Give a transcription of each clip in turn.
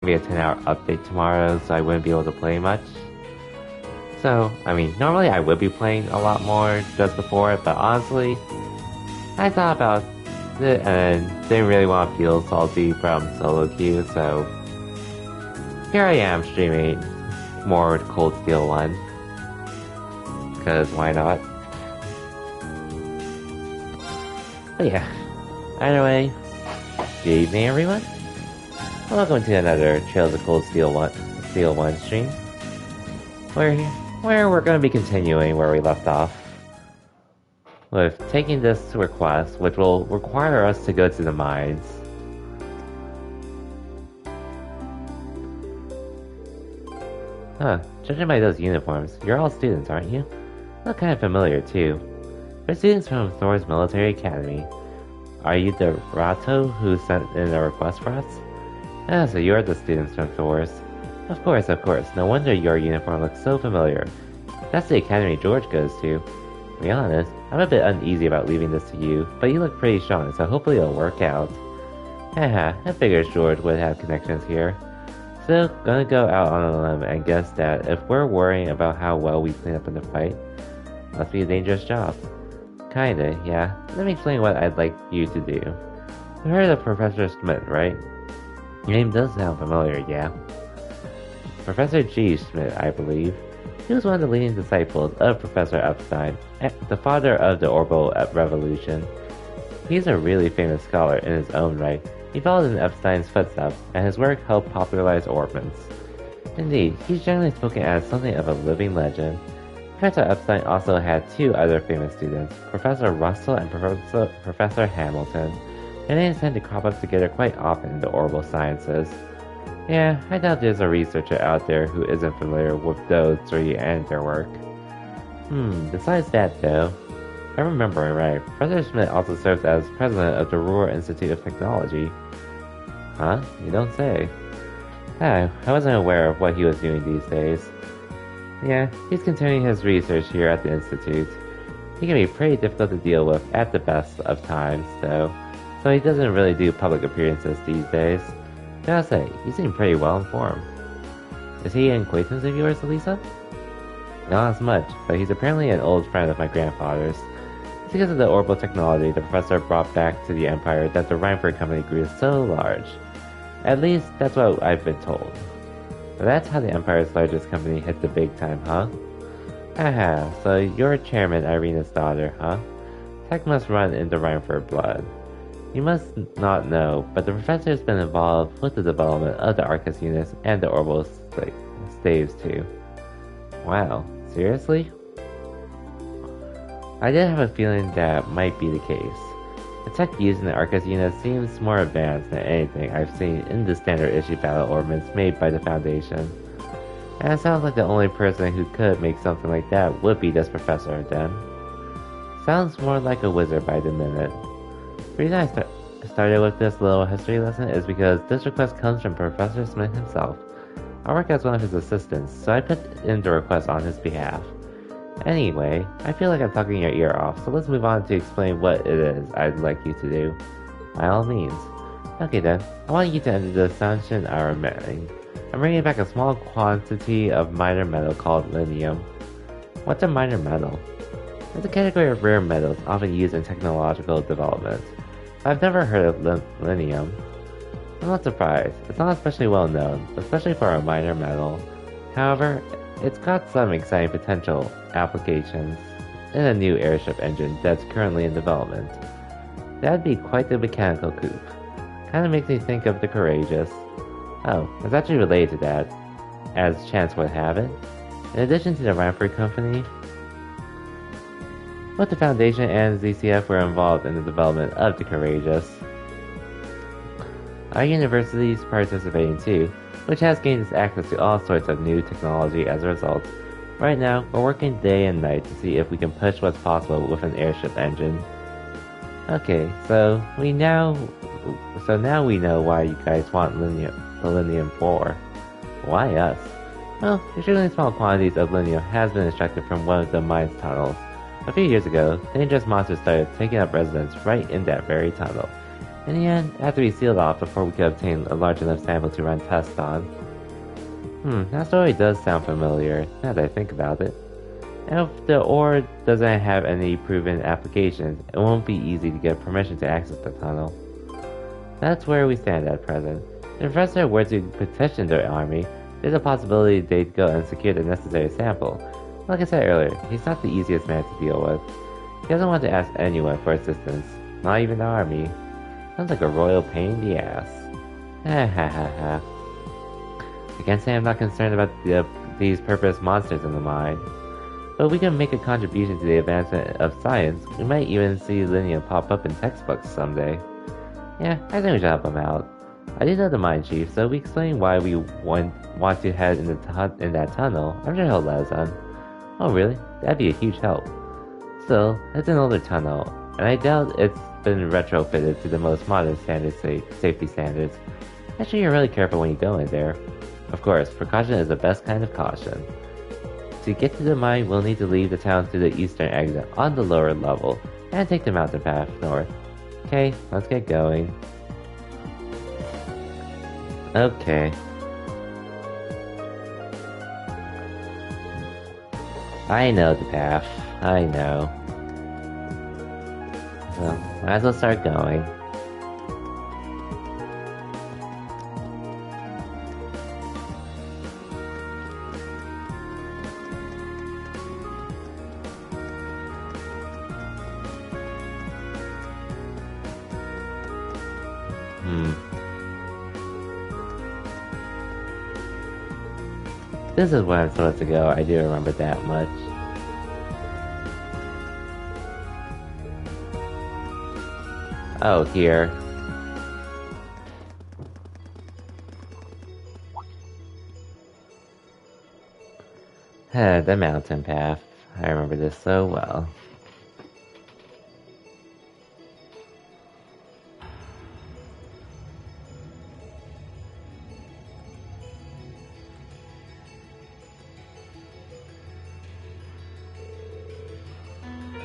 be a 10-hour update tomorrow, so I wouldn't be able to play much. So, I mean, normally I would be playing a lot more just before it, but honestly, I thought about it and didn't really want to feel salty from solo queue, so here I am streaming more Cold Steel 1. Because why not? But yeah, either way, good evening everyone. Welcome to another Trails of Cold Steel 1 stream. Where we're going to be continuing where we left off. With taking this request, which will require us to go to the mines. Huh, judging by those uniforms, you're all students, aren't you? Look kind of familiar, too. We're students from Thor's Military Academy. Are you the Rato who sent in a request for us? Ah, so you're the students from Thor's. Of course. No wonder your uniform looks so familiar. That's the academy George goes to. To be honest, I'm a bit uneasy about leaving this to you, but you look pretty strong, so hopefully it'll work out. Haha, I figured George would have connections here. So, gonna go out on a limb and guess that if we're worrying about how well we clean up in the fight, must be a dangerous job. Kinda, yeah. Let me explain what I'd like you to do. You heard of Professor Schmidt, right? Your name does sound familiar, yeah. Professor G. Schmidt, I believe. He was one of the leading disciples of Professor Epstein, the father of the Orbital Revolution. He's a really famous scholar in his own right. He followed in Epstein's footsteps, and his work helped popularize orbits. Indeed, he's generally spoken as something of a living legend. Professor Epstein also had two other famous students, Professor Russell and Professor Hamilton. Their names tend to crop up together quite often in the orbital sciences. Yeah, I doubt there's a researcher out there who isn't familiar with those three and their work. Besides that though, if I remember right, Professor Schmidt also serves as president of the Ruhr Institute of Technology. Huh? You don't say. I wasn't aware of what he was doing these days. Yeah, he's continuing his research here at the Institute. He can be pretty difficult to deal with at the best of times, though, so he doesn't really do public appearances these days. Gotta say, you seem pretty well informed. Is he an acquaintance of yours, Elisa? Not as much, but he's apparently an old friend of my grandfather's. It's because of the orbital technology the professor brought back to the Empire that the Reinford Company grew so large. At least, that's what I've been told. But that's how the Empire's largest company hit the big time, huh? Haha, so you're Chairman Irina's daughter, huh? Tech must run in the Reinford blood. You must not know, but the professor has been involved with the development of the Arcus units and the orbital staves too. Wow, seriously? I did have a feeling that might be the case. The tech used in the Arcus unit seems more advanced than anything I've seen in the standard issue battle ordnance made by the Foundation. And it sounds like the only person who could make something like that would be this professor then. Sounds more like a wizard by the minute. The reason I started with this little history lesson is because this request comes from Professor Smith himself. I work as one of his assistants, so I put in the request on his behalf. Anyway, I feel like I'm talking your ear off, so let's move on to explain what it is I'd like you to do. By all means. Okay then, I want you to enter the Ascension Hour Mine. I'm bringing back a small quantity of minor metal called linium. What's a minor metal? It's a category of rare metals often used in technological development. I've never heard of linium. I'm not surprised. It's not especially well known, especially for a minor metal. However, it's got some exciting potential applications in a new airship engine that's currently in development. That'd be quite the mechanical coup. Kinda makes me think of the Courageous. Oh, it's actually related to that, as chance would have it. In addition to the Reinford Company, both the Foundation and ZCF were involved in the development of the Courageous. Our university is participating too, which has gained us access to all sorts of new technology as a result. Right now, we're working day and night to see if we can push what's possible with an airship engine. Okay, so now we know why you guys want the linium 4. Why us? Well, extremely small quantities of linium has been extracted from one of the mine's tunnels. A few years ago, dangerous monsters started taking up residence right in that very tunnel. In the end, it had to be sealed off before we could obtain a large enough sample to run tests on. That story does sound familiar, now that I think about it. And if the ore doesn't have any proven applications, it won't be easy to get permission to access the tunnel. That's where we stand at present. If the professor were to petition the army, there's a possibility they'd go and secure the necessary sample. Like I said earlier, he's not the easiest man to deal with. He doesn't want to ask anyone for assistance, not even the army. Sounds like a royal pain in the ass. I can't say I'm not concerned about these purpose monsters in the mine. But if we can make a contribution to the advancement of science, we might even see Linnea pop up in textbooks someday. Yeah, I think we should help him out. I do know the mine chief, so if we explain why we want to head in that tunnel, I'm sure he'll let us in. Oh really? That'd be a huge help. Still, it's an older tunnel, and I doubt it's been retrofitted to the most modern safety standards. Make sure you're really careful when you go in there. Of course, precaution is the best kind of caution. To get to the mine, we'll need to leave the town through the eastern exit on the lower level, and take the mountain path north. Okay, let's get going. Okay. I know the path. I know. Well, might as well start going. This is where I'm supposed to go, I do remember that much. Oh, here. The mountain path. I remember this so well.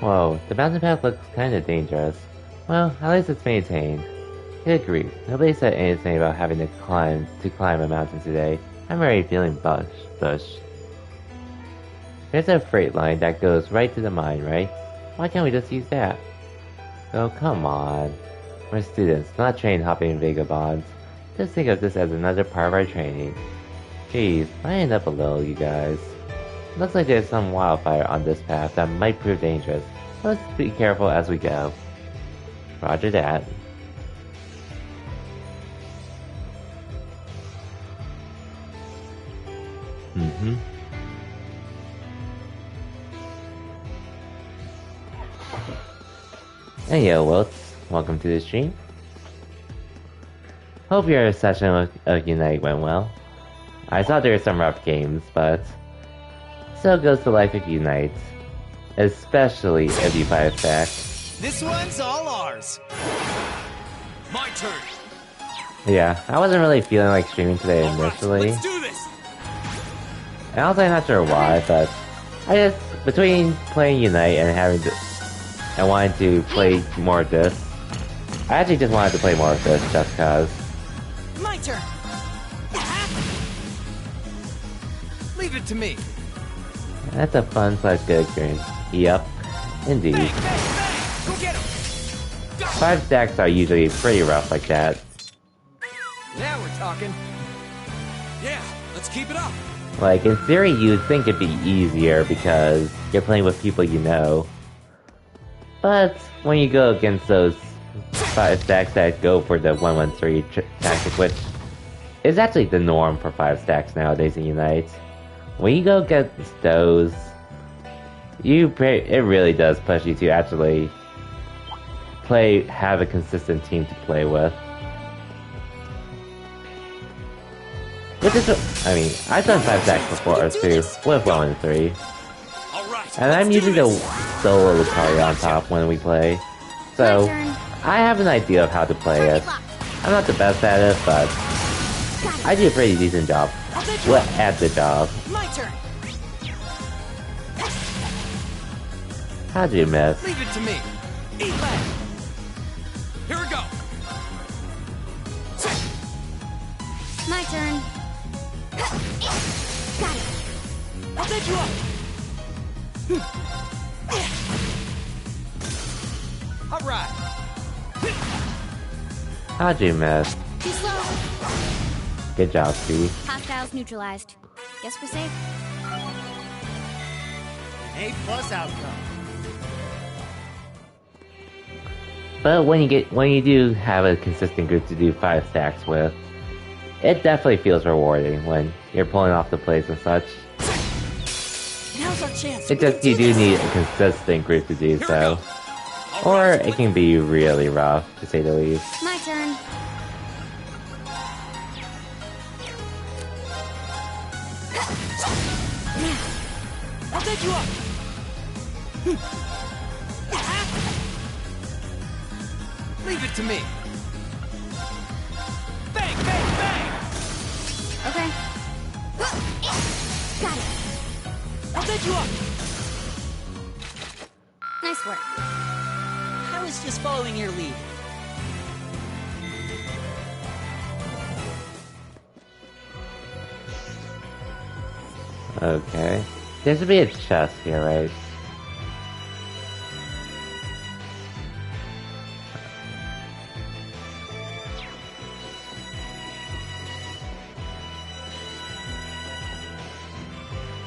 Whoa, the mountain path looks kinda dangerous. Well, at least it's maintained. Good grief, nobody said anything about having to climb a mountain today. I'm already feeling bush. There's a freight line that goes right to the mine, right? Why can't we just use that? Oh, come on. We're students, not trained hopping vagabonds. Just think of this as another part of our training. Jeez, lighten up a little, you guys. Looks like there's some wildfire on this path that might prove dangerous. Let's be careful as we go. Roger that. Hey yo, Wilts. Welcome to the stream. Hope your session of Unite went well. I saw there were some rough games, but so goes the life of Unite. Especially if you 5-stack. This one's all ours. My turn. Yeah, I wasn't really feeling like streaming today initially. Let's do this. And also I'm not sure why, but I just, between playing Unite and and wanting to play more of this, I actually just wanted to play more of this just cause. My turn. Leave it to me. That's a fun / good experience. Yep, indeed. Bang, bang, bang. Go get him. 5 stacks are usually pretty rough like that. Now we're talking. Yeah, let's keep it up. Like, in theory, you'd think it'd be easier because you're playing with people you know. But when you go against those 5 stacks that go for the 113 tactic, which is actually the norm for 5 stacks nowadays in Unite, when you go against those, it really does push you to actually have a consistent team to play with. Which is, I mean, I've done 5 stacks before too, with 113. And I'm usually the solo Lucario on top when we play, so I have an idea of how to play it. I'm not the best at it, but I do a pretty decent job at the job. My turn. How'd you miss? Leave it to me. Eat that. Here we go. My turn. Got it. I'll take you up! Alright! How'd you miss? Too slow. Good job, Steve. Hostiles neutralized. Guess we're safe. A+ outcome. But when you do have a consistent group to do 5 stacks with, it definitely feels rewarding when you're pulling off the plays and such. Now's our chance. It just, you do need a consistent group to do so. Or it can be really rough, to say the least. My turn. I'll take you up! Leave it to me. Bang, bang, bang! Okay. Got it. I'll take you up! Nice work. I was just following your lead. Okay. There should be a chest here, right?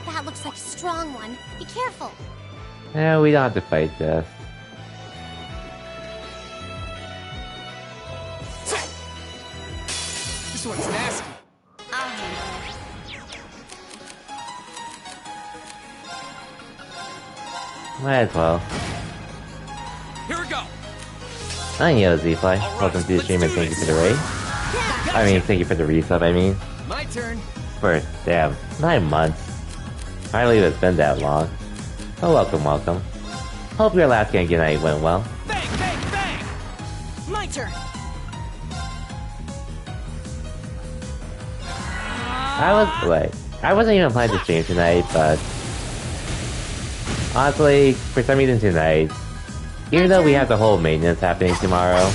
That looks like a strong one. Be careful. Yeah, we don't have to fight this. This one's nasty. I'll handle it. Might as well. Here we go. I'm Yo Z-Fly. Welcome to the stream and thank you for the raid. I mean, thank you for the resub, I mean. My turn. For, damn, 9 months. Hardly it's been that long. Oh, welcome, welcome. Hope your last game tonight went well. Bang, bang, bang! My turn. I wasn't even planning to stream tonight, but honestly, for some reason tonight, even though we have the whole maintenance happening tomorrow,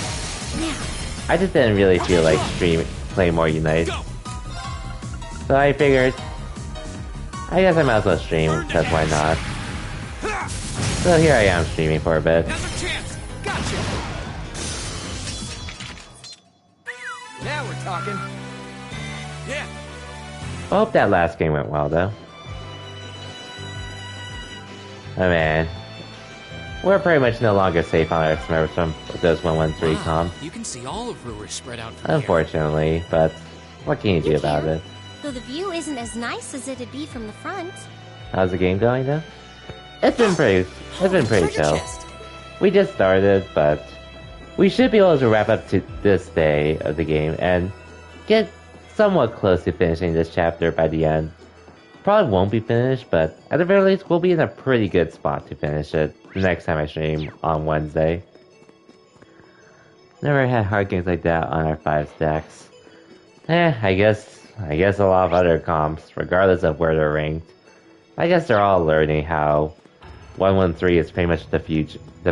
I just didn't really feel like playing more Unite. So I figured, I guess I might as well stream, because why not? So here I am streaming for a bit. Now's our chance. Gotcha. Now we're talking. Yeah. I hope that last game went well, though. Oh man. We're pretty much no longer safe on our Smurfs from those 113 comms. You can see all of Ruhr spread out from here. Unfortunately, but what can you do about it? Though the view isn't as nice as it'd be from the front. How's the game going, though? It's been pretty chill. We just started, but we should be able to wrap up to this day of the game and get somewhat close to finishing this chapter by the end. Probably won't be finished, but at the very least, we'll be in a pretty good spot to finish it the next time I stream on Wednesday. Never had hard games like that on our 5 stacks. I guess a lot of other comps, regardless of where they're ranked, I guess they're all learning how 113 is pretty much the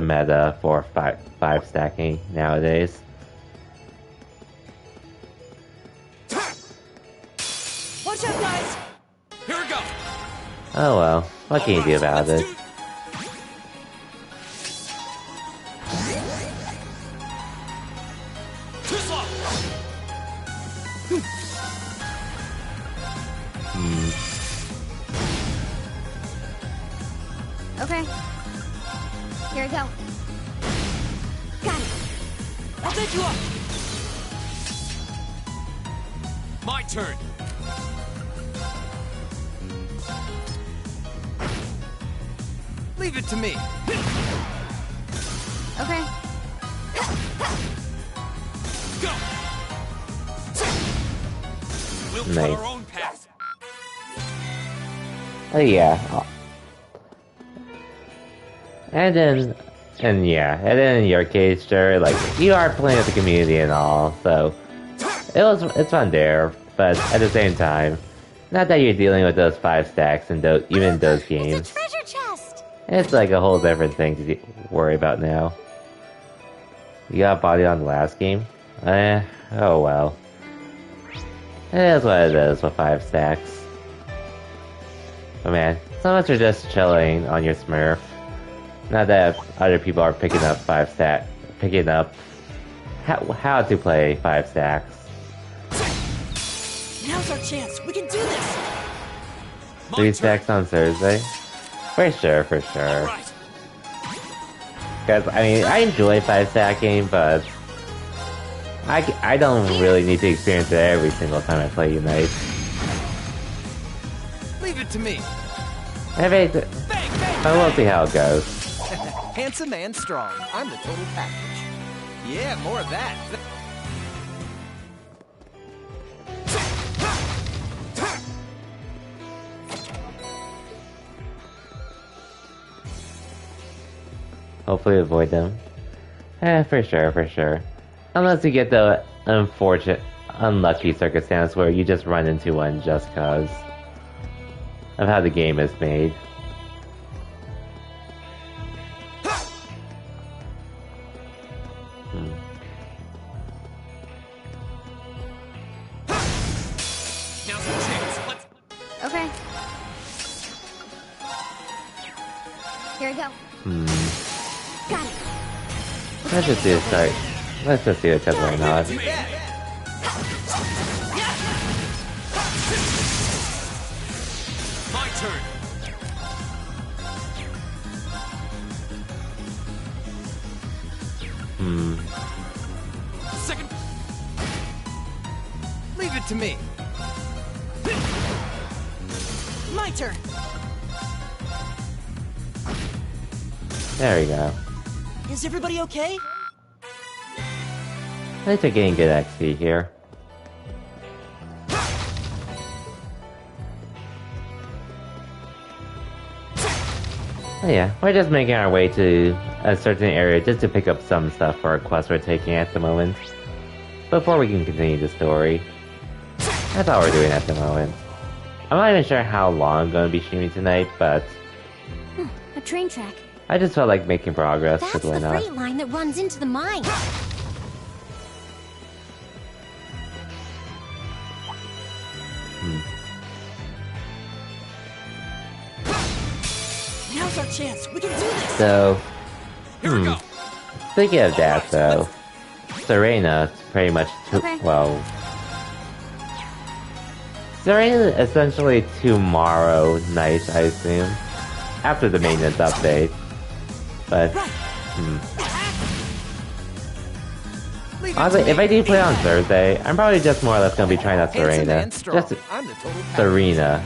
meta for 5 stacking nowadays. Watch out, guys! Here we go. Oh well, what can you do about it? Too slow. Okay. Here we go. Got it. I'll take you up. My turn. Leave it to me. Okay. Go. We'll Nice. cut our own path. Oh yeah. And then in your case, sure, like, you are playing with the community and all, so it's fun there, but at the same time, not that you're dealing with those 5 stacks and even those games. It's a treasure chest. It's like a whole different thing to worry about now. You got bodied on the last game? Oh well. It is what it is with 5 stacks. But man, some of us are just chilling on your Smurf. Not that other people are picking up 5 stack, picking up how to play 5 stacks. Now's our chance. We can do this. 3 stacks on Thursday? For sure, for sure. Right. Because, I mean, I enjoy 5 stacking, but I don't really need to experience it every single time I play Unite. Leave it to me. But Bang, bang, we'll see how it goes. Handsome and strong. I'm the total package. Yeah, more of that. Hopefully avoid them. For sure, for sure. Unless you get the unlucky circumstance where you just run into one just cause of how the game is made. Now's our chance. Let's... Okay. Here we go. Got it. Let's just do a start. Let's just do it because why not? Do that. My turn. Second. Leave it to me. My turn. There we go. Is everybody okay? At least we're getting good XP here. Oh yeah, we're just making our way to a certain area just to pick up some stuff for our quest we're taking at the moment. Before we can continue the story. That's all we're doing at the moment. I'm not even sure how long I'm going to be streaming tonight, but A train track. I just felt like making progress, That's so why the not? freight line that runs into the mine. Now's our chance. We can do this. So, Here we go. speaking of that though, Serena pretty much Okay. well, Serena essentially tomorrow night, I assume, after the maintenance update. But Leave it honestly, to if me. I do play on Thursday, I'm probably just more or less gonna be trying out Handsome Serena, and strong. just I'm the total package. Serena,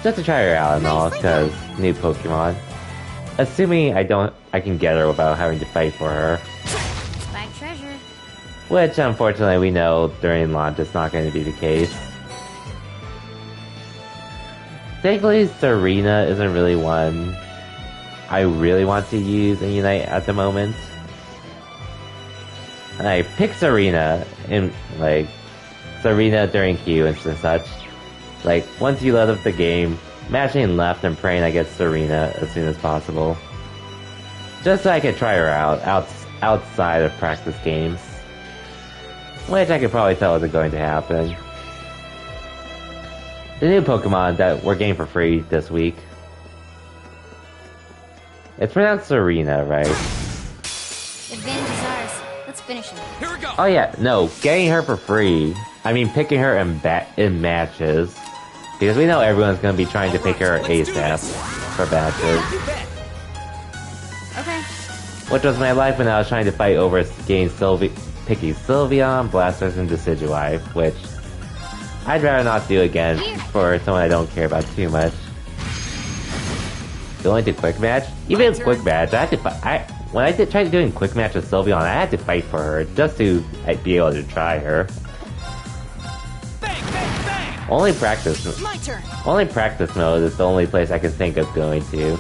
just to try her out and all, Nicely because new Pokemon. Assuming I can get her without having to fight for her. Spike treasure. Which, unfortunately, we know during launch it's not going to be the case. Thankfully, Serena isn't really one I really want to use in Unite at the moment. And I picked Serena in, Serena during Q and such. Like, once you load up the game, mashing left and praying I get Serena as soon as possible. Just so I could try her out outside of practice games. Which I could probably tell isn't going to happen. The new Pokemon that we're getting for free this week. It's pronounced Serena, right? Advantage is ours. Let's finish it. Here we go. Oh yeah, no, getting her for free. I mean, picking her in matches. Because we know everyone's going to be trying to pick her Let's do ASAP this. for matches. You bet. Okay. Which was my life when I was trying to fight over picking Sylveon, Blastoise, and Decidueye, which I'd rather not do again for someone I don't care about too much. Going to quick match? Even My quick turn. match, I had to fight. When I tried doing quick match with Sylveon, I had to fight for her just to be able to try her. Bang, bang, bang. My turn. Only practice mode is the only place I can think of going to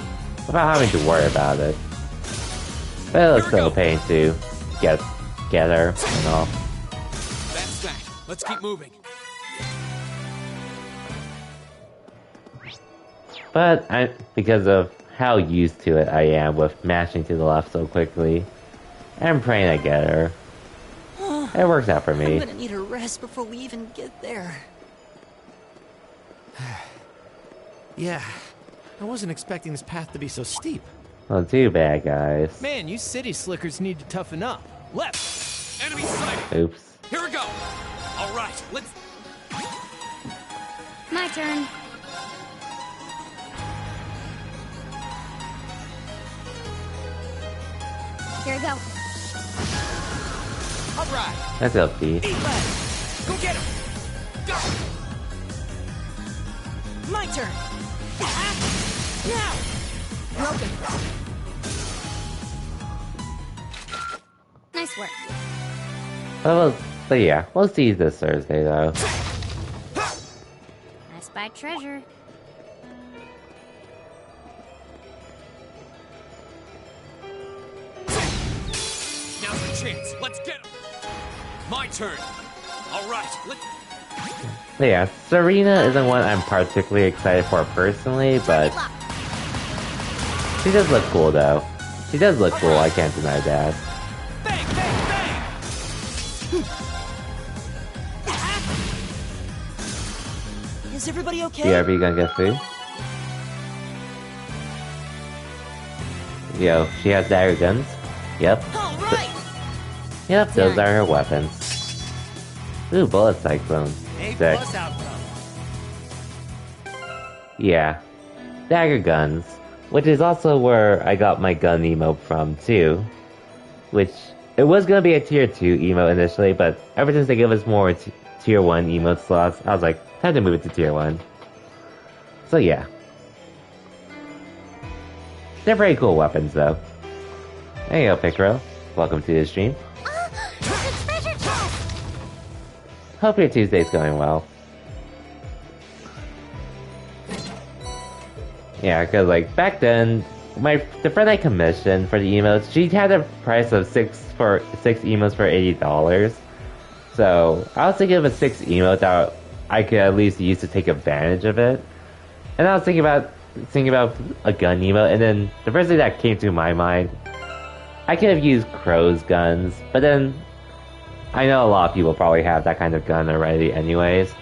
without having to worry about it. But it was Here we still a go. pain to get her and all. That's that. Let's keep moving. But because of how used to it I am with mashing to the left so quickly, I'm praying I get her. It works out for I'm me. gonna need a rest. rest before we even get there. Yeah, I wasn't expecting this path to be so steep. Well, too bad, guys. Man, you city slickers need to toughen up. Left! Enemy sighted! Oops. Here we go! Alright, let's... My turn. Here we go. Alright! That's LP. Eat left! Go get him! Go! My turn. Now. Broken. Nice work. But yeah, we'll see you this Thursday, though. I spy treasure. Now's the chance. Let's get him! My turn! Alright, let's... But yeah, Serena isn't one I'm particularly excited for personally, but she does look cool, though. She does look cool, I can't deny that. Bang, bang, bang! Is everybody okay? BRB gonna get food? Yo, she has dagger guns. Yep. All right. Yep, those are her weapons. Ooh, bullet cyclone. Sick. A+ outcome. Yeah. Dagger guns. Which is also where I got my gun emote from, too. Which, it was gonna be a tier 2 emote initially, but ever since they give us more tier 1 emote slots, I was like, time to move it to tier 1. So yeah. They're very cool weapons, though. Hey yo, Picro. Welcome to the stream. It's a treasure chest! Hope your Tuesday's going well. Yeah, cause like back then, the friend I commissioned for the emotes, she had a price of six emotes for $80. So I was thinking of a 6 emote that I could at least use to take advantage of it. And I was thinking about a gun emote, and then the first thing that came to my mind, I could have used Crow's guns, but then I know a lot of people probably have that kind of gun already anyways.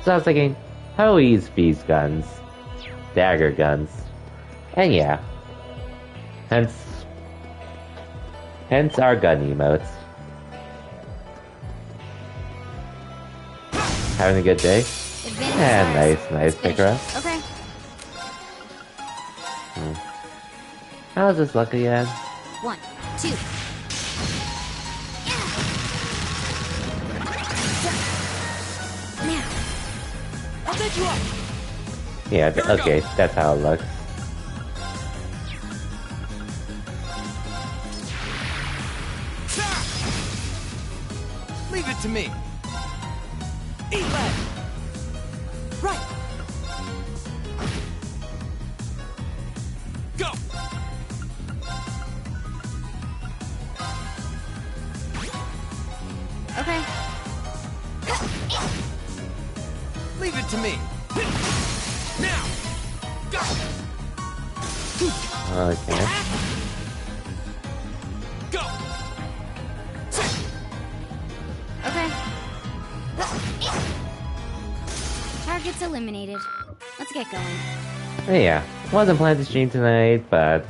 So I was thinking, how do we use these guns? Dagger guns. And yeah. Hence our gun emotes. Having a good day? Advantage Yeah, ours. nice, Finish Picro. it. Okay. How's this luck again? 1, 2. Now. I'll take you up. Yeah, okay, that's how it looks. Leave it to me. Eat left. Right. Go! Okay. Leave it to me. Now! Go! Okay. Go! Okay. Targets eliminated. Let's get going. Yeah, wasn't planning to stream tonight, but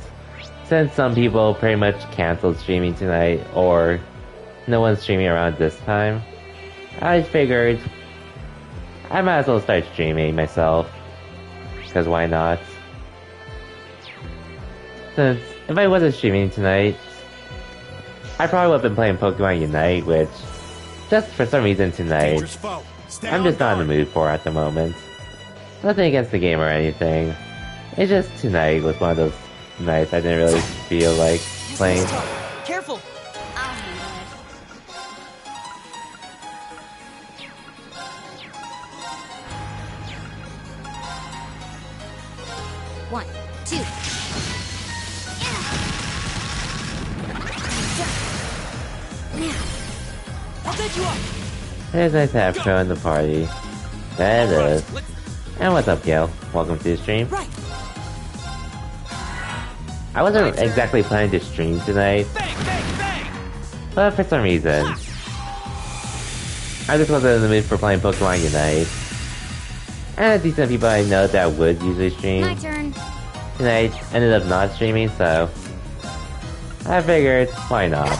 since some people pretty much canceled streaming tonight, or no one's streaming around this time, I figured I might as well start streaming myself. Because why not? Since if I wasn't streaming tonight, I probably would have been playing Pokemon Unite, which, just for some reason tonight, I'm just not in the mood for at the moment. Nothing against the game or anything. It's just tonight was one of those nights I didn't really feel like playing. Careful. I'll handle it. 1, 2. Now. I'll take you up. It's nice to have Pro in the party. That it is. And what's up, Gail? Welcome to the stream. Right. I wasn't exactly planning to stream tonight, Bang, bang, bang! but for some reason, I just wasn't in the mood for playing Pokemon Unite. And decent people I know that would usually stream. My turn. Tonight ended up not streaming, so I figured, why not?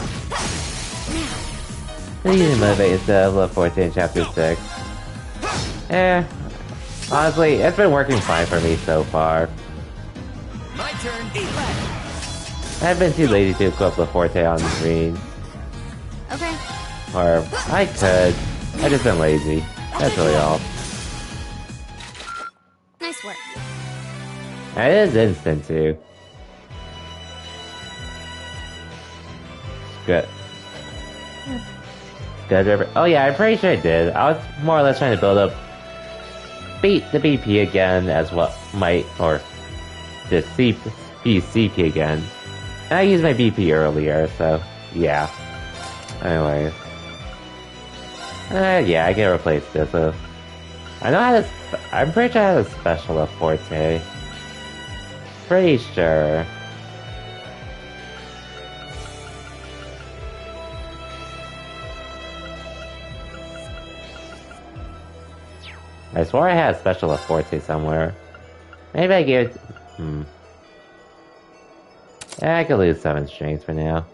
They usually motivate instead of Love Forte in Chapter 6. Honestly, it's been working fine for me so far. My turn. Eat-Lad. I've been too lazy to equip Love Forte on the screen. Okay. Or, I could. I've just been lazy. That's really all. Nice work. And it is instant too. Good. Good river. Oh yeah, I'm pretty sure I did. I was more or less trying to build up the BP again as what might, or the CP again. And I used my BP earlier, so yeah. Anyways. Yeah, I can replace this. I know how to. I'm pretty sure I have a special of Forte. Pretty sure. I swore I had a special of Forte somewhere. Maybe I gave it. Yeah, I could lose 7 strength for now.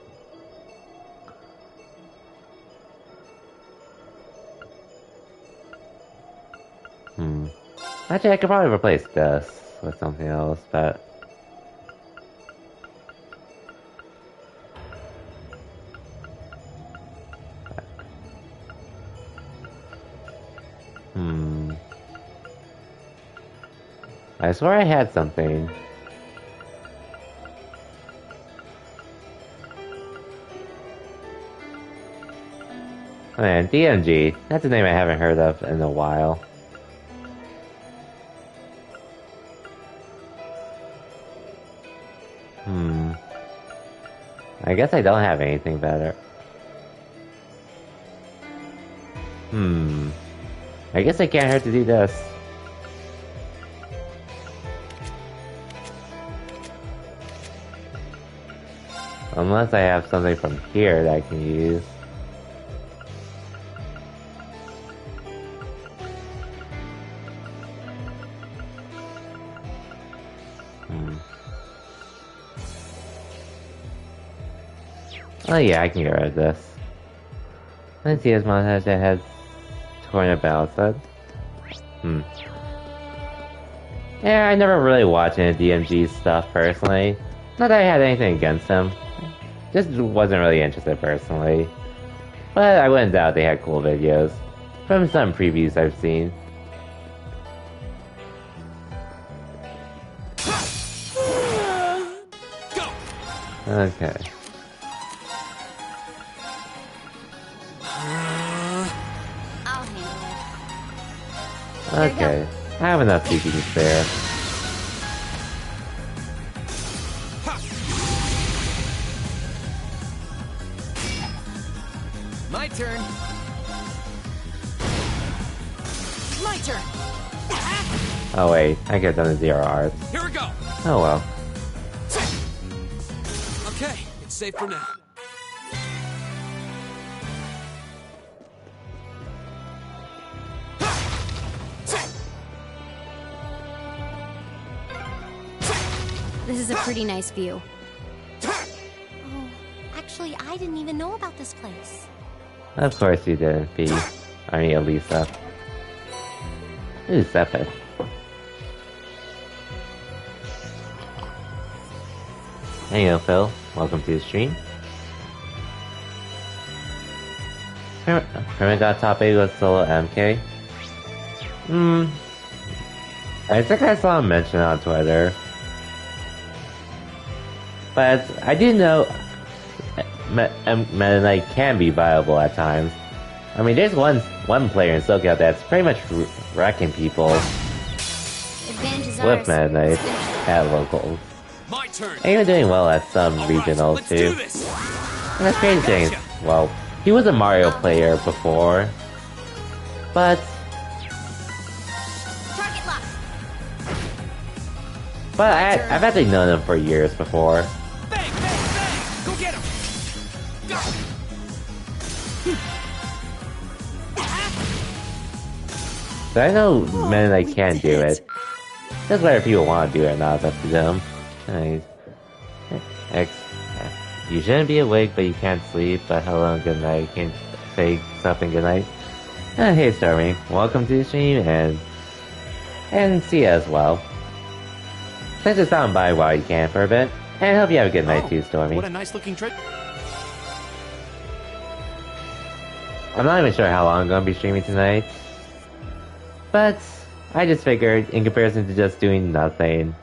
Actually, I could probably replace this with something else, but... I swear I had something. Oh man, DMG. That's a name I haven't heard of in a while. I guess I don't have anything better. I guess it can't hurt to do this. Unless I have something from here that I can use. Oh yeah, I can get rid of this. Let's see this montage that has torn about that. Yeah, I never really watched any DMG stuff personally. Not that I had anything against them. Just wasn't really interested personally. But I wouldn't doubt they had cool videos. From some previews I've seen. Go! Okay. I'll handle it. Okay. I have enough CP to spare. My turn. My turn. Oh wait, I get done the 0 R's. Here we go! Oh well. Okay, it's safe for now. This is a pretty nice view. Oh, actually, I didn't even know about this place. Of course you didn't, P. I mean, Elisa. Ooh, Sepith. Hey, Phil. Welcome to the stream. Hermit got top 8 with solo MK. I think I saw him mention it on Twitter. But I do know Meta Knight can be viable at times. I mean, there's one player in SoCal that's pretty much wrecking people Advantage is with ours. Meta Knight Let's finish it. at locals. My turn! And even doing well at some All right, regionals let's too. do this! And that's crazy thing. Well, he was a Mario player before, but Target lock. I've actually known him for years before. Bang, bang, bang! Go get him! Go! So I know men we can do did it. Just whether people want to do it or not, it's up to them. Nice. X. You shouldn't be awake, but you can't sleep. But hello and good night. Can't say something good night. Hey Stormy, welcome to the stream and see you as well. Let's just stop by while you can for a bit. And I hope you have a good night too, Stormy. What a nice looking trick. I'm not even sure how long I'm going to be streaming tonight. But I just figured, in comparison to just doing nothing,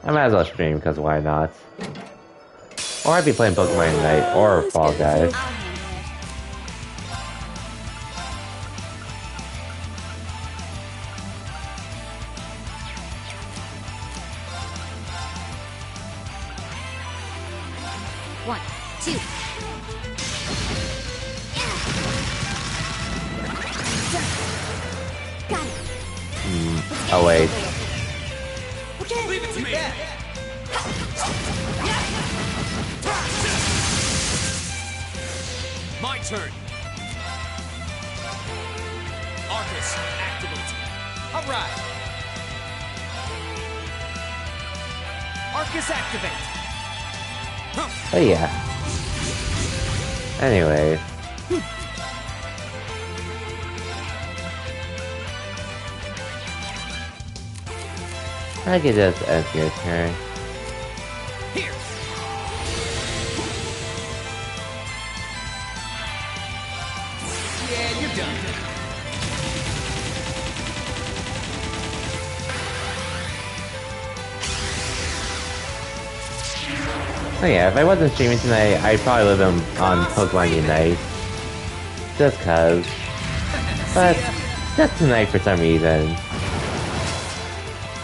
I might as well stream because why not? Or I'd be playing Pokemon Unite or Fall Guys. I'll handle it. One, two. Got it. Oh wait. Okay, Leave it to me. My turn. Arcus, activate. Alright. Arcus activate. Oh yeah. Anyway. I could just end your turn. Here. Yeah, you're done. Oh yeah, if I wasn't streaming tonight, I'd probably leave them on Pokemon Unite. Just cause. But, just tonight for some reason.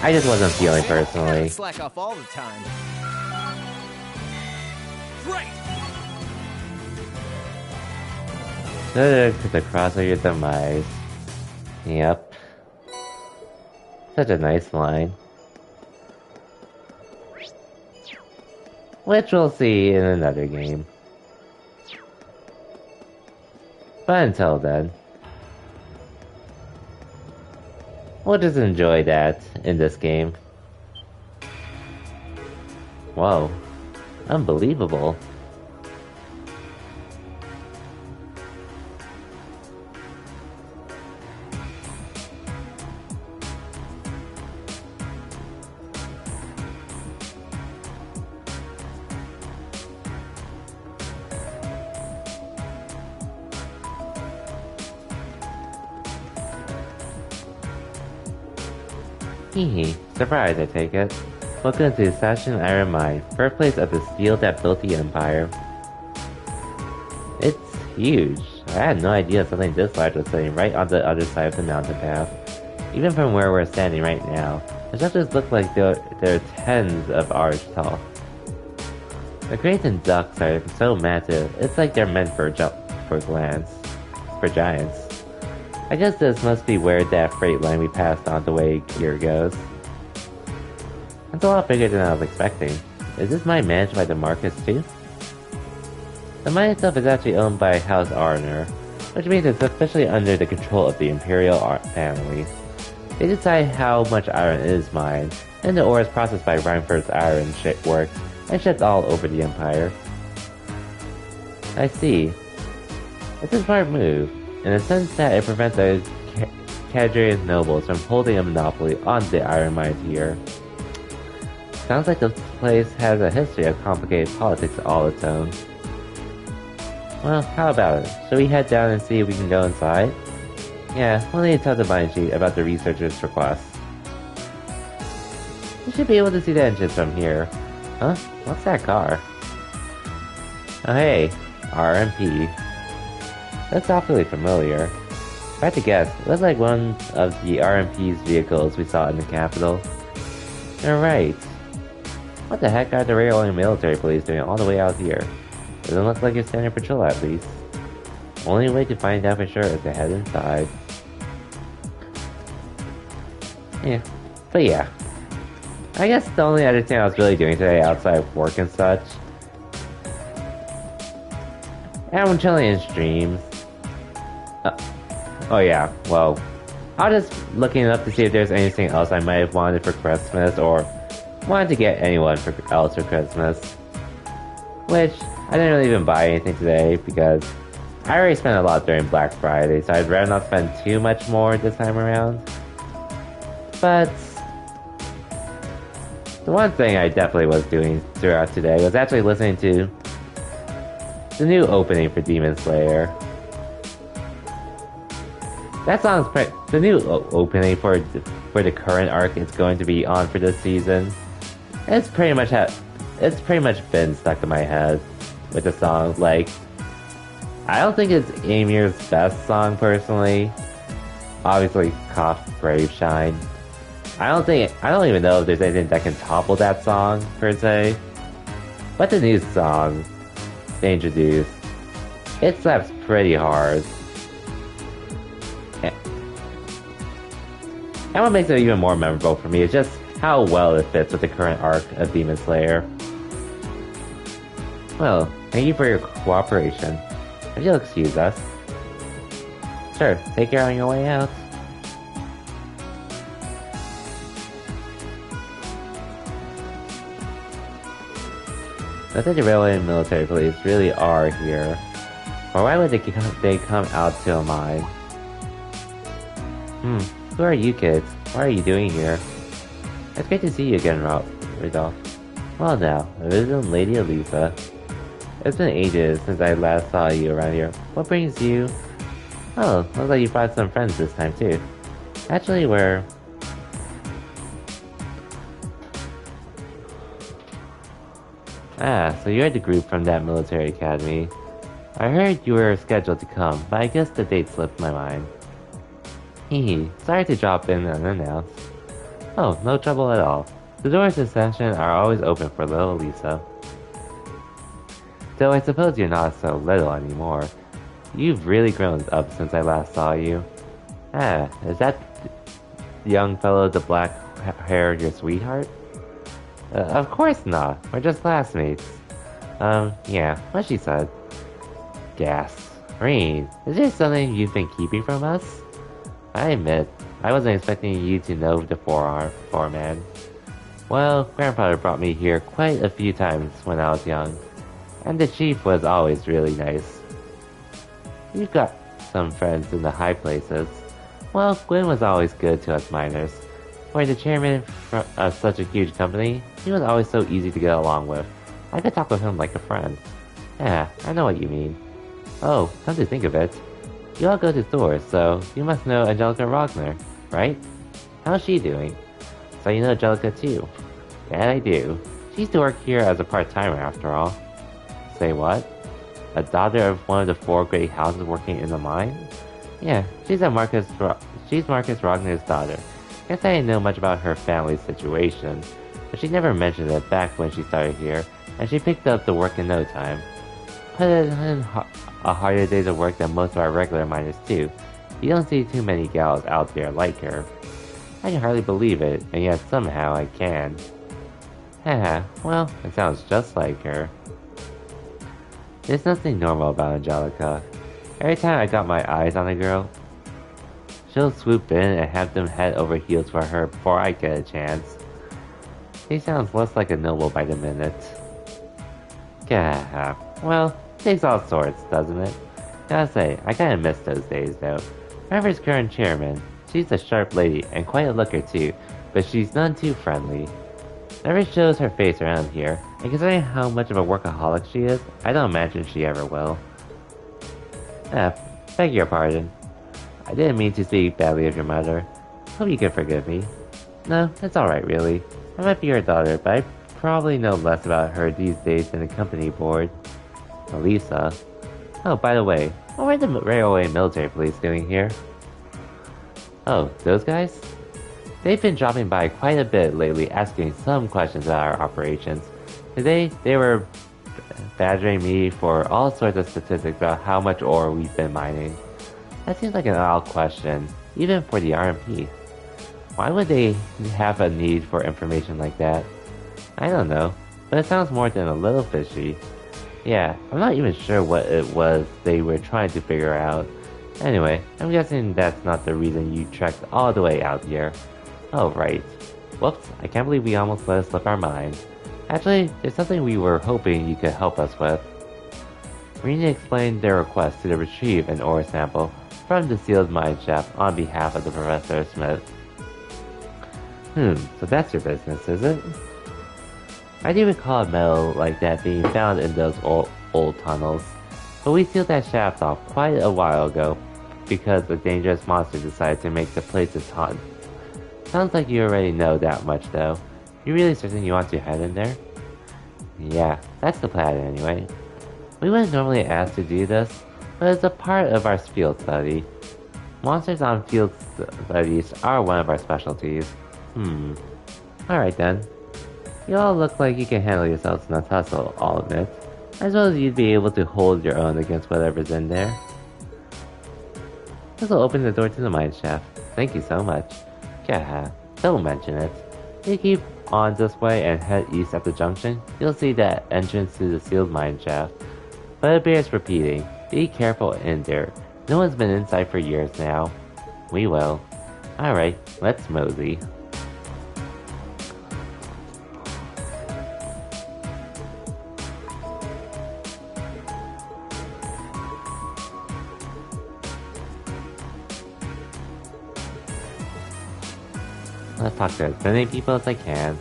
I just wasn't feeling personally. Slack off all the time. Great. To the cross of your demise. Yep. Such a nice line. Which we'll see in another game. But until then, we'll just enjoy that in this game. Whoa. Unbelievable. Hehe, surprise I take it. Welcome to Sachin Iron Mine, birthplace of the steel that built the Empire. It's huge. I had no idea something this large was sitting right on the other side of the mountain path. Even from where we're standing right now, the structures look like they're tens of arch tall. The crates and ducts are so massive, it's like they're meant for giants. I guess this must be where that freight line we passed on the way here goes. It's a lot bigger than I was expecting. Is this mine managed by the Marcus too? The mine itself is actually owned by House Arner, which means it's officially under the control of the Imperial family. They decide how much iron is mined, and the ore is processed by Reinford's Iron Works and shipped all over the Empire. I see. It's a smart move, in the sense that it prevents the Cadrian nobles from holding a monopoly on the iron mines here. Sounds like this place has a history of complicated politics all its own. Well, how about it? Shall we head down and see if we can go inside? Yeah, we'll need to tell the mine sheet about the researcher's request. You should be able to see the engines from here. Huh? What's that car? Oh hey, RMP. That's awfully familiar. If I had to guess, it looks like one of the RMP's vehicles we saw in the capital. You're right. What the heck are the railway military police doing all the way out here? Doesn't look like a standard patrol at least. Only way to find out for sure is to head inside. Yeah, but yeah. I guess the only other thing I was really doing today outside of work and such, and I'm chilling in streams. Oh yeah, well, I was just looking up to see if there's anything else I might have wanted for Christmas or wanted to get anyone else for Christmas. Which, I didn't really even buy anything today because I already spent a lot during Black Friday, so I'd rather not spend too much more this time around. But the one thing I definitely was doing throughout today was actually listening to the new opening for Demon Slayer. That song's the new opening for the current arc is going to be on for this season. It's pretty much been stuck in my head with the song. Like, I don't think it's Amir's best song personally. Obviously, Cough, Brave, Shine. I don't even know if there's anything that can topple that song per se. But the new song they introduced, it slaps pretty hard. And what makes it even more memorable for me is just how well it fits with the current arc of Demon Slayer. Well, thank you for your cooperation. If you'll excuse us. Sure, take care on your way out. Nothing the railway and military police really are here. Or why would they come out to a mine? Who are you kids? What are you doing here? It's great to see you again, Rudolph. Well now, Elizabeth Lady Elisa. It's been ages since I last saw you around here. What brings you? Oh, looks like you brought some friends this time too. Actually, we're... Ah, so you're the group from that military academy. I heard you were scheduled to come, but I guess the date slipped my mind. Hehe, sorry to drop in unannounced. Oh, no trouble at all. The doors to session are always open for little Lisa. Though I suppose you're not so little anymore. You've really grown up since I last saw you. Ah, is that young fellow with the black hair your sweetheart? Of course not. We're just classmates. Yeah, what she said. Gasp. Rain, is there something you've been keeping from us? I admit, I wasn't expecting you to know the foreman. Well, Grandfather brought me here quite a few times when I was young. And the chief was always really nice. You've got some friends in the high places. Well, Gwen was always good to us miners. For the chairman of such a huge company, he was always so easy to get along with. I could talk with him like a friend. Yeah, I know what you mean. Oh, come to think of it, you all go to Thor, so you must know Angelica Rogner, right? How's she doing? So you know Angelica too? Yeah, I do. She used to work here as a part-timer after all. Say what? A daughter of one of the 4 great houses working in the mine? Yeah, she's Marcus Rogner's daughter. Guess I didn't know much about her family's situation, but she never mentioned it back when she started here, and she picked up the work in no time. Put in a harder days of work than most of our regular miners do. You don't see too many gals out there like her. I can hardly believe it, and yet somehow I can. Haha, well, it sounds just like her. There's nothing normal about Angelica. Every time I got my eyes on a girl, she'll swoop in and have them head over heels for her before I get a chance. She sounds less like a noble by the minute. Gah, well, takes all sorts, doesn't it? Gotta say, I kinda miss those days though. Remember's current chairman, she's a sharp lady and quite a looker too, but she's none too friendly. Never shows her face around here, and considering how much of a workaholic she is, I don't imagine she ever will. Beg your pardon. I didn't mean to speak badly of your mother. Hope you can forgive me. No, it's alright really. I might be your daughter, but I probably know less about her these days than the company board. Elisa. Oh, by the way, what were the railway and military police doing here? Oh, those guys? They've been dropping by quite a bit lately asking some questions about our operations. Today, they were badgering me for all sorts of statistics about how much ore we've been mining. That seems like an odd question, even for the RMP. Why would they have a need for information like that? I don't know, but it sounds more than a little fishy. Yeah, I'm not even sure what it was they were trying to figure out. Anyway, I'm guessing that's not the reason you trekked all the way out here. Oh, right. Whoops, I can't believe we almost let it slip our mind. Actually, there's something we were hoping you could help us with. Rena explained their request to retrieve an ore sample from the sealed mine shaft on behalf of the Professor Smith. So that's your business, is it? I do recall metal like that being found in those old tunnels, but we sealed that shaft off quite a while ago because a dangerous monster decided to make the place its haunt. Sounds like you already know that much though. You really certain you want to head in there? Yeah, that's the plan anyway. We wouldn't normally ask to do this, but it's a part of our field study. Monsters on field studies are one of our specialties. Alright then. You all look like you can handle yourselves in a tussle, I'll admit. I suppose you'd be able to hold your own against whatever's in there. This will open the door to the mine shaft. Thank you so much. Yeah, don't mention it. If you keep on this way and head east at the junction, you'll see that entrance to the sealed mine shaft. But it bears repeating, be careful in there. No one's been inside for years now. We will. Alright, let's mosey. Let's talk to as many people as I can.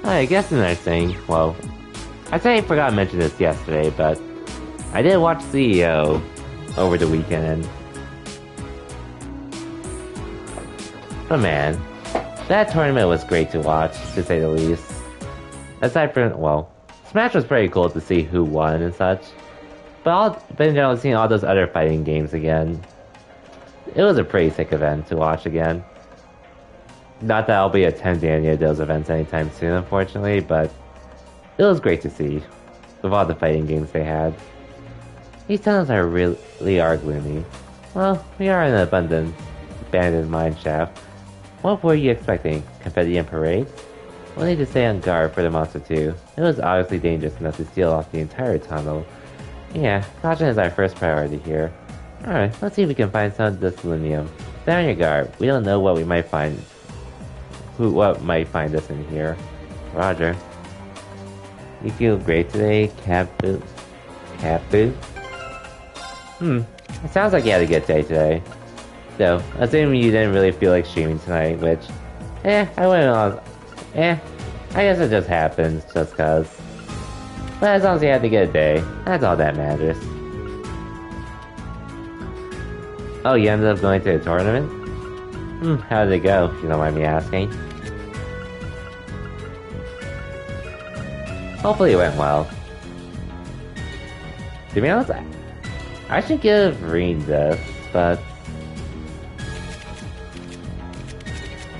I guess another thing, well, I say I forgot to mention this yesterday, but I did watch CEO over the weekend. But man, that tournament was great to watch, to say the least. Aside from, well, Smash was pretty cool to see who won and such. But in general, seeing all those other fighting games again, it was a pretty sick event to watch again. Not that I'll be attending any of those events anytime soon, unfortunately, but it was great to see, with all the fighting games they had. These tunnels really are gloomy. Well, we are in an abandoned mine shaft. What were you expecting? Confetti and parades? We'll need to stay on guard for the monster too. It was obviously dangerous enough to seal off the entire tunnel. Yeah, caution is our first priority here. Alright, let's see if we can find some of this selenium. Stay on your guard. We don't know what we might find. What might find us in here. Roger. You feel great today, Capu? Capu? It sounds like you had a good day today. So, assuming you didn't really feel like streaming tonight, which, I guess it just happens, just cause. But as long as you had a good day, that's all that matters. Oh, you ended up going to the tournament? How did it go, if you don't mind me asking? Hopefully it went well. To be honest, I should give Reen this, but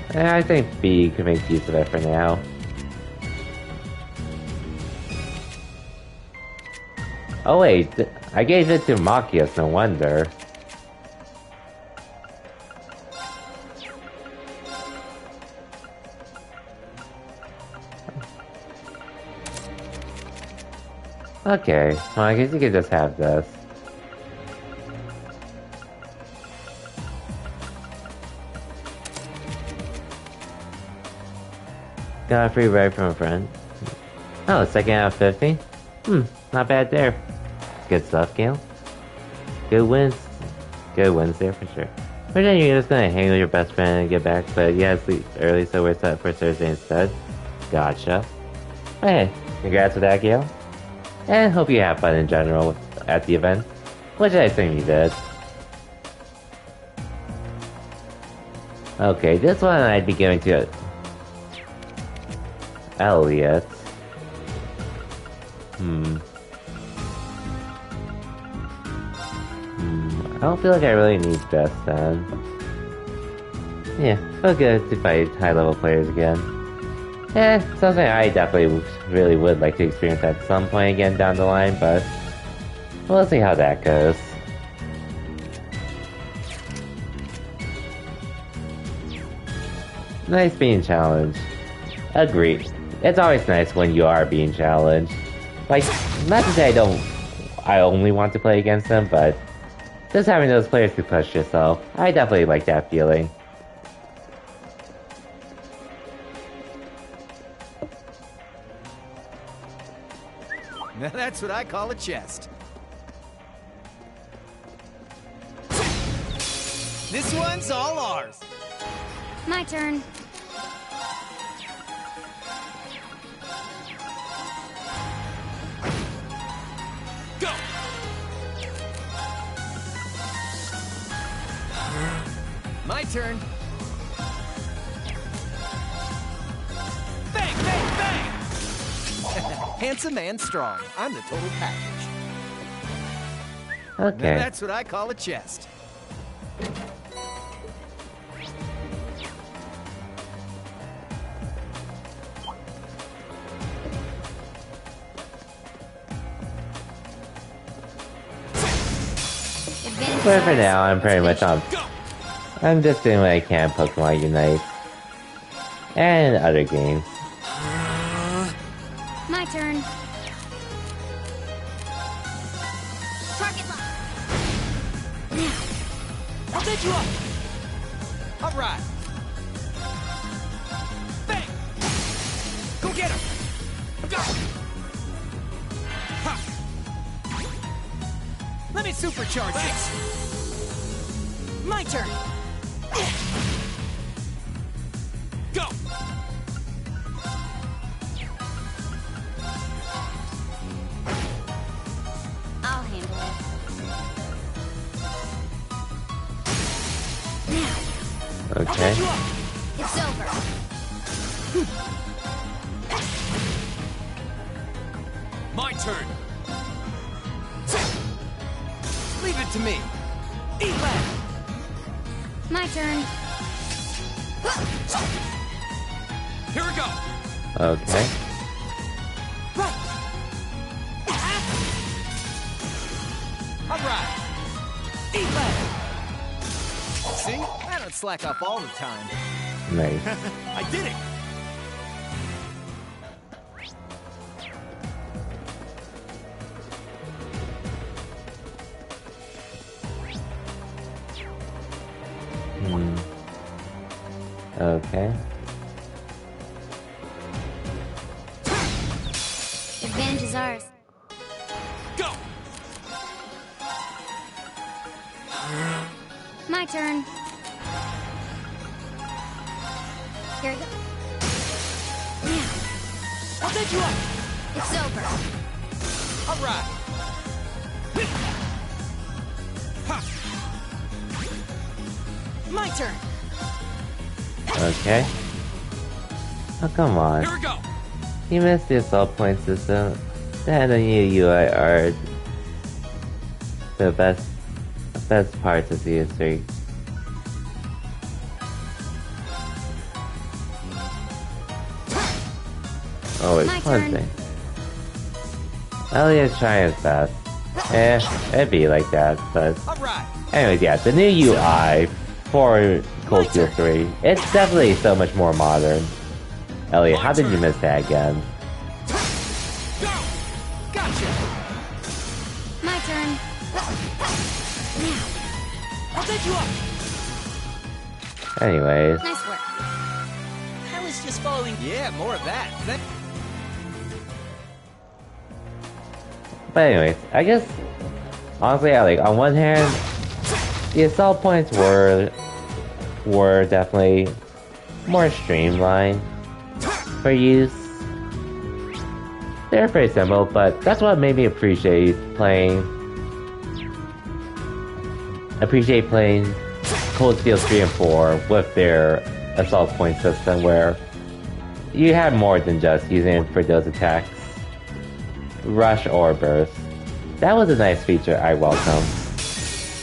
I think B could make use of it for now. Oh wait, I gave it to Machias, no wonder. Okay, well I guess you could just have this. Got a free ride from a friend. Oh, second out of 50? Not bad there. Good stuff, Gale. Good wins. Good wins there for sure. But then you're just gonna hang with your best friend and get back, but you had to sleep early, so we're set for Thursday instead. Gotcha. Hey, congrats with that, Gale. And hope you have fun in general at the event, which I assume you did. Okay, this one I'd be giving to Elliot. I don't feel like I really need this then. Yeah, feel good to fight high level players again. Something I definitely really would like to experience at some point again down the line, but We'll see how that goes. Nice being challenged. Agreed. It's always nice when you are being challenged. Like, not to say I only want to play against them, but just having those players to push yourself, I definitely like that feeling. Now that's what I call a chest. This one's all ours. My turn. Go! My turn. Bang, bang, bang! Handsome and strong. I'm the total package. Okay. Now that's what I call a chest. But for now, I'm pretty much on. I'm just doing what I can Pokemon Unite. And other games. My turn. Target lock. I'll take you up. All right. Bang! Go get him. Go! Ha! Let me supercharge this. My turn. Go! I'll handle it. Okay. It's over. My turn. Leave it to me. Eat that. My turn. Here we go. Okay. Right. All right. Eat that. See? I don't slack up all the time. Nice. I did it. Okay. Advantage is ours. Go! My turn. Here we go. I'll take you up. It's over. All right. Ha! My turn. Okay. Oh, come on. Here we go. You missed the assault point system. That and the UI are the best parts of CS3. Oh, it's My one turn. thing. Elliot's trying his best. It'd be like that, but All right. anyways, yeah, the new UI for Cold Steel 3, it's definitely so much more modern. Elliot, how did you miss that again? Go! Gotcha. My turn. I'll take you up. Anyways, Nice work. I was just following. Yeah, more of that. but anyways, I guess honestly, like on one hand, the assault points were definitely more streamlined for use. They're pretty simple, but that's what made me appreciate playing Cold Steel 3 and 4 with their assault point system, where you had more than just using it for those attacks, rush or burst. That was a nice feature I welcome.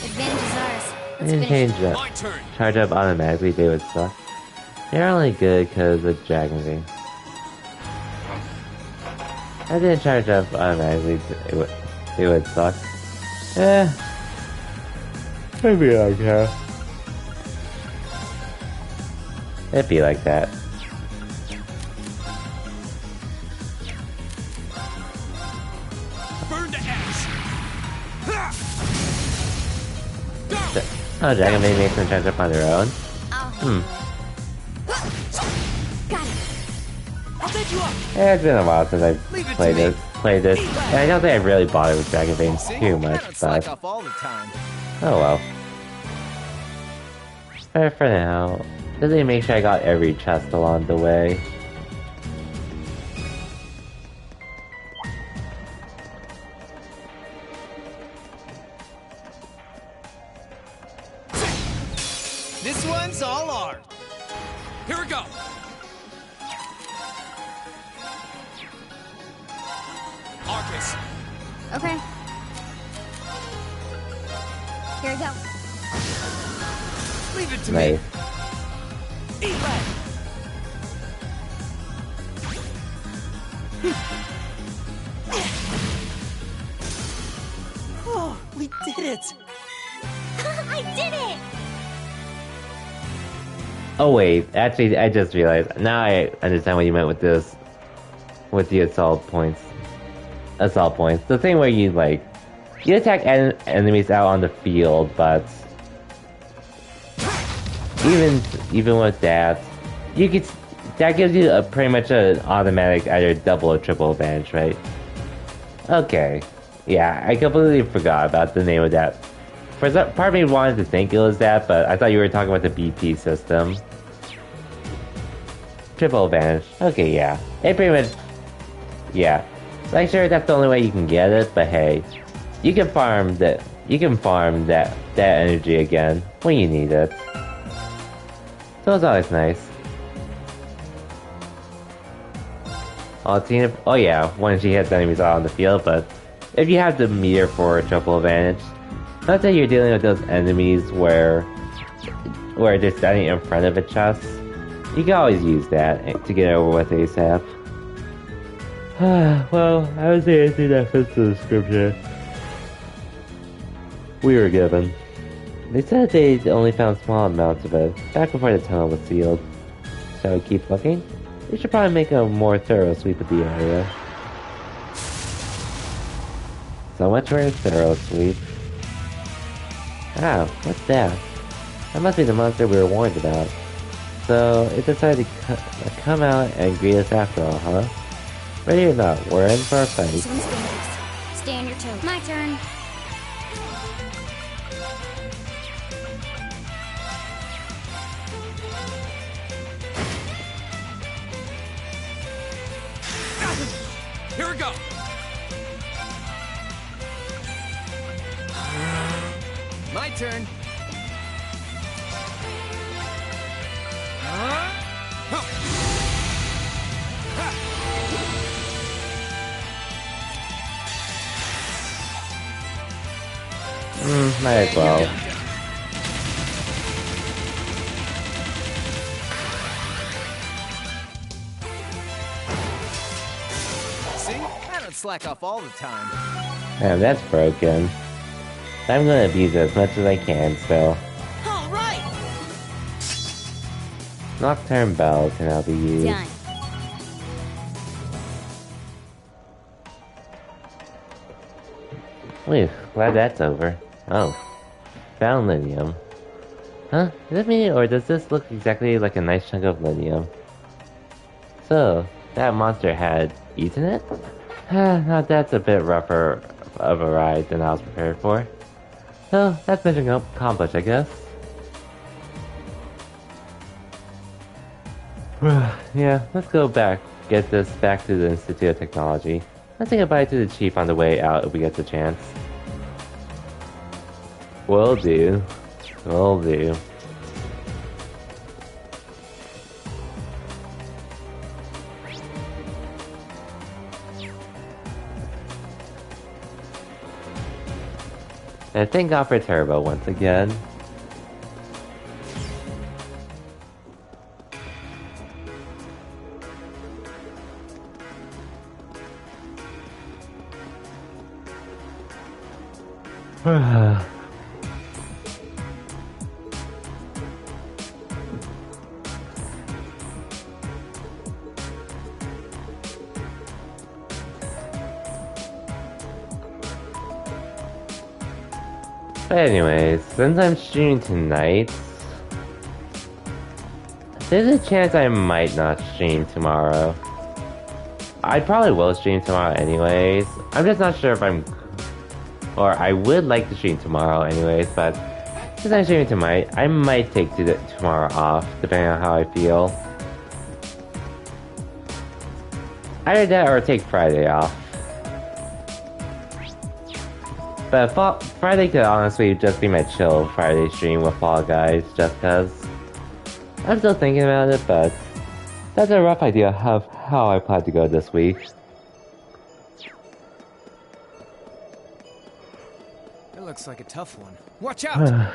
Advantage is ours. I Let's didn't finish. change it. My turn. Charge up automatically, they would suck. They're only good because of Dragon V. I didn't charge up automatically, it would suck. It'd be like that. It'd be like that. Burn to ash. Go. Oh, Dragon Maid makes them charge up on their own? Oh. Got it. I'll take you up. Yeah, it's been a while since I've Leave it to played me. this. And I don't think I've really bothered with Dragon Maid See? too I much, don't slack but off all the time. oh well. But for now, just need to make sure I got every chest along the way. This one's all ours. Here we go. Arcus. Okay. Here we go. Leave it to Nice. me. Eat that. Oh, we did it. I did it! Oh wait, actually I just realized, now I understand what you meant with this, with the assault points. Assault points. The thing where you like, you attack enemies out on the field, but even with that, you could, that gives you pretty much an automatic either double or triple advantage, right? Okay. Yeah, I completely forgot about the name of that. For some part of me wanted to think it was that, but I thought you were talking about the BP system. Triple advantage. Okay, yeah. It pretty much... Yeah. Like, sure, that's the only way you can get it, but hey. You can farm that... You can farm that energy again when you need it. So it's always nice. Oh yeah, when she hits enemies out on the field, but if you have the meter for a triple advantage, let's say you're dealing with those enemies where they're standing in front of a chest, you can always use that to get over with ASAP. Well, I would say anything that fits the description we were given. They said they only found small amounts of it back before the tunnel was sealed. Shall we keep looking? We should probably make a more thorough sweep of the area. So much for a thorough sweep. Ah, what's that? That must be the monster we were warned about. So, it decided to come out and greet us after all, huh? Ready or not, we're in for a fight. This one's dangerous. Stay on your toes. My turn. Here we go. My turn. Might as well. See? I don't slack off all the time. Damn, that's broken. I'm gonna abuse it as much as I can, still. All right. Nocturne Bell can now be used. Done. Whew, glad that's over. Oh. Found lithium. Huh? Is it me, or does this look exactly like a nice chunk of lithium? So, that monster had eaten it? Now that's a bit rougher of a ride than I was prepared for. So, that's mission accomplished, I guess. Yeah, let's go back. Get this back to the Institute of Technology. Let's say goodbye to the chief on the way out if we get the chance. Will do. Will do. And thank God for Turbo once again. But anyways, since I'm streaming tonight, there's a chance I might not stream tomorrow. I probably will stream tomorrow anyways. I'm just not sure if or I would like to stream tomorrow anyways, but since I'm streaming tonight, I might take tomorrow off, depending on how I feel. Either that or take Friday off. But Friday could honestly just be my chill Friday stream with Fall Guys, just cause I'm still thinking about it, but that's a rough idea of how I plan to go this week. It looks like a tough one. Watch out!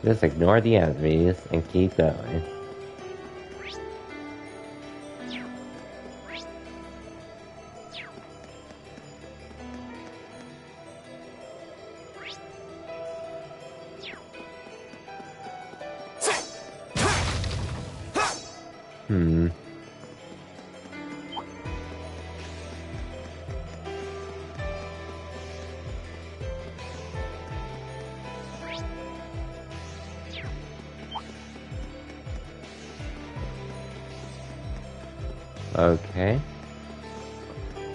Just ignore the enemies and keep going. Okay.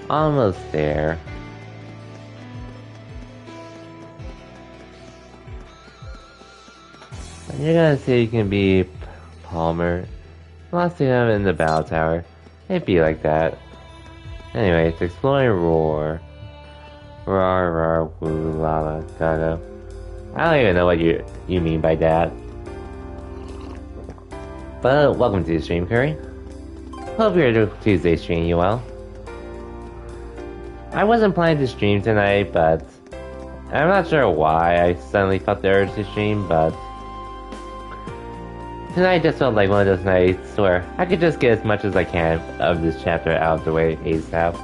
Almost there. And you're gonna see you can be Palmer. Lost him in the Battle Tower. It'd be like that. Anyway, it's exploring Roar. Roar, roar, woo, la la, gaga. I don't even know what you mean by that. But welcome to the stream, Curry. Hope your Tuesday stream you well. I wasn't planning to stream tonight, but I'm not sure why I suddenly felt the urge to stream, but tonight just felt like one of those nights where I could just get as much as I can of this chapter out of the way ASAP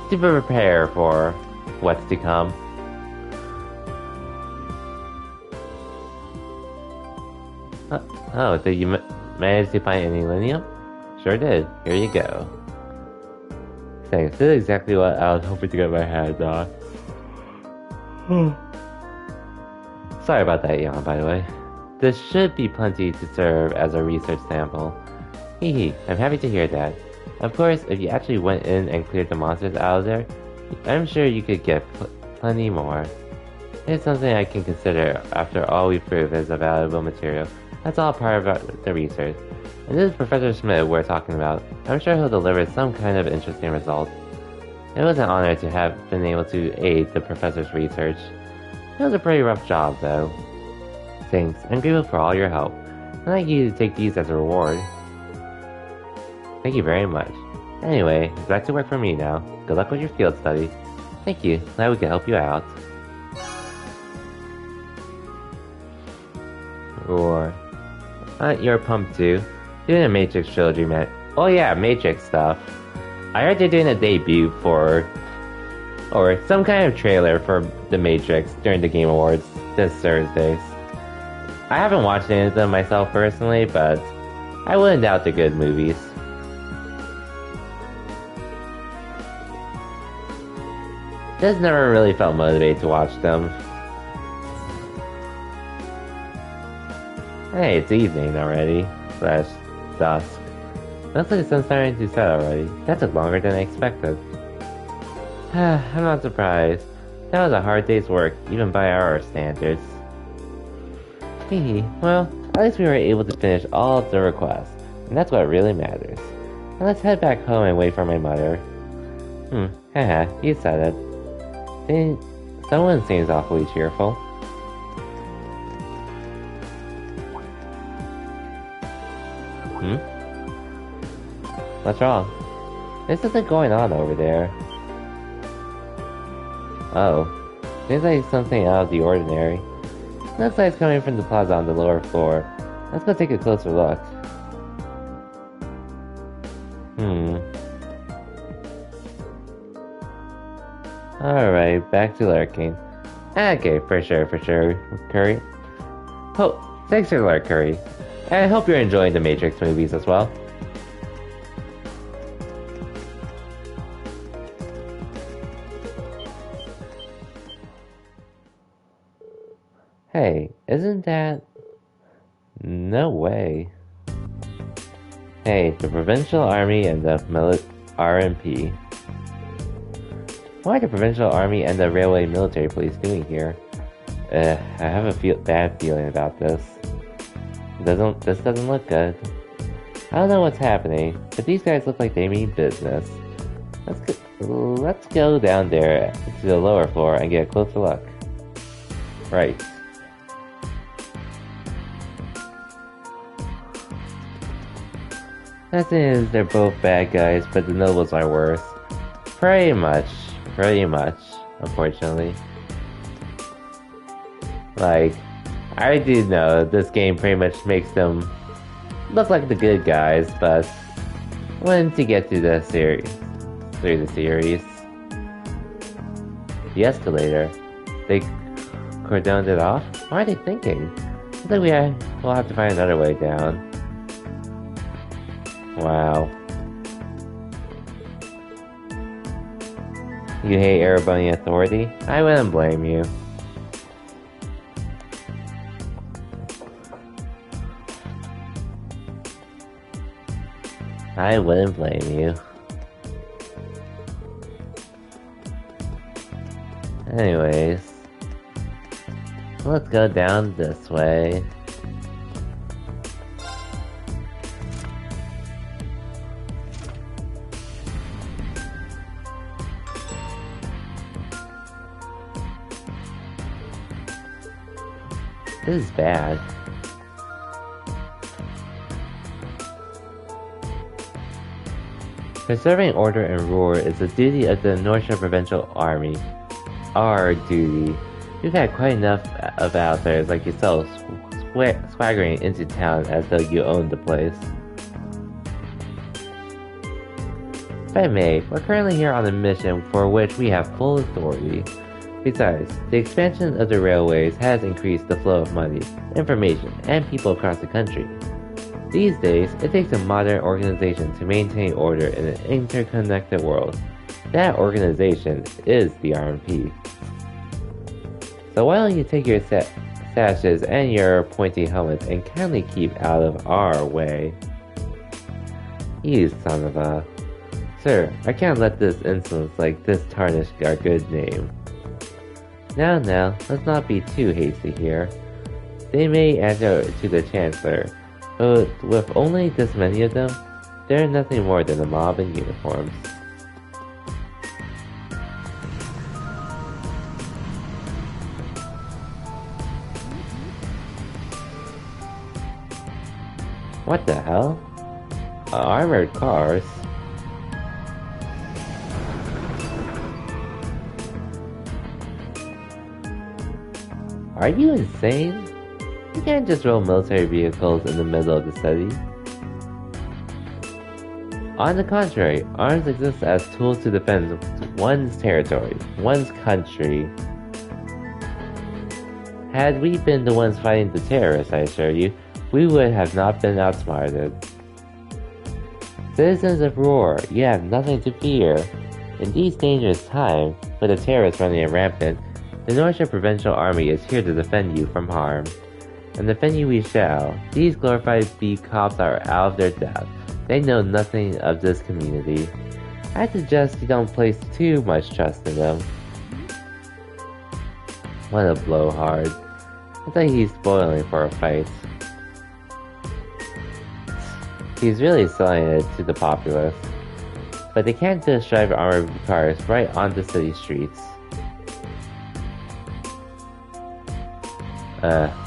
to prepare for what's to come. Oh, did you manage to find any Linium? Sure did. Here you go. Thanks. This is exactly what I was hoping to get my hands on. Sorry about that yawn, by the way. This should be plenty to serve as a research sample. Hehe, I'm happy to hear that. Of course, if you actually went in and cleared the monsters out of there, I'm sure you could get plenty more. It's something I can consider after all we prove is a valuable material. That's all part of the research. And this is Professor Schmidt we're talking about. I'm sure he'll deliver some kind of interesting result. It was an honor to have been able to aid the professor's research. It was a pretty rough job, though. Thanks, I'm grateful for all your help. I'd like you to take these as a reward. Thank you very much. Anyway, it's back to work for me now. Good luck with your field study. Thank you, glad we could help you out. Roar. You're pumped too. Doing a Matrix trilogy, man. Oh yeah, Matrix stuff. I heard they're doing a debut or some kind of trailer for the Matrix during the Game Awards this Thursday. I haven't watched any of them myself personally, but I wouldn't doubt they're good movies. Just never really felt motivated to watch them. Hey, it's evening already. Slash dusk. Looks like the sun's starting to set already. That took longer than I expected. I'm not surprised. That was a hard day's work, even by our standards. Hehe, well, at least we were able to finish all of the requests, and that's what really matters. Now let's head back home and wait for my mother. Haha, you said it. Someone seems awfully cheerful. What's wrong? This isn't going on over there. Oh. Seems like something out of the ordinary. Looks like it's coming from the plaza on the lower floor. Let's go take a closer look. Alright, back to lurking. Okay, for sure, Curry. Oh, thanks for the lurk, Curry. I hope you're enjoying the Matrix movies as well. Hey, isn't that... No way. Hey, the Provincial Army and the RMP. What are the Provincial Army and the Railway Military Police doing here? I have a bad feeling about this. This doesn't look good. I don't know what's happening, but these guys look like they mean business. Let's go down there to the lower floor and get a closer look. Right. The thing is, they're both bad guys, but the nobles are worse. Pretty much, unfortunately. Like, I do know this game pretty much makes them look like the good guys, but once you get through the series, the escalator, they cordoned it off? What are they thinking? I think we'll have to find another way down. Wow. You hate Erebonian authority? I wouldn't blame you. I wouldn't blame you. Anyways, let's go down this way. This is bad. Preserving order and rule is the duty of the Northshire Provincial Army. Our duty. You've had quite enough of outsiders like yourself swaggering into town as though you owned the place. If I may, we're currently here on a mission for which we have full authority. Besides, the expansion of the railways has increased the flow of money, information, and people across the country. These days, it takes a modern organization to maintain order in an interconnected world. That organization is the RMP. So why don't you take your sashes and your pointy helmets and kindly keep out of our way? You son of a... Sir, I can't let this insolence like this tarnish our good name. Now, let's not be too hasty here. They may answer to the Chancellor, but with only this many of them, they're nothing more than a mob in uniforms. What the hell? Armored cars? Are you insane? You can't just roll military vehicles in the middle of the city. On the contrary, arms exist as tools to defend one's territory, one's country. Had we been the ones fighting the terrorists, I assure you, we would have not been outsmarted. Citizens of Roar, you have nothing to fear. In these dangerous times, with the terrorists running rampant, the Northshire Provincial Army is here to defend you from harm. And defend you we shall. These glorified bee cops are out of their depth. They know nothing of this community. I suggest you don't place too much trust in them. What a blowhard. I think he's spoiling for a fight. He's really selling it to the populace. But they can't just drive armored cars right onto city streets.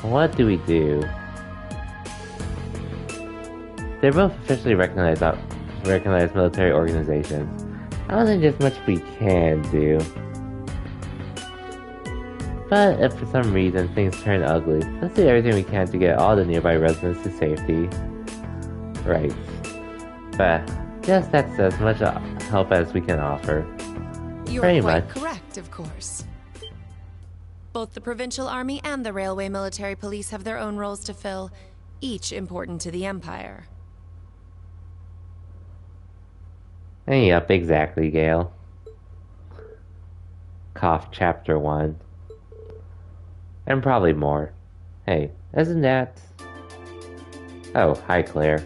What do we do? They're both officially recognized military organizations. I don't think there's much we can do. But if for some reason things turn ugly, let's do everything we can to get all the nearby residents to safety. Right. But yes, that's as much help as we can offer. You're Pretty quite much. correct, of course. Both the Provincial Army and the Railway Military Police have their own roles to fill, each important to the Empire. Yep, exactly, Gale. Cough Chapter 1. And probably more. Hey, isn't that... Oh, hi Claire.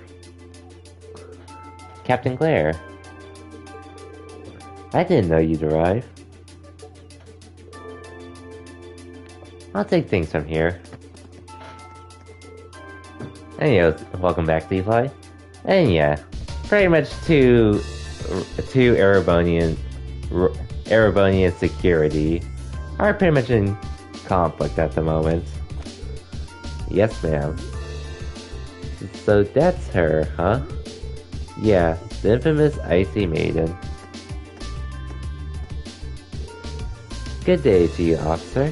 Captain Claire. I didn't know you'd arrive. I'll take things from here. Anyways, welcome back, Levi. And yeah, pretty much two Erebonian security are pretty much in conflict at the moment. Yes, ma'am. So that's her, huh? Yeah, the infamous Icy Maiden. Good day to you, officer.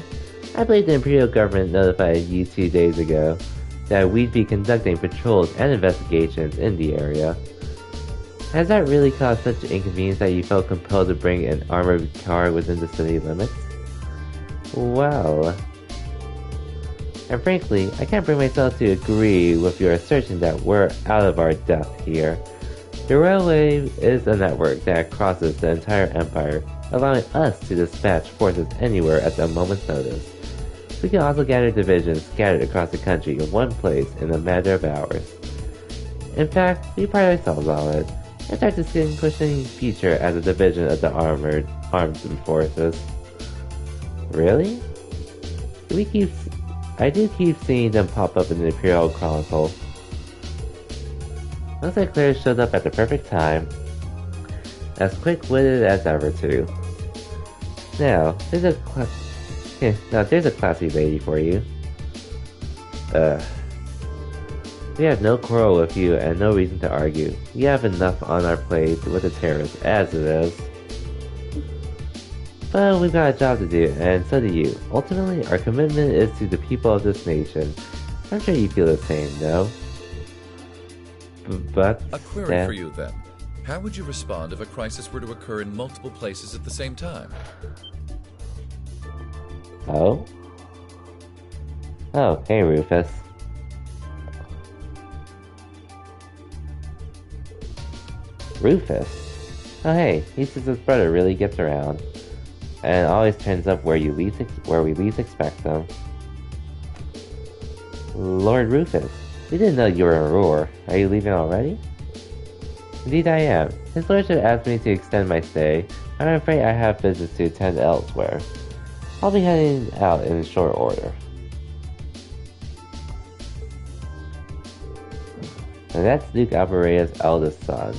I believe the Imperial government notified you 2 days ago that we'd be conducting patrols and investigations in the area. Has that really caused such inconvenience that you felt compelled to bring an armored car within the city limits? Well... And frankly, I can't bring myself to agree with your assertion that we're out of our depth here. The railway is a network that crosses the entire empire, allowing us to dispatch forces anywhere at a moment's notice. We can also gather divisions scattered across the country in one place in a matter of hours. In fact, we pride ourselves on it, and start distinguishing future as a division of the armed forces. Really? I do keep seeing them pop up in the Imperial Chronicle. Looks like Claire showed up at the perfect time. As quick-witted as ever, too. Now, there's a classy lady for you. We have no quarrel with you and no reason to argue. We have enough on our plate with the terrorists as it is. But we've got a job to do, and so do you. Ultimately, our commitment is to the people of this nation. I'm sure you feel the same, no? But... A query for you, then. How would you respond if a crisis were to occur in multiple places at the same time? Oh? Oh, hey Rufus. Rufus? Oh hey, he says his brother really gets around. And always turns up where we least expect him. Lord Rufus, we didn't know you were in Roar. Are you leaving already? Indeed I am. His lordship asked me to extend my stay, and I'm afraid I have business to attend elsewhere. I'll be heading out in short order. And that's Duke Alberea's eldest son.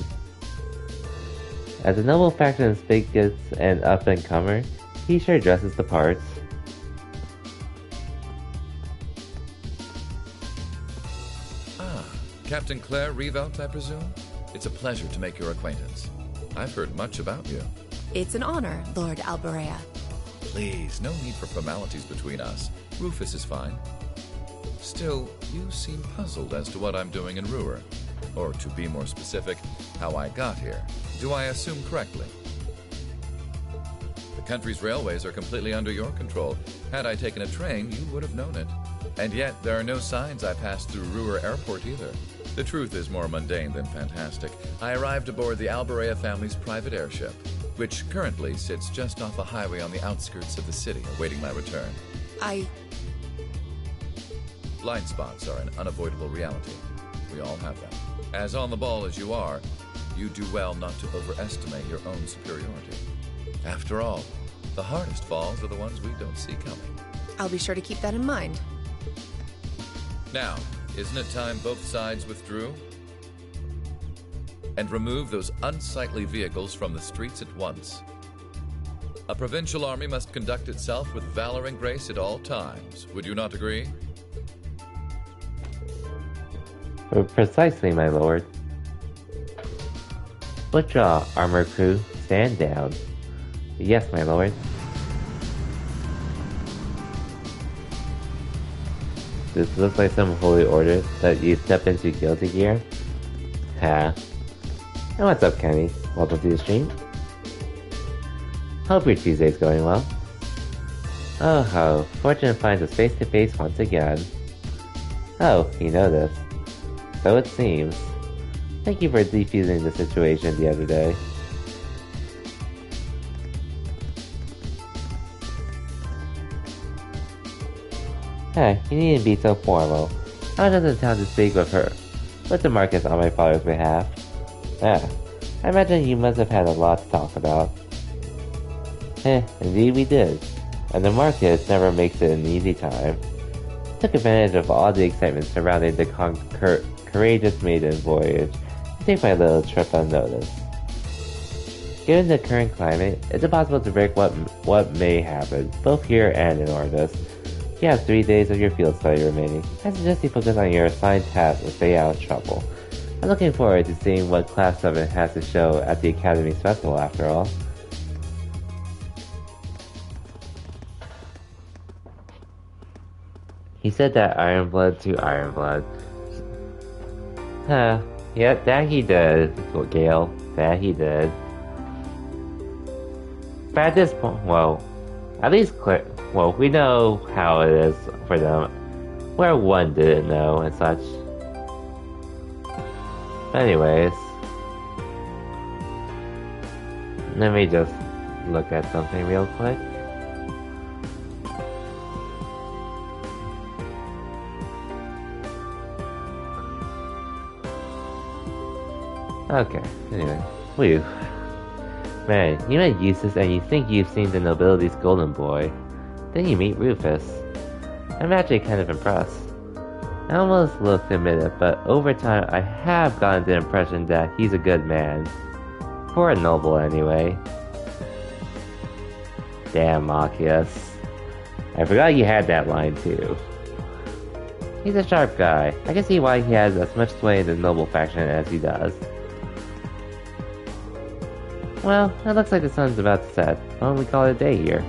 As a noble faction spigots and up-and-comer, he sure dresses the parts. Ah, Captain Claire Revout, I presume? It's a pleasure to make your acquaintance. I've heard much about you. It's an honor, Lord Alberea. Please, no need for formalities between us. Rufus is fine. Still, you seem puzzled as to what I'm doing in Ruhr. Or, to be more specific, how I got here. Do I assume correctly? The country's railways are completely under your control. Had I taken a train, you would have known it. And yet, there are no signs I passed through Ruhr Airport either. The truth is more mundane than fantastic. I arrived aboard the Alberea family's private airship, which currently sits just off a highway on the outskirts of the city, awaiting my return. Blind spots are an unavoidable reality. We all have them. As on the ball as you are, you do well not to overestimate your own superiority. After all, the hardest falls are the ones we don't see coming. I'll be sure to keep that in mind. Now, isn't it time both sides withdrew? And remove those unsightly vehicles from the streets at once. A provincial army must conduct itself with valor and grace at all times. Would you not agree? Precisely, my lord. Withdraw, armor crew. Stand down. Yes, my lord. This looks like some holy order that you step into guilty gear. Ha. And what's up, Kenny? Welcome to the stream. Hope your Tuesday's going well. Oh ho, Fortune finds us face to face once again. Oh, you know this. So it seems. Thank you for defusing the situation the other day. Hey, you needn't be so formal. I was just in town to speak with her. With the Marcus on my father's behalf. Ah, I imagine you must have had a lot to talk about. Indeed we did. And the Marcus never makes it an easy time. Took advantage of all the excitement surrounding the courageous maiden voyage to take my little trip unnoticed. Given the current climate, it's impossible to predict what may happen, both here and in Orvis. You have 3 days of your field study remaining. I suggest you focus on your assigned task and stay out of trouble. I'm looking forward to seeing what Class 7 has to show at the Academy's festival after all. He said that Ironblood to Ironblood. Yeah, that he did, Gale. That he did. But at this point, well, at least we know how it is for them, where one didn't know and such. Anyways, let me just look at something real quick. Okay, anyway. Whew. Man, you met Eustace and you think you've seen the nobility's golden boy. Then you meet Rufus. I'm actually kind of impressed. I almost loathe to admit it, but over time I have gotten the impression that he's a good man. For a noble, anyway. Damn, Marcus. I forgot you had that line too. He's a sharp guy. I can see why he has as much sway in the noble faction as he does. Well, it looks like the sun's about to set. Why don't we call it a day here?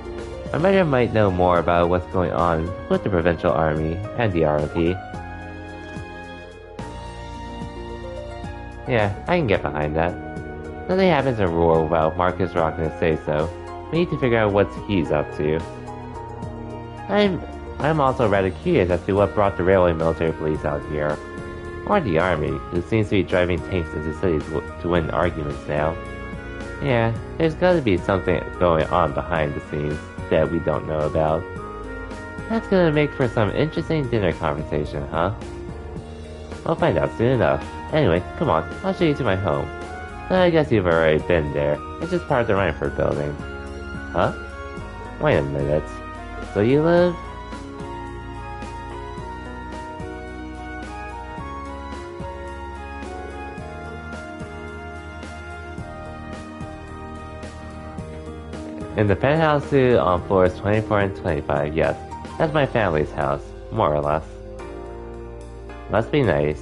My mother might know more about what's going on with the Provincial Army and the ROP. Yeah, I can get behind that. Nothing happens in Roar without Marcus rocking his say-so. We need to figure out what he's up to. I'm also rather curious as to what brought the Railway Military Police out here. Or the Army, who seems to be driving tanks into cities to win arguments now. Yeah, there's gotta be something going on behind the scenes that we don't know about. That's gonna make for some interesting dinner conversation, huh? We'll find out soon enough. Anyway, come on, I'll show you to my home. I guess you've already been there. It's just part of the Rhineford building. Huh? Wait a minute. So you live? In the penthouse suite on floors 24 and 25, yes. That's my family's house, more or less. Must be nice.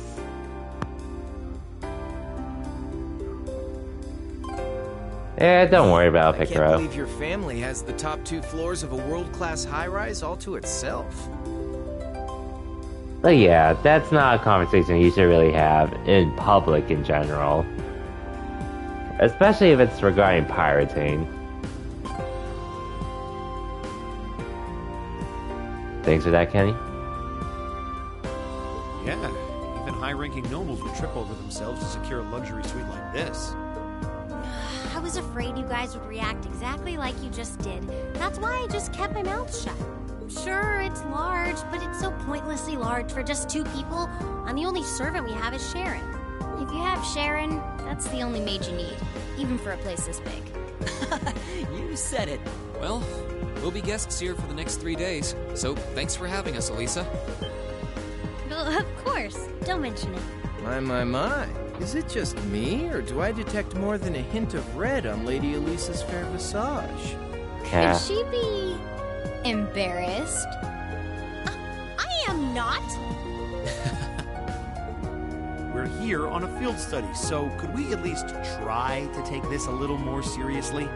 Yeah, don't worry about it, I Picaro. can't believe your family has the top 2 floors of a world-class high-rise all to itself. But yeah, that's not a conversation you should really have in public in general. Especially if it's regarding pirating. Thanks for that, Kenny. Yeah, even high-ranking nobles would trip over themselves to secure a luxury suite like this. I was afraid you guys would react exactly like you just did. That's why I just kept my mouth shut. Sure, it's large, but it's so pointlessly large for just 2 people, and the only servant we have is Sharon. If you have Sharon, that's the only maid you need, even for a place this big. You said it. Well, we'll be guests here for the next 3 days, so thanks for having us, Elisa. Of course. Don't mention it. My. Is it just me, or do I detect more than a hint of red on Lady Elisa's fair visage? Yeah. Could she be embarrassed? I am not. We're here on a field study, so could we at least try to take this a little more seriously?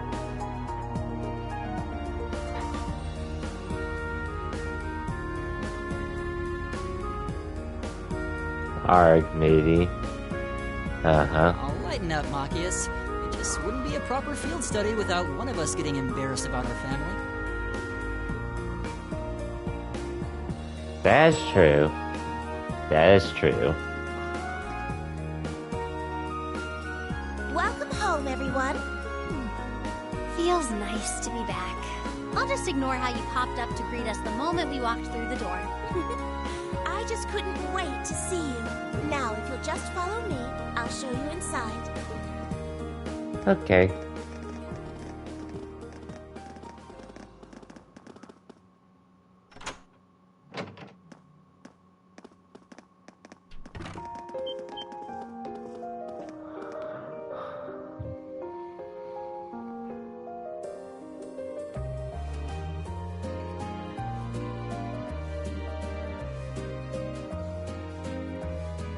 Arg, maybe. Uh-huh. I'll lighten up, Machias. It just wouldn't be a proper field study without one of us getting embarrassed about our family. That is true. That is true. Welcome home, everyone. Feels nice to be back. I'll just ignore how you popped up to greet us the moment we walked through the door. I just couldn't wait to see you. Now, if you'll just follow me, I'll show you inside. Okay.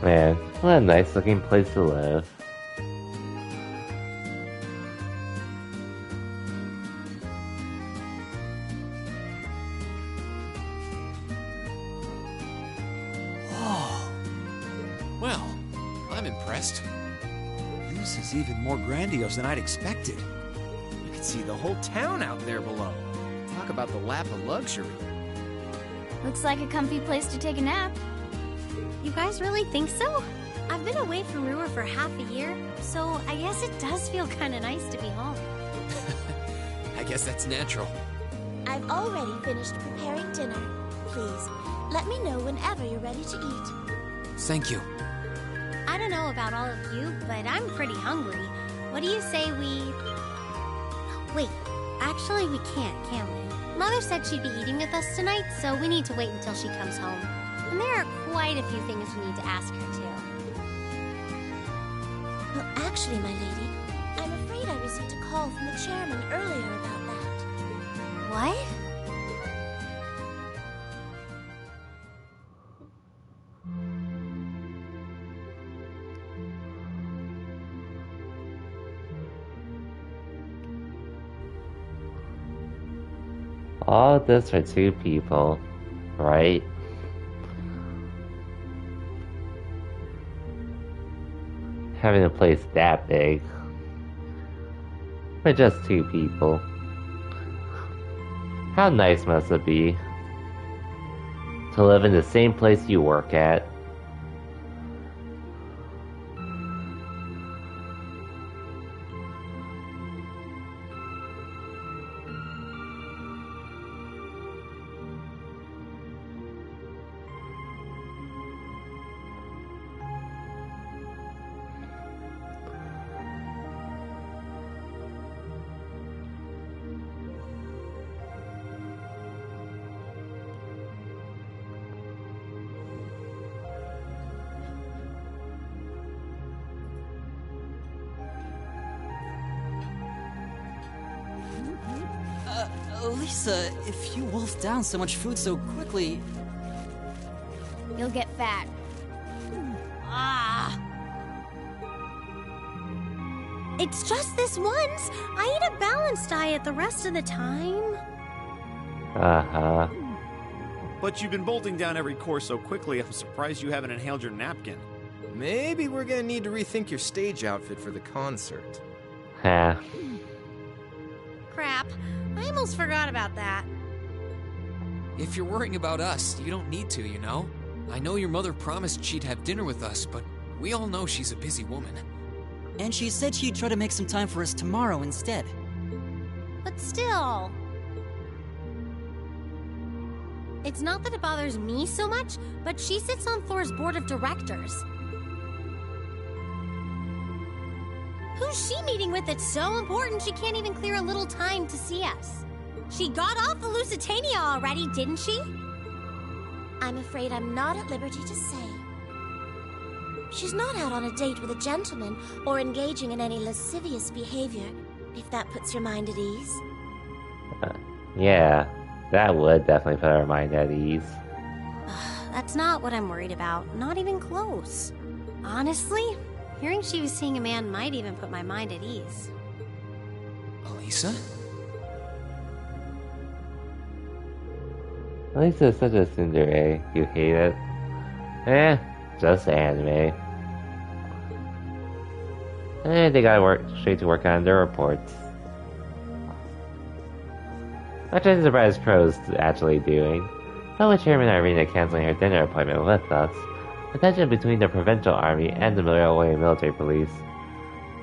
Man, what a nice looking place to live. Well, I'm impressed. This is even more grandiose than I'd expected. You can see the whole town out there below. Talk about the lap of luxury. Looks like a comfy place to take a nap. You guys really think so? I've been away from Ruhr for half a year, so I guess it does feel kind of nice to be home. I guess that's natural. I've already finished preparing dinner. Please, let me know whenever you're ready to eat. Thank you. I don't know about all of you, but I'm pretty hungry. What do you say we... Wait, actually we can't, can we? Mother said she'd be eating with us tonight, so we need to wait until she comes home. And there are quite a few things we need to ask her, too. Well, actually, my lady, I'm afraid I received a call from the chairman earlier about that. What? All this for 2 people, right? Having a place that big for just 2 people. How nice must it be to live in the same place you work at? Lisa, if you wolf down so much food so quickly... You'll get fat. Ah! It's just this once. I eat a balanced diet the rest of the time. Uh-huh. But you've been bolting down every course so quickly, I'm surprised you haven't inhaled your napkin. Maybe we're gonna need to rethink your stage outfit for the concert. Ha. Crap. I almost forgot about that. If you're worrying about us, you don't need to, you know? I know your mother promised she'd have dinner with us, but we all know she's a busy woman. And she said she'd try to make some time for us tomorrow instead. But still... It's not that it bothers me so much, but she sits on Thor's board of directors. Who's she meeting with that's so important she can't even clear a little time to see us? She got off the Lusitania already, didn't she? I'm afraid I'm not at liberty to say. She's not out on a date with a gentleman or engaging in any lascivious behavior, if that puts your mind at ease. Yeah, that would definitely put our mind at ease. That's not what I'm worried about. Not even close. Honestly, hearing she was seeing a man might even put my mind at ease. Elisa? Lisa is such a tsundere. You hate it? Eh, Just anime. And they gotta work straight to work on their reports. Which I'm surprised Crow's actually doing. But with Chairman Irina canceling her dinner appointment with us, the tension between the Provincial Army and the Railway Military Police,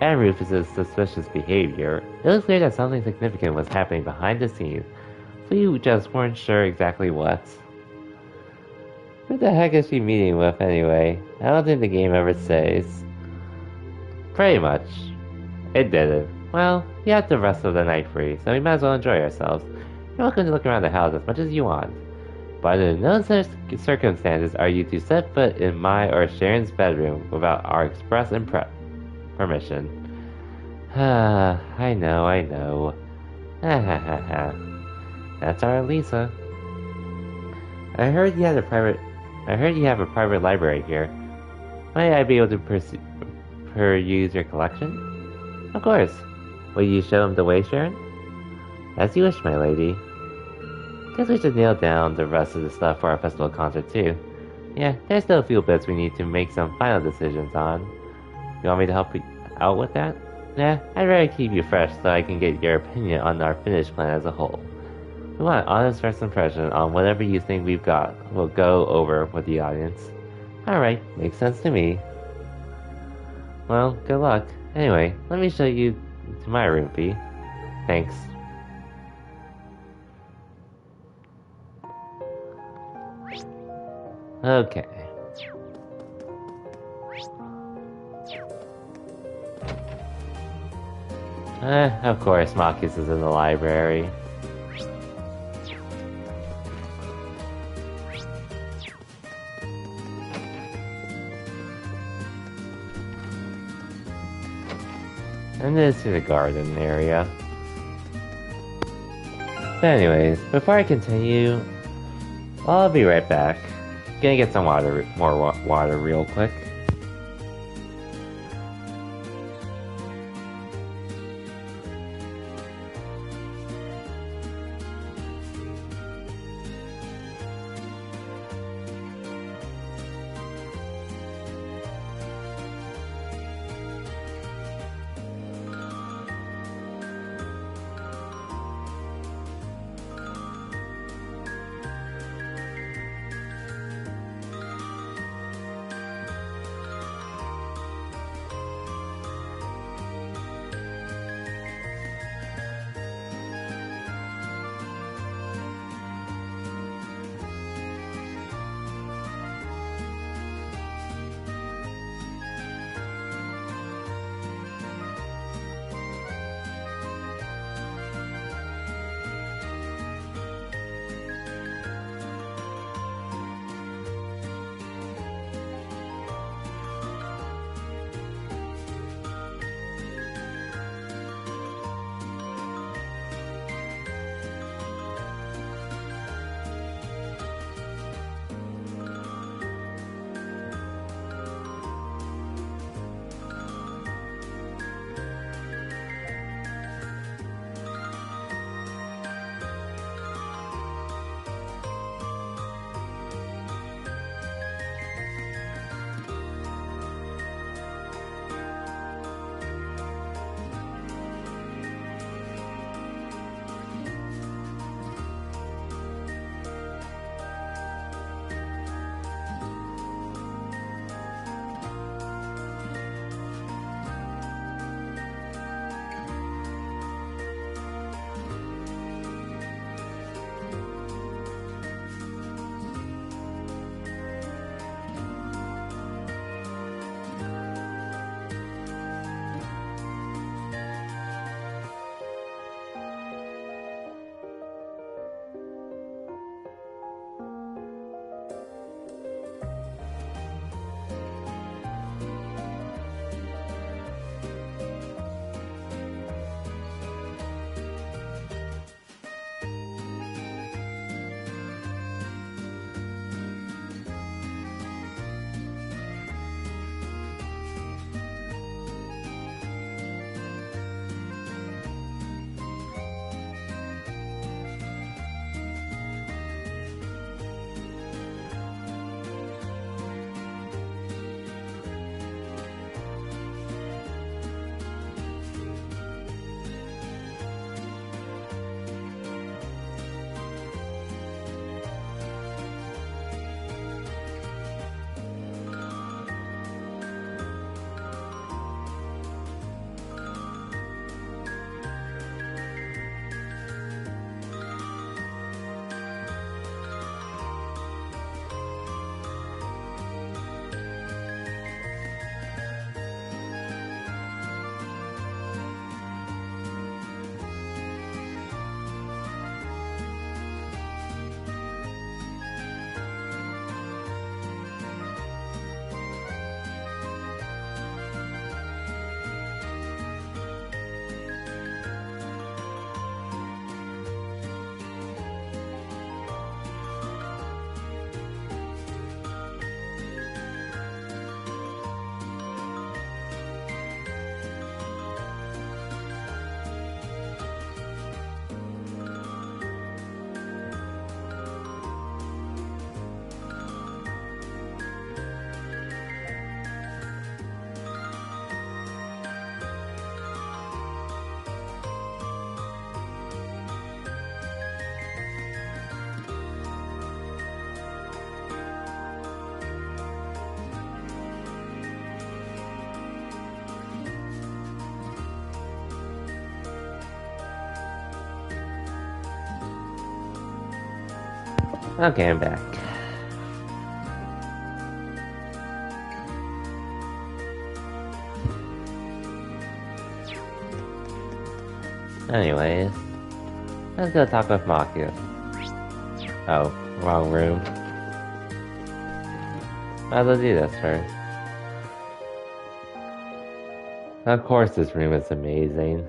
and Rufus's suspicious behavior, it was clear that something significant was happening behind the scenes, so we just weren't sure exactly what. Who the heck is she meeting with anyway? I don't think the game ever says. Pretty much. It didn't. Well, we have the rest of the night free, so we might as well enjoy ourselves. You're welcome to look around the house as much as you want. But under no circumstances are you to set foot in my or Sharon's bedroom without our express permission. I know. That's our Lisa. I heard you have a private library here. Might I be able to peruse your collection? Of course. Will you show him the way, Sharon? As you wish, my lady. Guess we should nail down the rest of the stuff for our festival concert too. Yeah, there's still a few bits we need to make some final decisions on. You want me to help you out with that? Nah, I'd rather keep you fresh so I can get your opinion on our finished plan as a whole. We want an honest first impression on whatever you think we've got. We'll go over with the audience. Alright, makes sense to me. Well, good luck. Anyway, let me show you to my room, P. Thanks. Okay. Of course, Marcus is in the library. And this is the garden area. But anyways, before I continue, I'll be right back. Gonna get some more water real quick. Okay, I'm back. Anyways, let's go talk with Makia. Oh, wrong room. I'll do this first. Of course this room is amazing.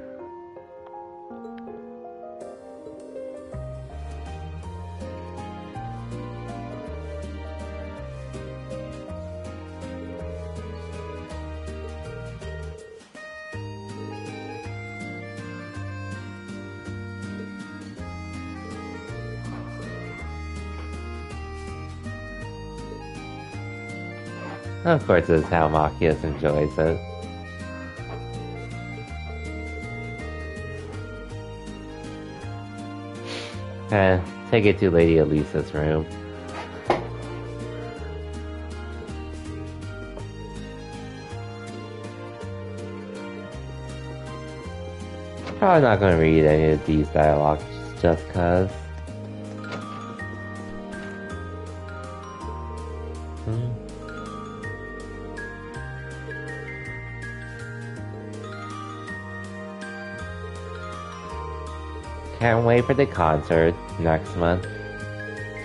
Of course, this is how Machias enjoys it. Take it to Lady Elisa's room. Probably not going to read any of these dialogues just cause. Can't wait for the concert next month.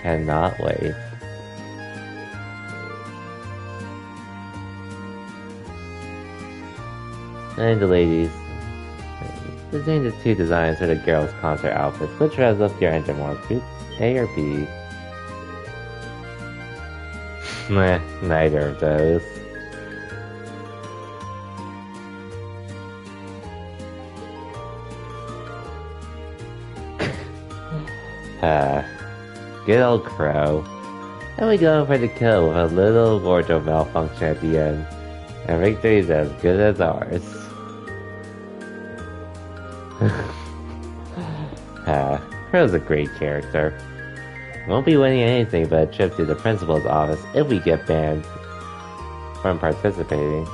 Cannot wait. And the ladies. Design the two designs for the girls' concert outfits. Which revs up your engine more? A or B? Meh, neither of those. Good old Crow. And we go for the kill with a little wardrobe malfunction at the end. And victory's as good as ours. Crow's a great character. Won't be winning anything but a trip to the principal's office if we get banned from participating.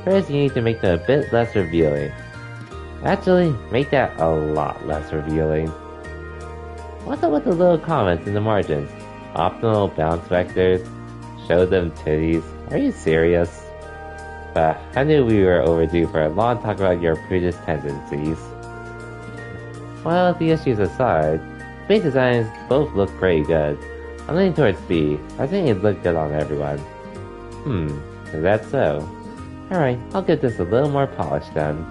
First, you need to make them a bit less revealing. Actually, make that a lot less revealing. What's up with the little comments in the margins? Optimal bounce vectors? Show them titties? Are you serious? I knew we were overdue for a long talk about your prudish tendencies. Well, the issues aside, space designs both look pretty good. I'm leaning towards B. I think it looked good on everyone. Is that so? Alright, I'll get this a little more polished then.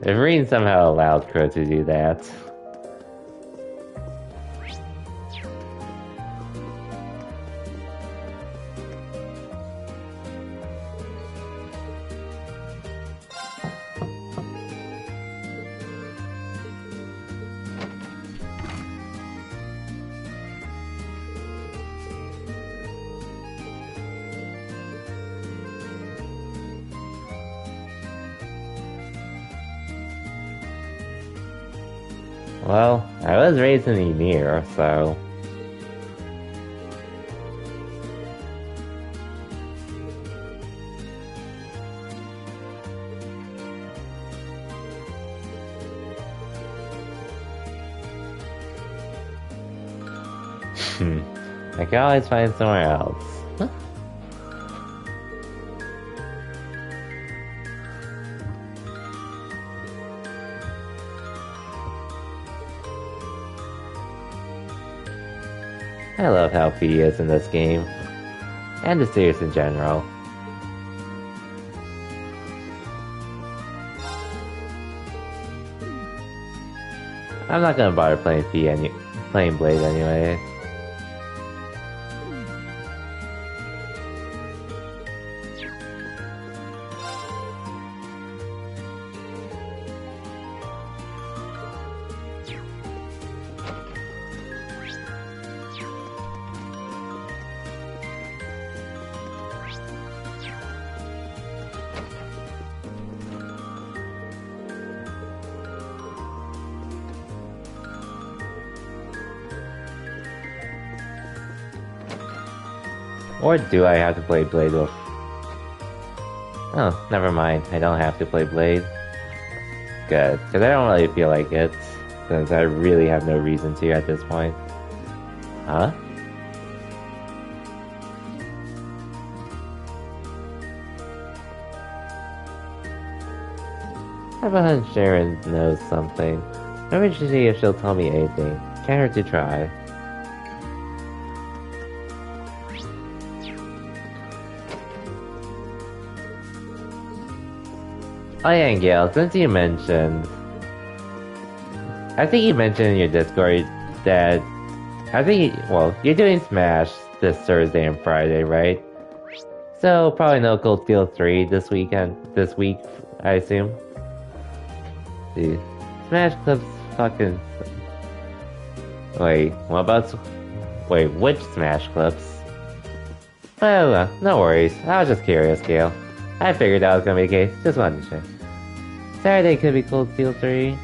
If Reen somehow allowed Crow to do that. Well, I was raised in Ymir, so... I can always find somewhere else. I love how Fee is in this game, and the series in general. I'm not gonna bother playing playing Blade anyway. Or do I have to play Blade with... Oh, never mind. I don't have to play Blade. Good, because I don't really feel like it, since I really have no reason to at this point. Huh? I have a hunch Sharon knows something. I'm interested to see if she'll tell me anything. Can't hurt to try. Oh yeah, and Gale, since you mentioned... I think you mentioned in your Discord that... you're doing Smash this Thursday and Friday, right? So, probably no Cold Steel 3 this week, I assume. See, Smash Clips fucking... Wait, what about... Wait, which Smash Clips? Well, no worries. I was just curious, Gale. I figured that was gonna be the case. Just wanted to check. Saturday could be Cold Steel 3.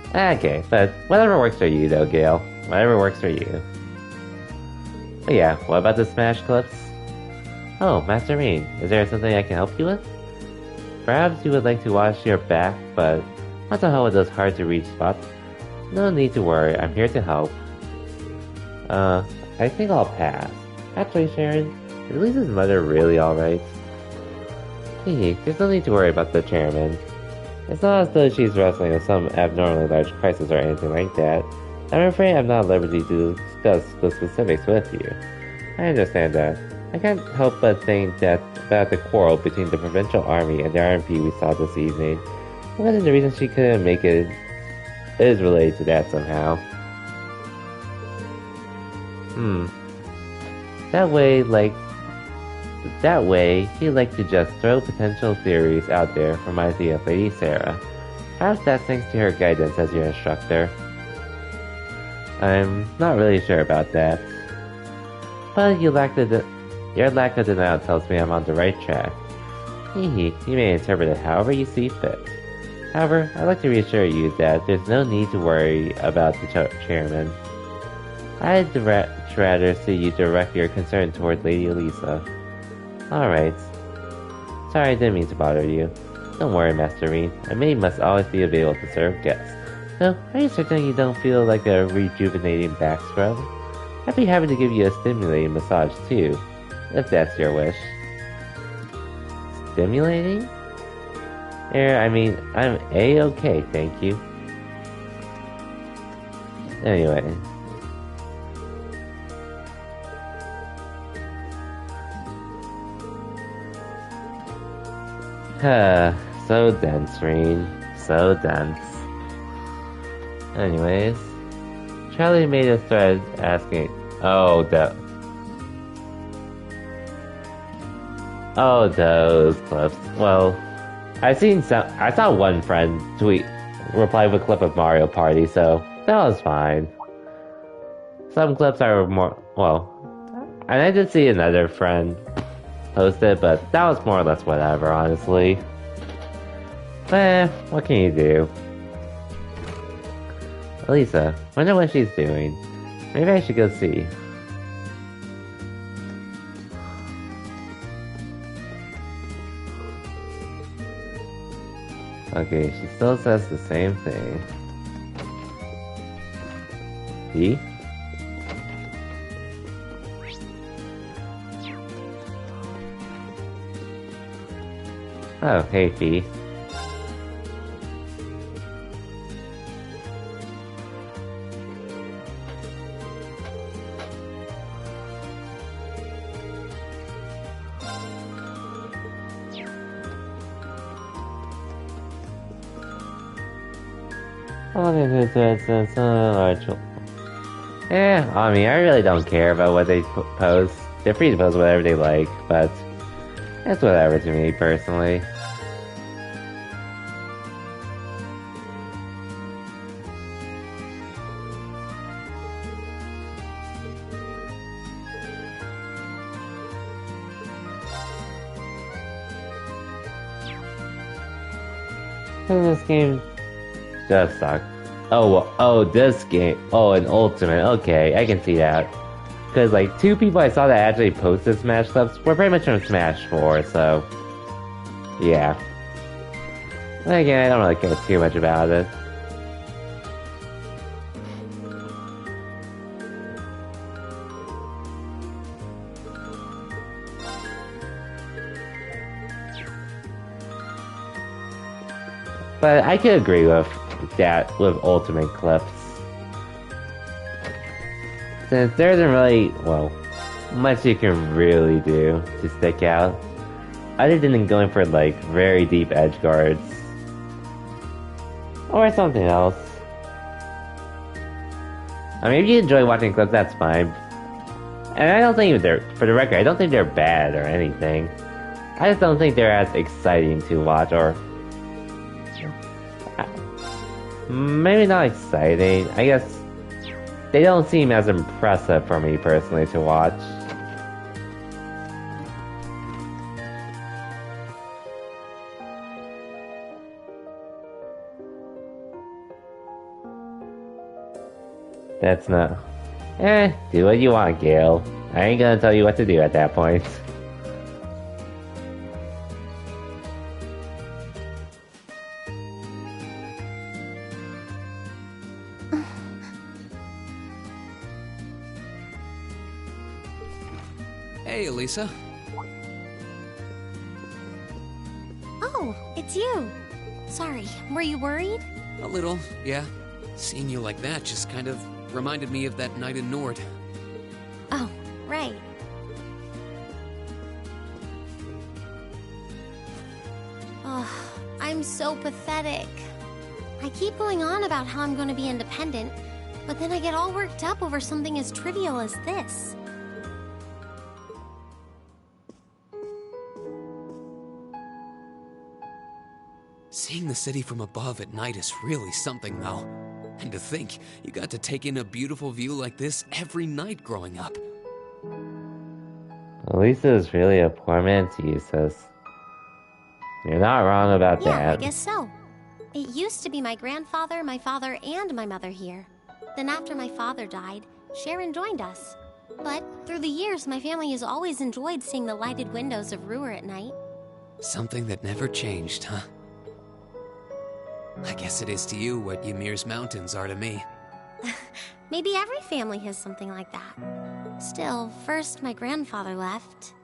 Okay, but whatever works for you though, Gale. Whatever works for you. But yeah, what about the Smash Clips? Oh, Master Mean, is there something I can help you with? Perhaps you would like to watch your back, but what the hell with those hard to reach spots? No need to worry, I'm here to help. I think I'll pass. Actually, Sharon, is Lisa's mother really alright? There's no need to worry about the chairman. It's not as though she's wrestling with some abnormally large crisis or anything like that. I'm afraid I'm not at liberty to discuss the specifics with you. I understand that. I can't help but think that about the quarrel between the provincial army and the RMP we saw this evening. What is the reason she couldn't make it is related to that somehow. That way, he'd like to just throw potential theories out there, reminds me of Lady Sarah. Perhaps that's thanks to her guidance as your instructor. I'm not really sure about that. But your lack of denial tells me I'm on the right track. You may interpret it however you see fit. However, I'd like to reassure you that there's no need to worry about the chairman. I'd rather see you direct your concern towards Lady Elisa. Alright. Sorry, I didn't mean to bother you. Don't worry, Master Rean. A maid must always be available to serve guests. So, are you certain you don't feel like a rejuvenating back scrub? I'd be happy to give you a stimulating massage too, if that's your wish. Stimulating? I'm A-okay, thank you. Anyway. So dense, Rean. So dense. Anyways. Charlie made a thread asking... Oh, those clips. Well, I saw one friend reply with a clip of Mario Party, so that was fine. Some clips are more... Well, and I did see another friend post it, but that was more or less whatever, honestly. But, what can you do? Elisa, wonder what she's doing. Maybe I should go see. Okay, she still says the same thing. P? Oh, hey, Fee. I really don't care about what they post. They're free to post whatever they like, but it's whatever to me, personally. This game does suck. This game. Oh, an Ultimate. Okay, I can see that. Because, like, two people I saw that actually posted Smash Clips were pretty much from Smash 4, so... Yeah. Then again, I don't really care too much about it. But I could agree with that with Ultimate Clips. Since there isn't really, well, much you can really do to stick out, other than going for like very deep edge guards. Or something else. I mean, if you enjoy watching clips, that's fine. And I don't think they're, for the record, I don't think they're bad or anything. I just don't think they're as exciting to watch, or maybe not exciting. I guess they don't seem as impressive for me personally to watch. That's not... do what you want, Gale. I ain't gonna tell you what to do at that point. Hey, Elisa. Oh, it's you. Sorry, were you worried? A little, yeah. Seeing you like that just kind of reminded me of that night in Nord. Oh, right. Oh, I'm so pathetic. I keep going on about how I'm going to be independent, but then I get all worked up over something as trivial as this. Seeing the city from above at night is really something, though. And to think, you got to take in a beautiful view like this every night growing up. Lisa is really a poor man to you, sis. You're not wrong about that. Yeah, I guess so. It used to be my grandfather, my father, and my mother here. Then after my father died, Sharon joined us. But through the years, my family has always enjoyed seeing the lighted windows of Ruhr at night. Something that never changed, huh? I guess it is to you what Ymir's mountains are to me. Maybe every family has something like that. Still, first my grandfather left.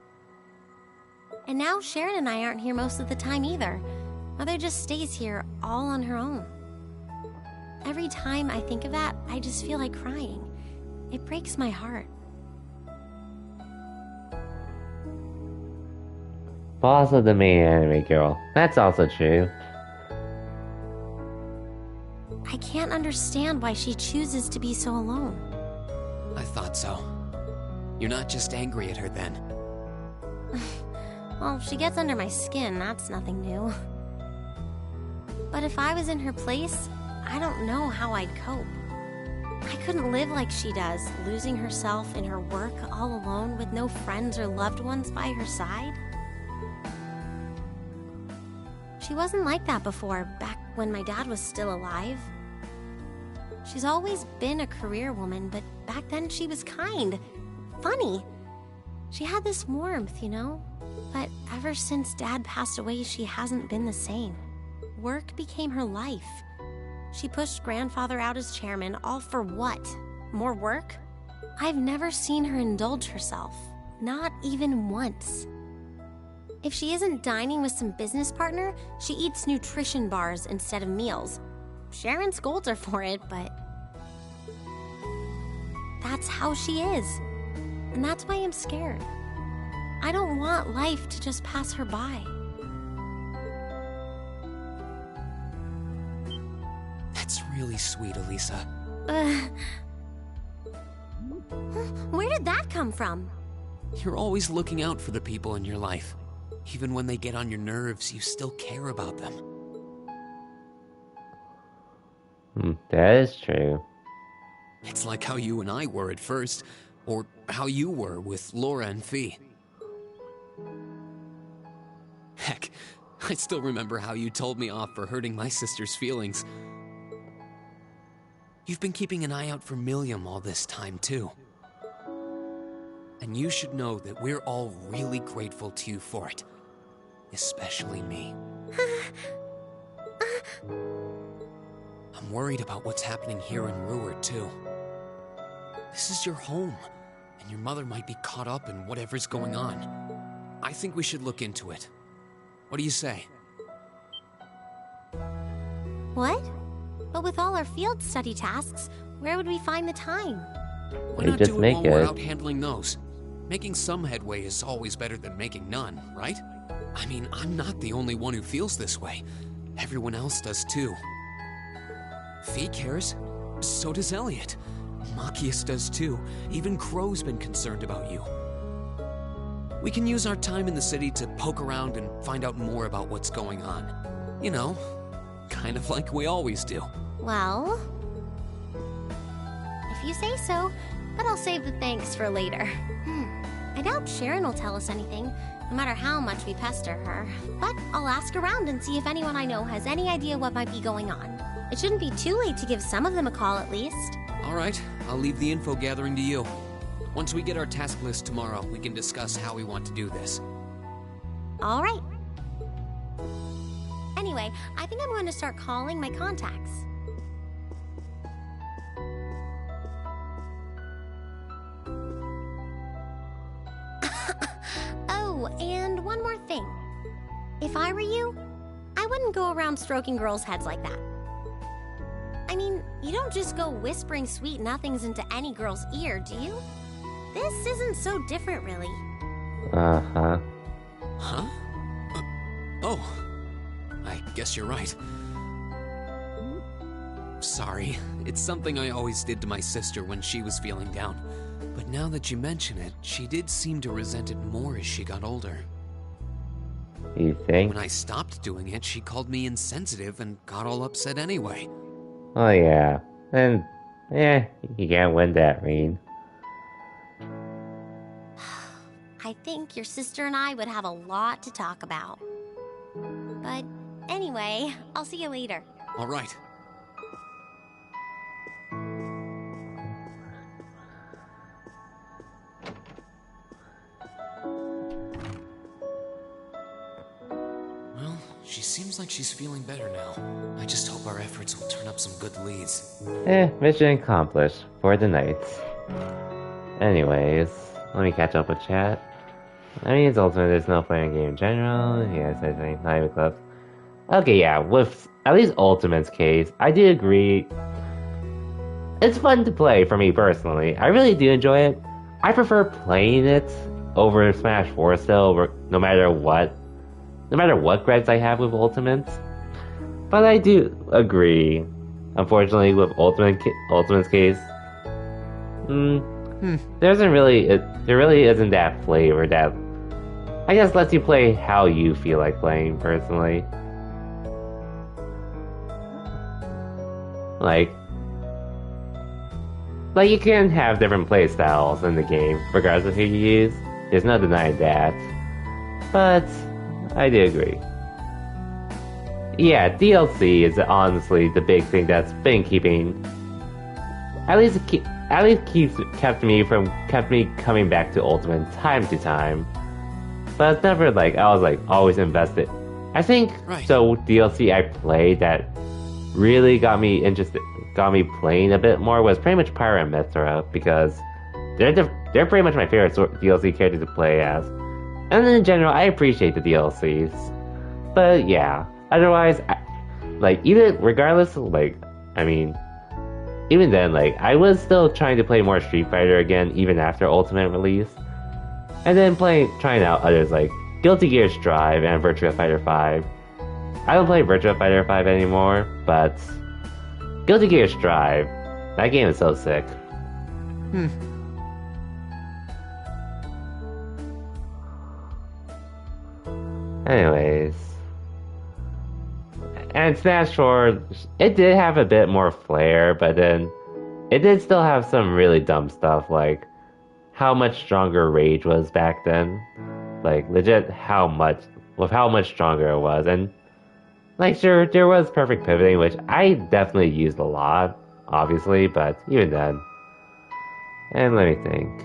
And now Sharon and I aren't here most of the time either. Mother just stays here all on her own. Every time I think of that, I just feel like crying. It breaks my heart. Boss of the main anime girl. That's also true. I can't understand why she chooses to be so alone. I thought so. You're not just angry at her then. Well, she gets under my skin, that's nothing new. But if I was in her place, I don't know how I'd cope. I couldn't live like she does, losing herself in her work all alone with no friends or loved ones by her side. She wasn't like that before, back when my dad was still alive. She's always been a career woman, but back then she was kind, funny. She had this warmth, you know? But ever since Dad passed away, she hasn't been the same. Work became her life. She pushed Grandfather out as chairman, all for what? More work? I've never seen her indulge herself, not even once. If she isn't dining with some business partner, she eats nutrition bars instead of meals. Sharon scolds her for it, but that's how she is. And that's why I'm scared. I don't want life to just pass her by. That's really sweet, Elisa. Where did that come from? You're always looking out for the people in your life. Even when they get on your nerves, you still care about them. That is true. It's like how you and I were at first, or how you were with Laura and Fee. Heck, I still remember how you told me off for hurting my sister's feelings. You've been keeping an eye out for Milliam all this time, too. And you should know that we're all really grateful to you for it. especially me. I'm worried about what's happening here in Ruhr, too. This is your home, and your mother might be caught up in whatever's going on. I think we should look into it. What do you say? What? But with all our field study tasks, where would we find the time? Why They not just do it make while we're it. out handling those? Making some headway is always better than making none, right? I mean, I'm not the only one who feels this way. Everyone else does too. Fee cares. So does Elliot. Machias does too. Even Crow's been concerned about you. We can use our time in the city to poke around and find out more about what's going on. You know, kind of like we always do. Well, if you say so, but I'll save the thanks for later. I doubt Sharon will tell us anything, no matter how much we pester her. But I'll ask around and see if anyone I know has any idea what might be going on. It shouldn't be too late to give some of them a call at least. All right, I'll leave the info gathering to you. Once we get our task list tomorrow, we can discuss how we want to do this. All right. Anyway, I think I'm going to start calling my contacts. Oh, and one more thing. If I were you, I wouldn't go around stroking girls' heads like that. I mean, you don't just go whispering sweet nothings into any girl's ear, do you? This isn't so different, really. Uh-huh. Huh? Oh. I guess you're right. Sorry. It's something I always did to my sister when she was feeling down. But now that you mention it, she did seem to resent it more as she got older. You think? When I stopped doing it, she called me insensitive and got all upset anyway. Oh yeah. And, you can't win that, Rean. I think your sister and I would have a lot to talk about. But anyway, I'll see you later. All right. Well, she seems like she's feeling better now. I just hope our efforts will turn up some good leads. Mission accomplished for the night. Anyways, let me catch up with chat. I mean, it's Ultimate, there's no playing game in general. Yes, I think, not even close. Okay, yeah, with at least Ultimate's case, I do agree. It's fun to play for me personally. I really do enjoy it. I prefer playing it over Smash 4 still, no matter what gripes I have with Ultimate. But I do agree. Unfortunately, with Ultimate's case, there really isn't that flavor that I guess lets you play how you feel like playing personally. Like you can have different play styles in the game, regardless of who you use. There's no denying that. But I do agree. Yeah, DLC is honestly the big thing that's been keeping, kept me coming back to Ultimate time to time. But it's never like I was always invested. I think so DLC I played that really got me playing a bit more was pretty much Pyra and Mythra, because they're pretty much my favorite DLC characters to play as. And in general, I appreciate the DLCs. But yeah, otherwise, even then, I was still trying to play more Street Fighter again, even after Ultimate release. And then trying out others like Guilty Gear Strive and Virtua Fighter 5. I don't play Virtua Fighter 5 anymore, but Guilty Gear Strive, that game is so sick. Anyways. And Smash 4, it did have a bit more flair, but then it did still have some really dumb stuff, like how much stronger Rage was back then. Legit how much stronger it was. And sure, there was perfect pivoting, which I definitely used a lot, obviously, but even then. And let me think.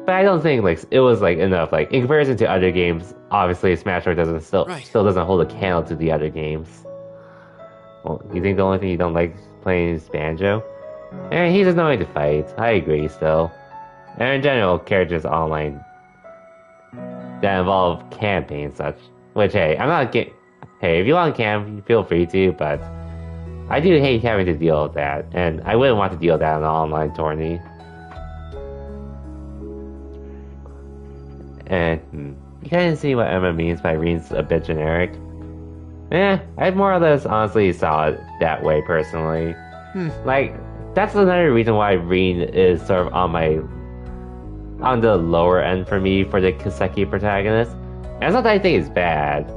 But but I don't think like it was like enough. Like in comparison to other games, obviously Smash Bros doesn't still doesn't hold a candle to the other games. Well, you think the only thing you don't like playing is Banjo? And he doesn't know how to fight. I agree still. And in general, characters online that involve camping and such. Which hey, I'm not hey, if you want to camp, feel free to, but I do hate having to deal with that, and I wouldn't want to deal with that in an online tourney. And you kind of see what Emma means by Reen's a bit generic. I more or less honestly saw it that way personally. Like, that's another reason why Reen is sort of on the lower end for me for the Kiseki protagonist. And it's not that I think it's bad.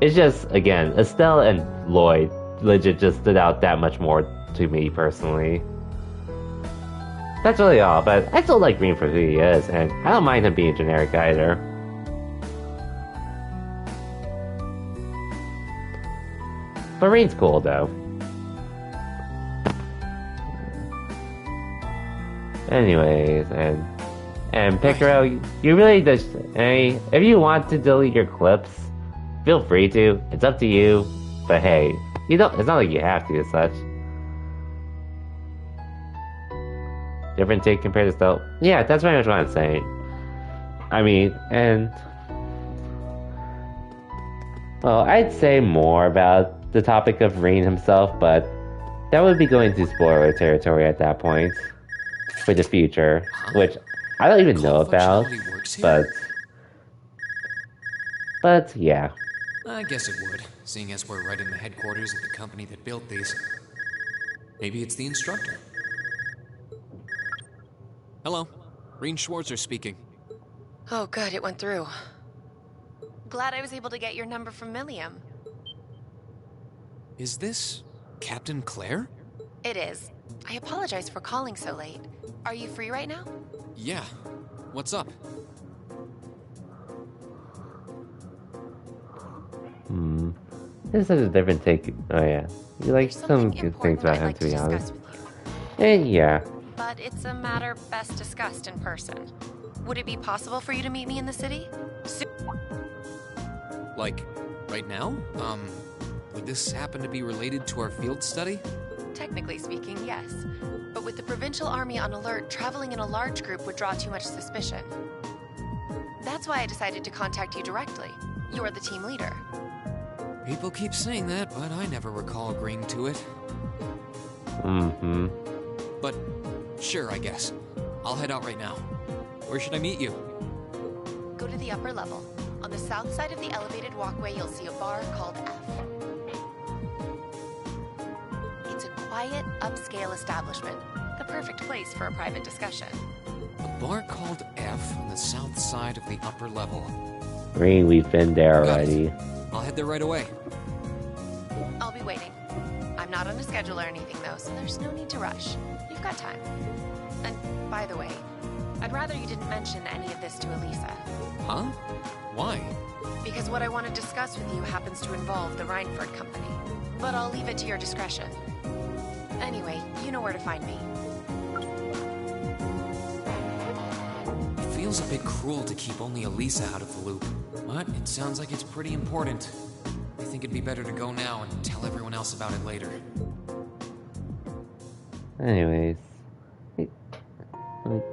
It's just, again, Estelle and Lloyd legit just stood out that much more to me personally. That's really all, but I still like Reen for who he is, and I don't mind him being generic either. But Reen's cool though. Anyways, and Picaro, you really just, if you want to delete your clips, feel free to. It's up to you. But hey, it's not like you have to as such. Different take compared to Stealth. Yeah, that's very much what I'm saying. I mean, well, I'd say more about the topic of Reen himself, but that would be going to spoiler territory at that point for the future, which I don't even know about, but yeah. I guess it would, seeing as we're right in the headquarters of the company that built these. Maybe it's the instructor. Hello, Reen Schwarzer speaking. Oh, good, it went through. Glad I was able to get your number from Milliam. Is this Captain Claire? It is. I apologize for calling so late. Are you free right now? Yeah. What's up? This is such a different take. Oh yeah. You like some good things about him, to be honest. Yeah. But it's a matter best discussed in person. Would it be possible for you to meet me in the city? Like, right now? Would this happen to be related to our field study? Technically speaking, yes. But with the Provincial Army on alert, traveling in a large group would draw too much suspicion. That's why I decided to contact you directly. You're the team leader. People keep saying that, but I never recall agreeing to it. But, sure, I guess. I'll head out right now. Where should I meet you? Go to the upper level. On the south side of the elevated walkway, you'll see a bar called F. It's a quiet, upscale establishment. The perfect place for a private discussion. A bar called F on the south side of the upper level. Reen, we've been there already. I'll head there right away. I'll be waiting. I'm not on a schedule or anything, though, so there's no need to rush. You've got time. And, by the way, I'd rather you didn't mention any of this to Elisa. Huh? Why? Because what I want to discuss with you happens to involve the Reinford Company. But I'll leave it to your discretion. Anyway, you know where to find me. It feels a bit cruel to keep only Elisa out of the loop. But it sounds like it's pretty important. I think it'd be better to go now and tell everyone else about it later. Anyways,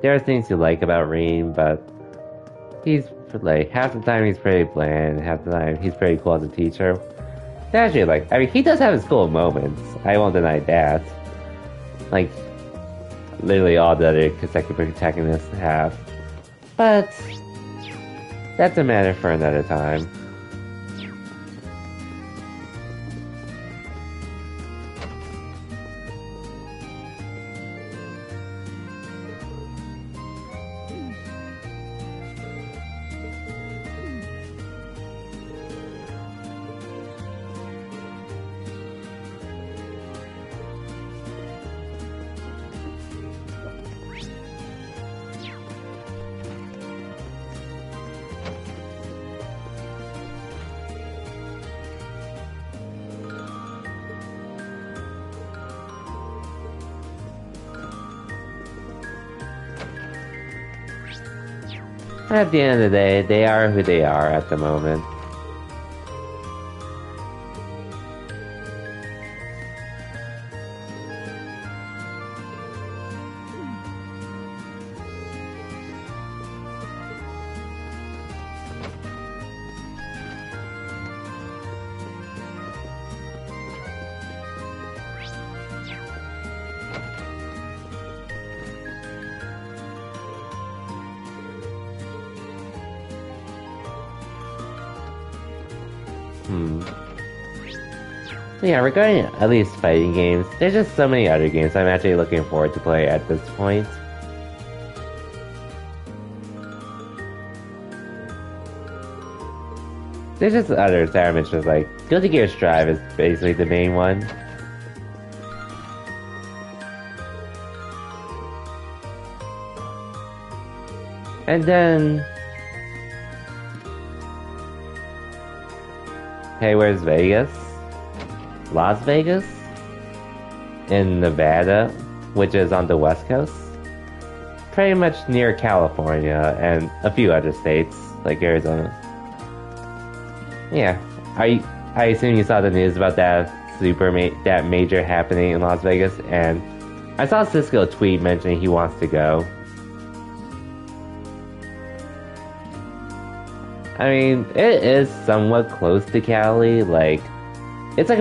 there are things you like about Reen, but he's like half the time he's pretty bland, half the time he's pretty cool as a teacher. Actually, like, I mean, he does have his cool moments. I won't deny that. Like, literally all the other consecutive protagonists have. But that's a matter for another time. At the end of the day, they are who they are at the moment. Yeah, regarding at least fighting games, there's just so many other games I'm actually looking forward to play at this point. There's just others that are mentioned, like Guilty Gear Strive is basically the main one. And then... hey, where's Vegas? Las Vegas? In Nevada, which is on the west coast. Pretty much near California and a few other states, like Arizona. Yeah, I assume you saw the news about that that major happening in Las Vegas, and I saw Cisco tweet mentioning he wants to go. I mean, it is somewhat close to Cali, like, it's like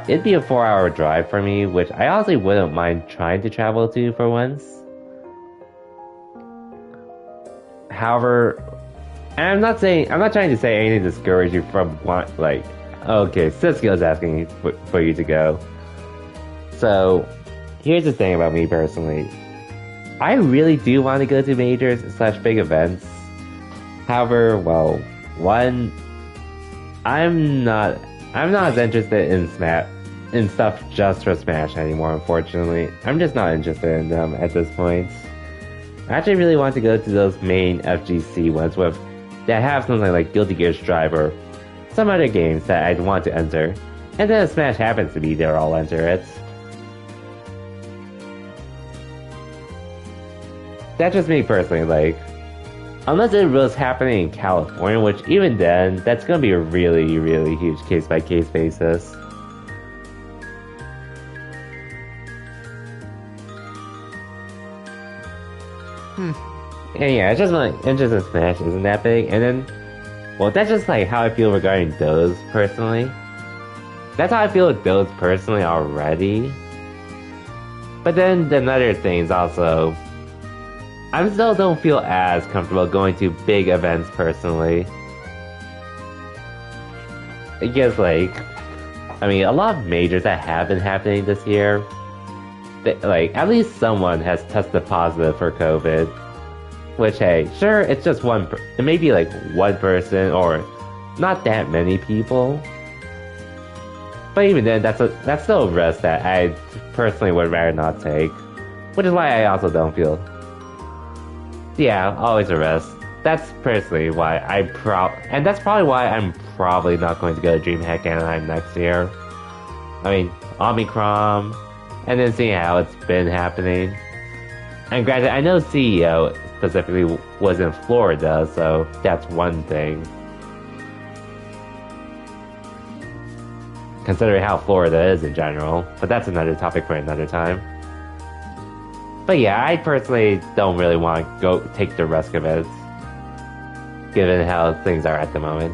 it'd be a 4-hour drive for me, which I honestly wouldn't mind trying to travel to for once. However, and I'm not trying to say anything to discourage you from, like, okay, Cisco's asking for you to go. So, here's the thing about me personally. I really do want to go to majors / big events. However, well, one, I'm not as interested in stuff just for Smash anymore, unfortunately. I'm just not interested in them at this point. I actually really want to go to those main FGC ones that have something like Guilty Gear Strive or some other games that I'd want to enter. And then if Smash happens to be there, I'll enter it. That's just me personally, like, unless it was happening in California, which even then, that's gonna be a really, really huge case-by-case basis. And yeah, it's just my interest in Smash isn't that big, and then, well, that's just like how I feel regarding those personally. That's how I feel with those personally already. But then another thing is also, I still don't feel as comfortable going to big events personally. I guess, like, I mean, a lot of majors that have been happening this year, like, at least someone has tested positive for COVID. Which, hey, sure, it's just it may be like one person or not that many people. But even then, that's still a risk that I personally would rather not take. Which is why I also don't feel... yeah, always a risk. That's personally why and that's probably why I'm probably not going to go to DreamHack Anaheim next year. I mean, Omicron, and then seeing how it's been happening. And granted, I know CEO specifically was in Florida, so that's one thing. Considering how Florida is in general, but that's another topic for another time. But yeah, I personally don't really want to go take the risk of it, given how things are at the moment.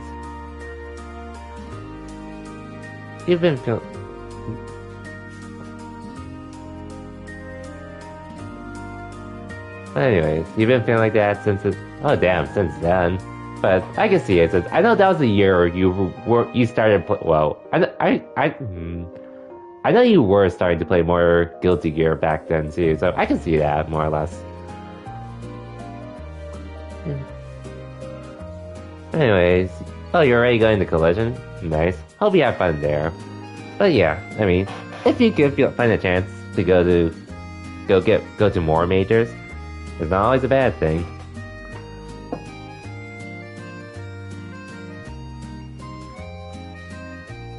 You've been anyways, you've been feeling like that since since then. But I can see it. Since I know that was the year you started I know you were starting to play more Guilty Gear back then too, so I can see that more or less. Anyways, you're already going to Collision? Nice. Hope you have fun there. But yeah, I mean, if you could find a chance to go to more majors, it's not always a bad thing.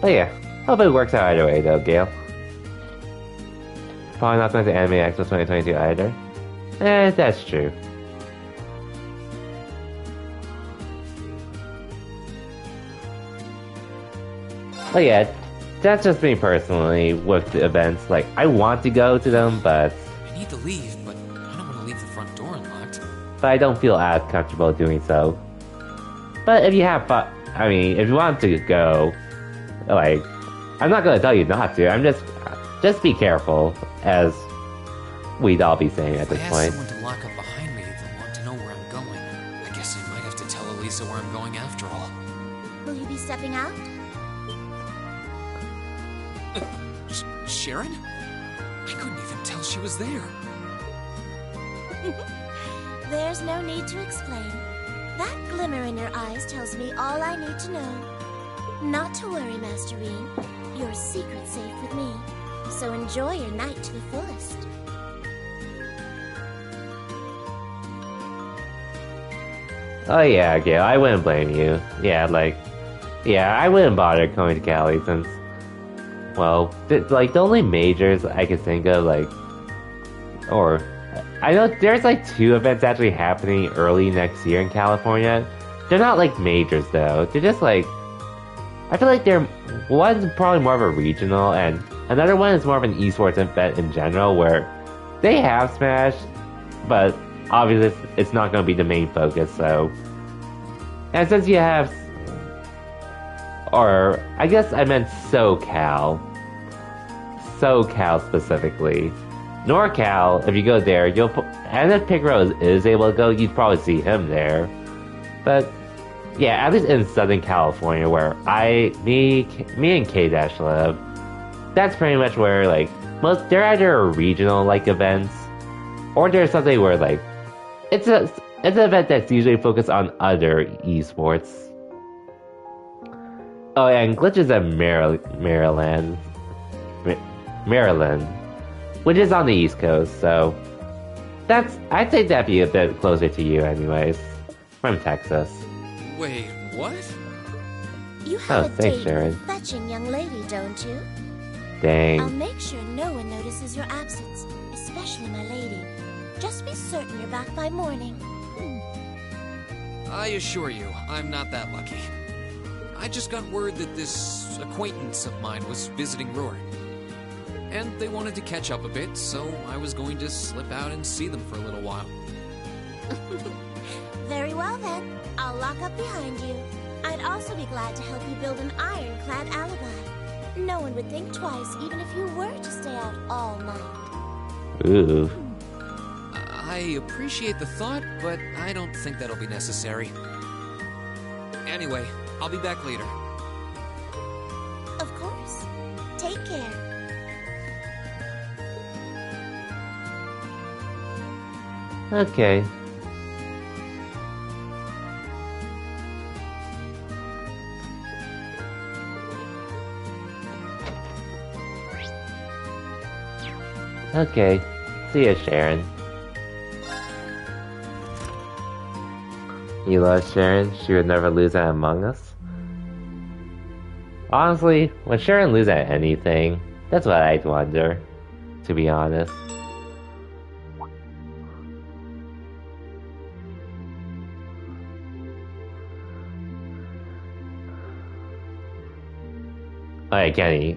But yeah, hope it works out either way though, Gale. Probably not going to Anime Expo 2022 either. That's true. But yeah, that's just me personally with the events. Like, I want to go to them, but I need to leave, but I don't want to leave the front door unlocked. I don't feel as comfortable doing so. But if you have fun, I mean, if you want to go, like, I'm not gonna tell you not to. I'm just be careful, as we'd all be saying at this If I point. ask someone to lock up behind me, they'll want to know where I'm going. I guess I might have to tell Elisa where I'm going after all. Will you be stepping out? Sharon? I couldn't even tell she was there. There's no need to explain. That glimmer in your eyes tells me all I need to know. Not to worry, Master Rean. Your secret's safe with me. So enjoy your night to the fullest. Oh yeah, Gail, I wouldn't blame you. Yeah, I wouldn't bother going to Cali since, well, the only majors I could think of, or, I know there's 2 events actually happening early next year in California. They're not majors though, they're just I feel like one's probably more of a regional, and another one is more of an esports event in general, where they have Smash, but obviously it's not going to be the main focus, so... And since you have... Or, I guess I meant SoCal. SoCal specifically. NorCal, if you go there, you'll... And if Picaro is able to go, you'd probably see him there. But, yeah, at least in Southern California, where me and K-Dash live, that's pretty much where, they're either regional, events, or there's something where, it's an event that's usually focused on other esports. Oh, yeah, and Glitch is at Maryland, which is on the East Coast, so I'd say that'd be a bit closer to you anyways, from Texas. Wait, what? You have a thanks, date Sharon. with a fetching young lady, don't you? Dang. I'll make sure no one notices your absence, especially my lady. Just be certain you're back by morning. I assure you, I'm not that lucky. I just got word that this acquaintance of mine was visiting Roar. And they wanted to catch up a bit, so I was going to slip out and see them for a little while. Very well then. I'll lock up behind you. I'd also be glad to help you build an ironclad alibi. No one would think twice, even if you were to stay out all night. Ooh. I appreciate the thought, but I don't think that'll be necessary. Anyway, I'll be back later. Of course. Take care. Okay. Okay. See ya, Sharon. You love Sharon? She would never lose at Among Us? Honestly, when Sharon loses at anything, that's what I'd wonder, to be honest. Alright, Kenny,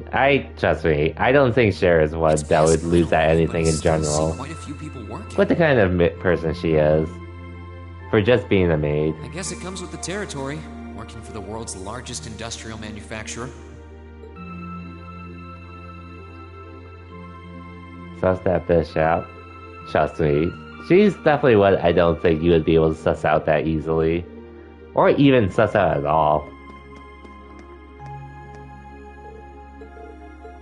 trust me, I don't think Sharon's one that would lose at anything in general. Quite a few people working. With the kind of person she is. For just being a maid. I guess it comes with the territory, working for the world's largest industrial manufacturer. Suss that bitch out. Trust me. She's definitely one I don't think you would be able to suss out that easily. Or even suss out at all.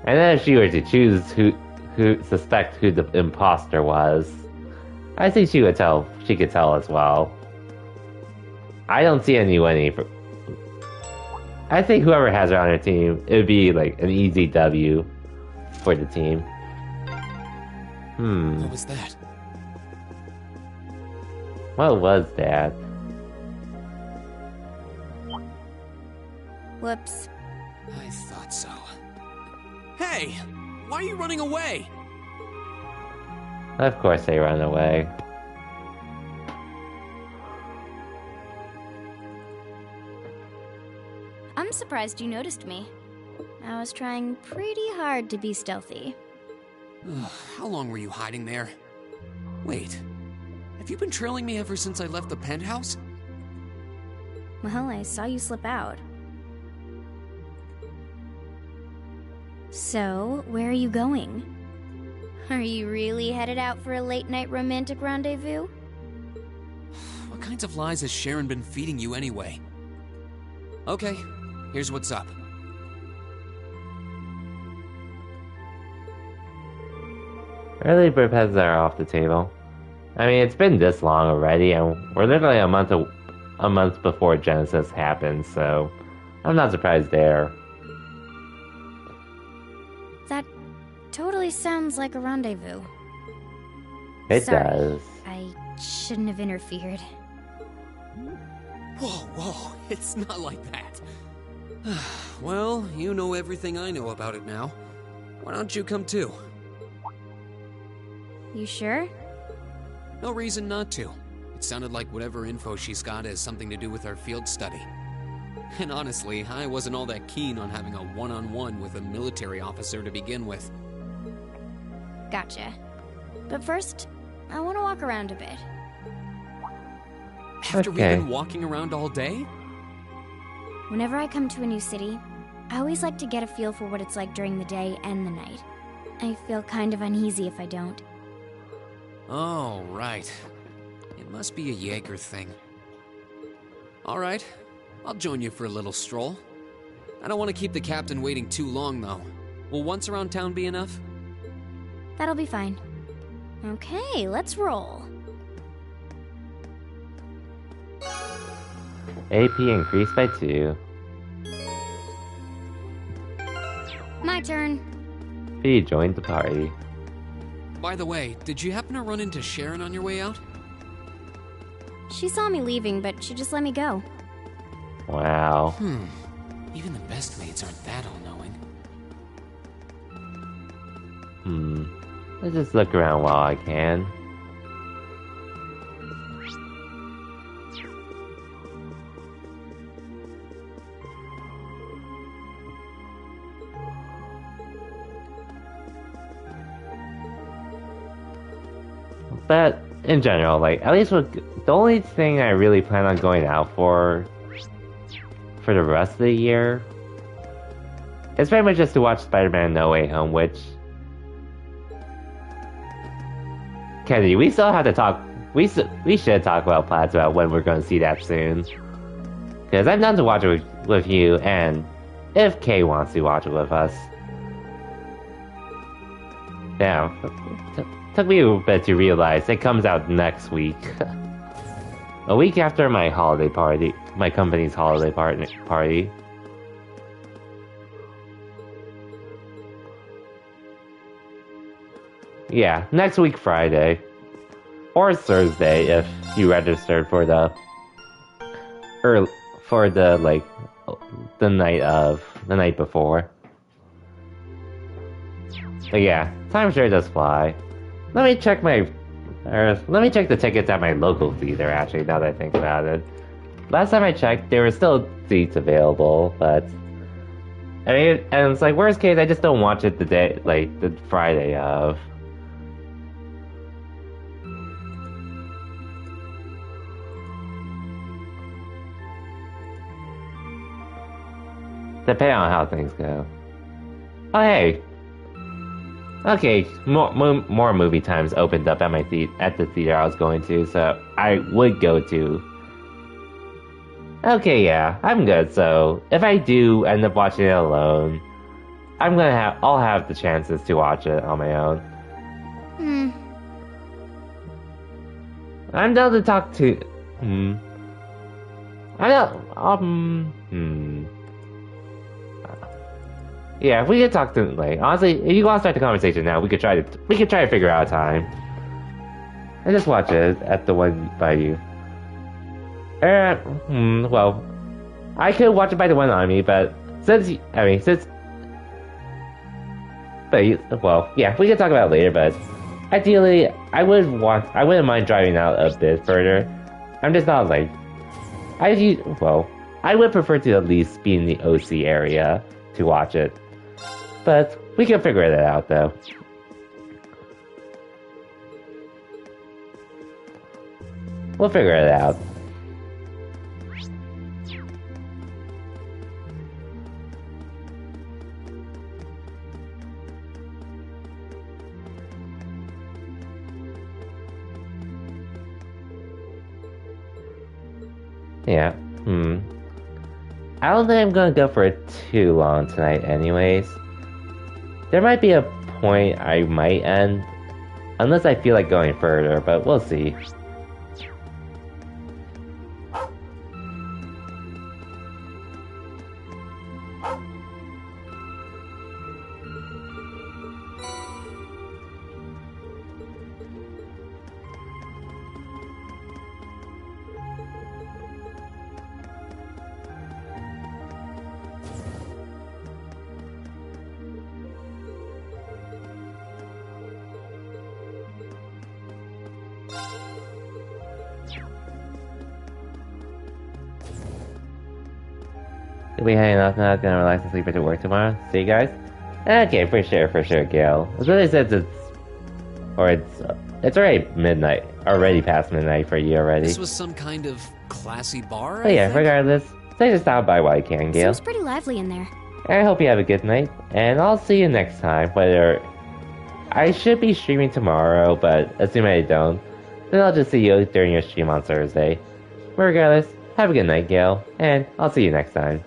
And then if she were to choose who suspect who the imposter was, I think she could tell as well. I don't see anyone I think whoever has her on her team, it would be an easy W for the team. What was that? What was that? Whoops. I thought so. Hey! Why are you running away? Of course they run away. I'm surprised you noticed me. I was trying pretty hard to be stealthy. How long were you hiding there? Wait, have you been trailing me ever since I left the penthouse? Well, I saw you slip out. So, where are you going? Are you really headed out for a late-night romantic rendezvous? What kinds of lies has Sharon been feeding you anyway? Okay, here's what's up. Early bird pets are off the table. I mean, it's been this long already, and we're literally a month before Genesis happened, so I'm not surprised there. That totally sounds like a rendezvous. It Sorry, does. I shouldn't have interfered. Whoa, it's not like that. Well, you know everything I know about it now. Why don't you come too? You sure? No reason not to. It sounded like whatever info she's got has something to do with our field study. And honestly, I wasn't all that keen on having a one-on-one with a military officer to begin with. Gotcha. But first, I want to walk around a bit. After we've been walking around all day? Whenever I come to a new city, I always like to get a feel for what it's like during the day and the night. I feel kind of uneasy if I don't. Oh, right. It must be a Jaeger thing. Alright, I'll join you for a little stroll. I don't want to keep the captain waiting too long, though. Will once around town be enough? That'll be fine. Okay, let's roll. AP increased by 2. My turn. Fee joined the party. By the way, did you happen to run into Sharon on your way out? She saw me leaving, but she just let me go. Wow. Even the best maids aren't that all-knowing. Let's just look around while I can. But in general, like, at least with the only thing I really plan on going out for the rest of the year is very much just to watch Spider-Man No Way Home, which, Kennedy, we still have to talk. We should talk about plans about when we're going to see that soon, because I'm down to watch it with you, and if Kay wants to watch it with us. Damn. Took me a bit to realize it comes out next week. A week after my holiday party, my company's holiday party. Yeah, next week Friday. Or Thursday if you registered for the the night before. But yeah, time sure does fly. Let me check the tickets at my local theater, actually, now that I think about it. Last time I checked, there were still seats available, but I mean, and it's like, worst case, I just don't watch it the Friday of. Depending on how things go. Oh, hey. Okay, more movie times opened up at at the theater I was going to, so I would go to. Okay, yeah, I'm good. So if I do end up watching it alone, I'll have the chances to watch it on my own. I'm down to talk to. Yeah, we could talk to honestly, if you want to start the conversation now, we could try to figure out a time. And just watch it at the one by you. Well, I could watch it by the one on me, but well, yeah, we can talk about it later, but ideally, I wouldn't mind driving out a bit further. I'm just not like, I would prefer to at least be in the OC area to watch it. but we can figure that out though. We'll figure it out. Yeah, I don't think I'm gonna go for too long tonight anyways. There might be a point I might end, unless I feel like going further, but we'll see. You'll be hanging off now, gonna relax and sleep after work tomorrow. See you guys? Okay, for sure, Gale. As really says it's already midnight. Already past midnight for you already. This was some kind of classy bar, But yeah, regardless, stay to stop by while you can, Gale. Seems pretty lively in there. I hope you have a good night, and I'll see you next time, whether... I should be streaming tomorrow, but assuming I don't, then I'll just see you during your stream on Thursday. But regardless, have a good night, Gale, and I'll see you next time.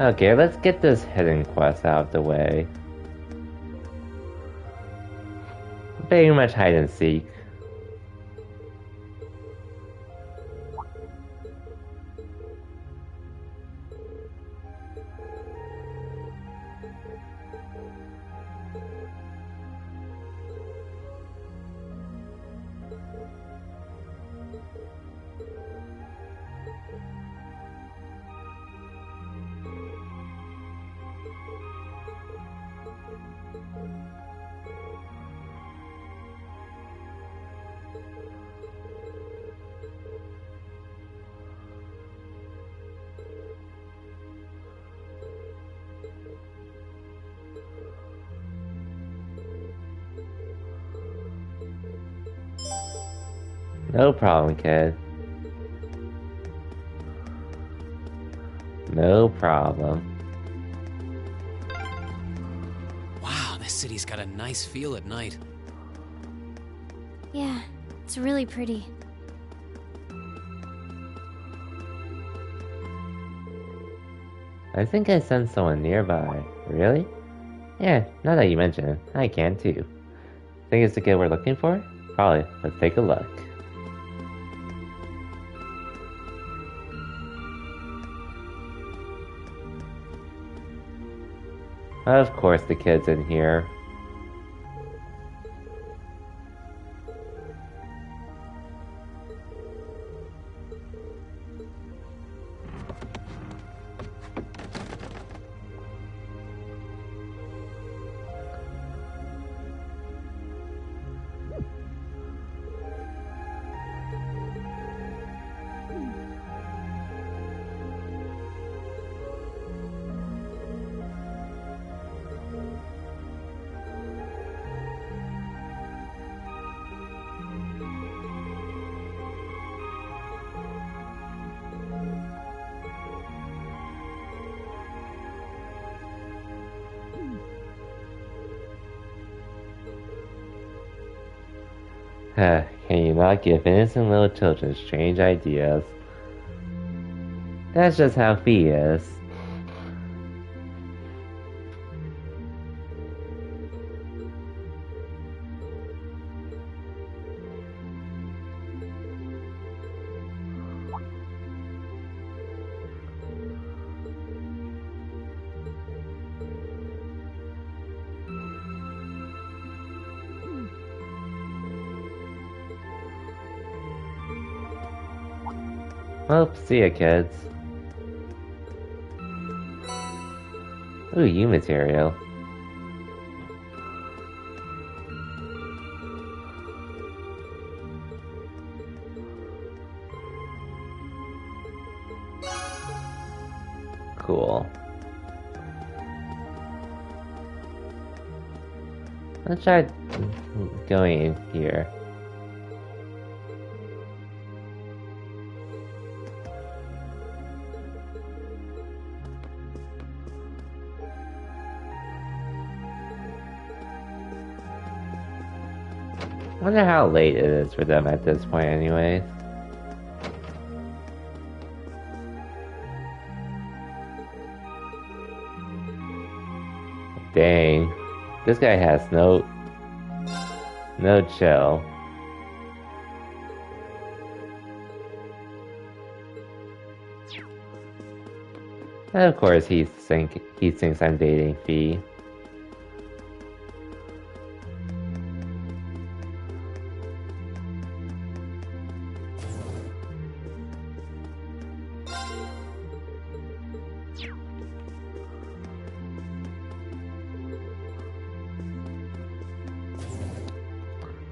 Okay, let's get this hidden quest out of the way. Very much hide and seek. No problem, kid. No problem. Wow, this city's got a nice feel at night. Yeah, it's really pretty. I think I sensed someone nearby. Really? Yeah, now that you mention it, I can too. Think it's the kid we're looking for? Probably. Let's take a look. Of course the kid's in here. Can you not give innocent little children strange ideas? That's just how Fee is. Well, see ya, kids. Ooh, U material. Cool. Let's try going in here. Wonder how late it is for them at this point anyways. Dang. This guy has no chill. And of course he thinks I'm dating Fee.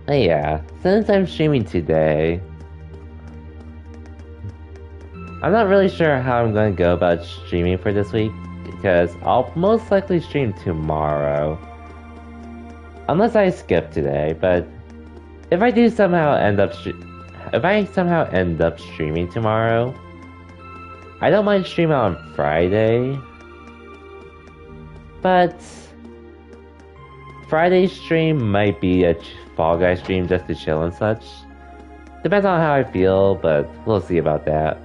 But yeah, since I'm streaming today, I'm not really sure how I'm going to go about streaming for this week, because I'll most likely stream tomorrow. Unless I skip today, but if I do somehow end up streaming tomorrow, I don't mind streaming on Friday. But Friday's stream might be a Fall Guys stream just to chill and such. Depends on how I feel, but we'll see about that.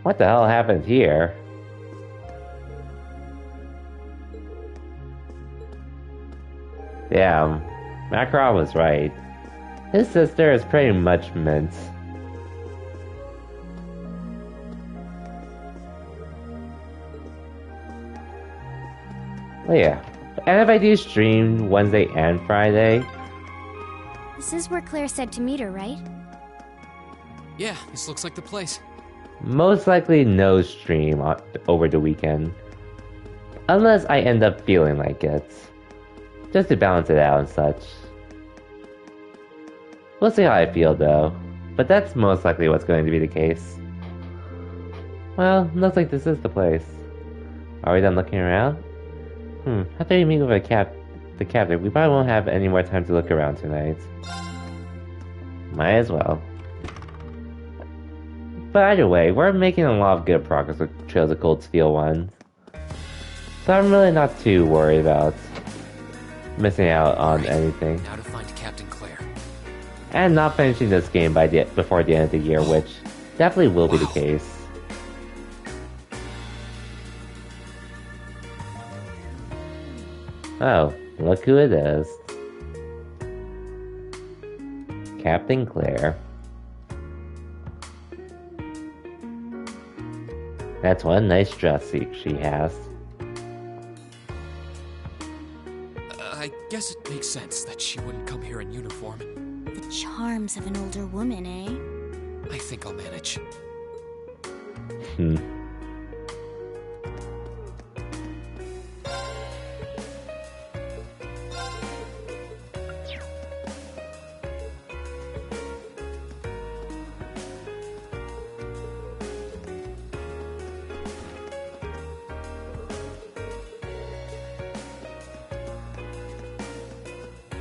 What the hell happened here? Damn, Macron was right. His sister is pretty much mint. Oh yeah, and if I do stream Wednesday and Friday... This is where Claire said to meet her, right? Yeah, this looks like the place. Most likely no stream over the weekend. Unless I end up feeling like it. Just to balance it out and such. We'll see how I feel though. But that's most likely what's going to be the case. Well, looks like this is the place. Are we done looking around? After we meet with the captain, we probably won't have any more time to look around tonight. Might as well. But either way, we're making a lot of good progress with Trails of Cold Steel 1. So I'm really not too worried about missing out on anything. Now to find Captain Claire. And not finishing this game before the end of the year, which definitely will be the case. Oh, look who it is. Captain Claire. That's one nice dress she has. I guess it makes sense that she wouldn't come here in uniform. The charms of an older woman, eh? I think I'll manage.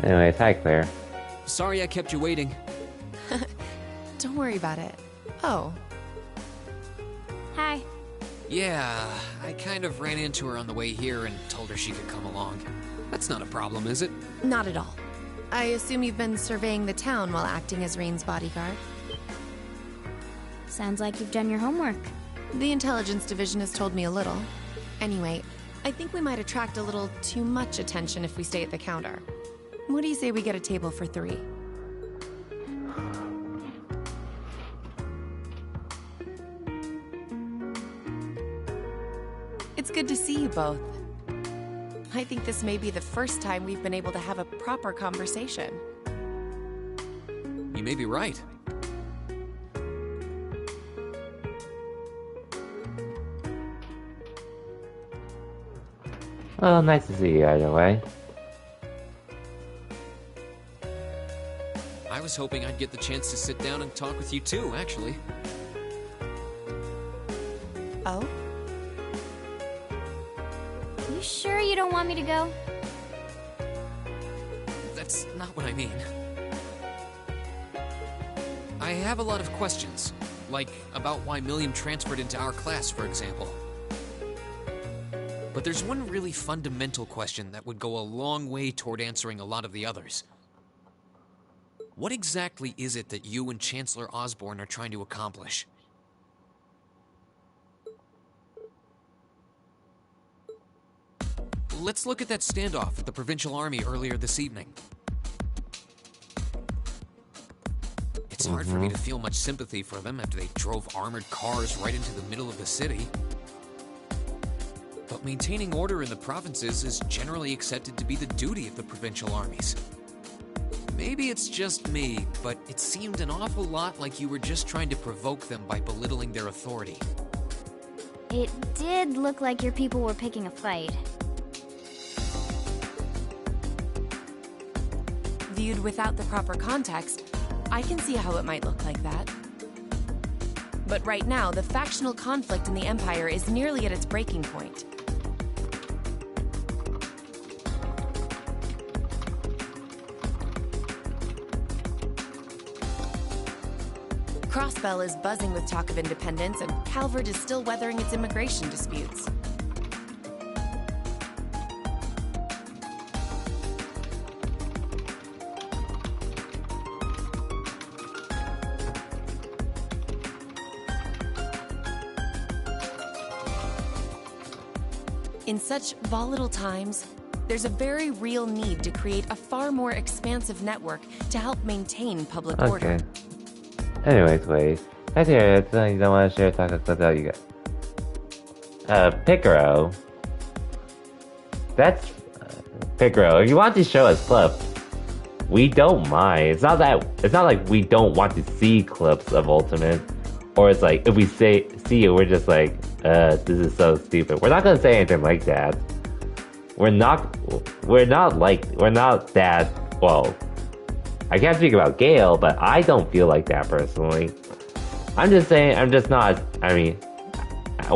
Anyways, hi Claire. Sorry I kept you waiting. Don't worry about it. Oh, Hi. Yeah, I kind of ran into her on the way here and told her she could come along. That's not a problem, is it? Not at all. I assume you've been surveying the town while acting as Rain's bodyguard. Sounds like you've done your homework. The intelligence division has told me a little. Anyway, I think we might attract a little too much attention if we stay at the counter. What do you say we get a table for 3? It's good to see you both. I think this may be the first time we've been able to have a proper conversation. You may be right. Well, nice to see you either way. I was hoping I'd get the chance to sit down and talk with you too, actually. Oh? You sure you don't want me to go? That's not what I mean. I have a lot of questions, like about why Milliam transferred into our class, for example. But there's one really fundamental question that would go a long way toward answering a lot of the others. What exactly is it that you and Chancellor Osborn are trying to accomplish? Let's look at that standoff with the Provincial Army earlier this evening. It's hard for me to feel much sympathy for them after they drove armored cars right into the middle of the city. But maintaining order in the provinces is generally accepted to be the duty of the provincial armies. Maybe it's just me, but it seemed an awful lot like you were just trying to provoke them by belittling their authority. It did look like your people were picking a fight. Viewed without the proper context, I can see how it might look like that. But right now, the factional conflict in the Empire is nearly at its breaking point. Crossbell is buzzing with talk of independence, and Calvert is still weathering its immigration disputes. In such volatile times, there's a very real need to create a far more expansive network to help maintain public order. Okay. Anyways, wait. I hear it. You don't want to share talk clip that you got. Picaro. That's Picaro. If you want to show us clips, we don't mind. It's not like we don't want to see clips of Ultimate, or it's like if we see it, we're just like, this is so stupid. We're not gonna say anything like that. We're not that, well, I can't speak about Gale, but I don't feel like that personally. I'm just saying, what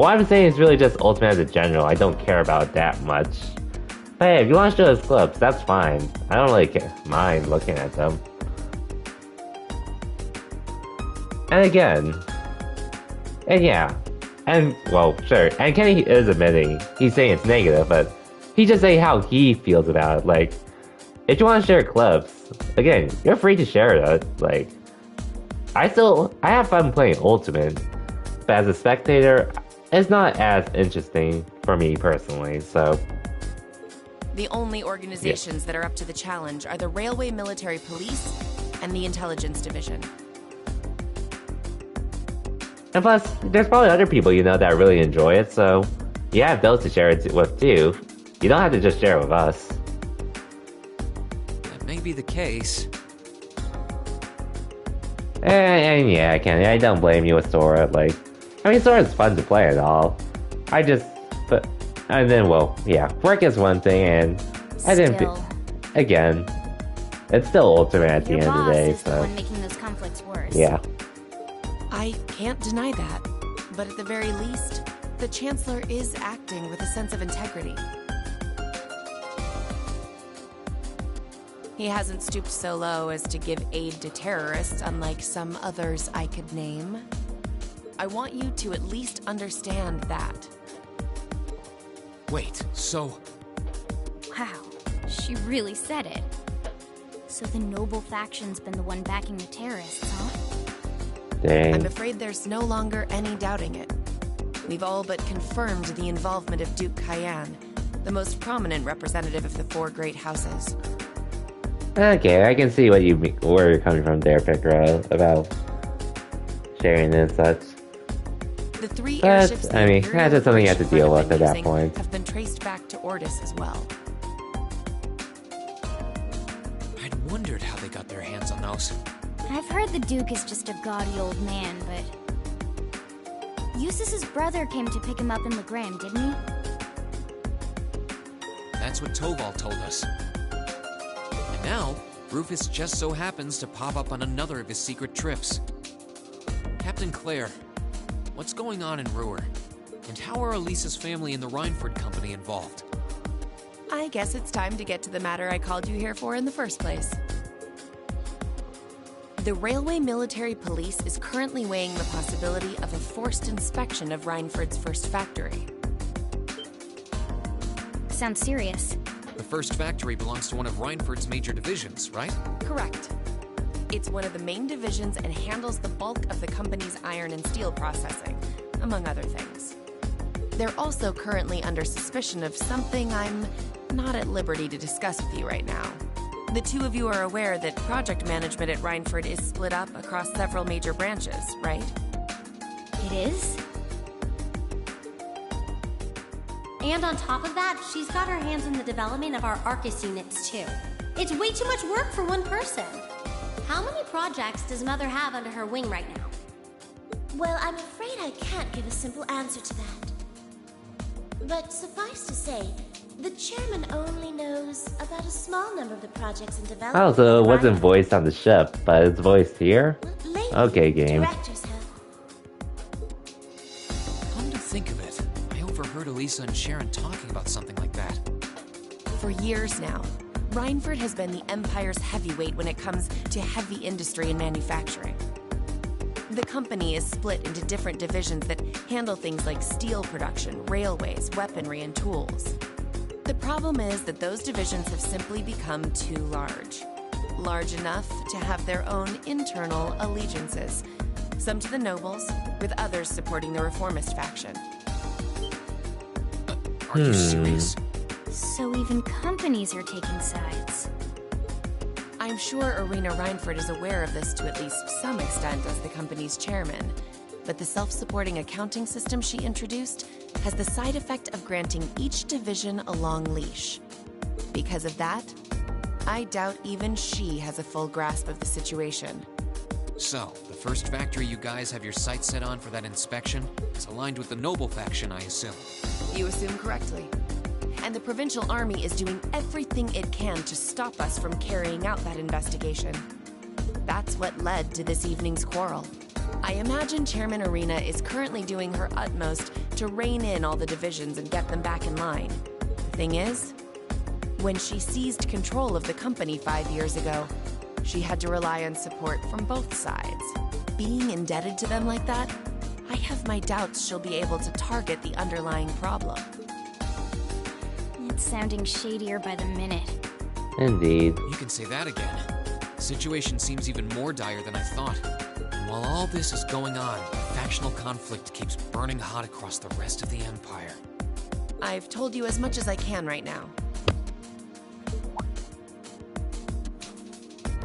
I'm saying is really just Ultimate as a general. I don't care about that much. But hey, if you want to show us clips, that's fine. I don't really mind looking at them. And again, well, sure, and Kenny is admitting, he's saying it's negative, but he's just saying how he feels about it. Like, if you want to share clips, again, you're free to share it. Like, I have fun playing Ultimate, but as a spectator, it's not as interesting for me personally, so. The only organizations that are up to the challenge are the Railway Military Police and the Intelligence Division. And plus, there's probably other people that really enjoy it, so you have those to share it with too. You don't have to just share it with us. That may be the case. And yeah, Kenny, I don't blame you with Sora. Like, Sora's fun to play and all. Work is one thing, and again, it's still Ultimate at the end of the day, is the one making those conflicts worse. Yeah. I can't deny that, but at the very least, the Chancellor is acting with a sense of integrity. He hasn't stooped so low as to give aid to terrorists, unlike some others I could name. I want you to at least understand that. Wait, so... Wow, she really said it. So the noble faction's been the one backing the terrorists, huh? Dang. I'm afraid there's no longer any doubting it. We've all but confirmed the involvement of Duke Cayenne, the most prominent representative of the four great houses. Okay, I can see what where you're coming from there, Picro, about sharing and such. The three But, airships the I mean, Imperial that's just something you have to Federation deal have with been at that using point. have been traced back to Ordis as well. I'd wondered how they got their hands on those. I've heard the Duke is just a gaudy old man, but... Eustace's brother came to pick him up in Legram, didn't he? That's what Toval told us. And now, Rufus just so happens to pop up on another of his secret trips. Captain Claire, what's going on in Ruhr? And how are Elisa's family and the Reinford Company involved? I guess it's time to get to the matter I called you here for in the first place. The Railway Military Police is currently weighing the possibility of a forced inspection of Reinford's first factory. Sounds serious. The first factory belongs to one of Reinford's major divisions, right? Correct. It's one of the main divisions and handles the bulk of the company's iron and steel processing, among other things. They're also currently under suspicion of something I'm not at liberty to discuss with you right now. The two of you are aware that project management at Reinford is split up across several major branches, right? It is? And on top of that, she's got her hands in the development of our Arcus units, too. It's way too much work for one person. How many projects does Mother have under her wing right now? Well, I'm afraid I can't give a simple answer to that. But suffice to say, the chairman only knows about a small number of the projects in development. Oh, so it wasn't voiced on the ship, but it's voiced here? Lately, Okay, game. directors have. Come to think of it, I overheard Elisa and Sharon talking about something like that. For years now, Reinford has been the Empire's heavyweight when it comes to heavy industry and manufacturing. The company is split into different divisions that handle things like steel production, railways, weaponry, and tools. The problem is that those divisions have simply become too large. Large enough to have their own internal allegiances, some to the nobles, with others supporting the reformist faction. Are you serious? So even companies are taking sides. I'm sure Irina Reinford is aware of this to at least some extent as the company's chairman, but the self-supporting accounting system she introduced has the side effect of granting each division a long leash. Because of that, I doubt even she has a full grasp of the situation. So, the first factory you guys have your sights set on for that inspection is aligned with the Noble faction, I assume. You assume correctly. And the Provincial Army is doing everything it can to stop us from carrying out that investigation. That's what led to this evening's quarrel. I imagine Chairman Irina is currently doing her utmost to rein in all the divisions and get them back in line. The thing is, when she seized control of the company 5 years ago, she had to rely on support from both sides. Being indebted to them like that, I have my doubts she'll be able to target the underlying problem. It's sounding shadier by the minute. Indeed. You can say that again. The situation seems even more dire than I thought. And while all this is going on, factional conflict keeps burning hot across the rest of the Empire. I've told you as much as I can right now.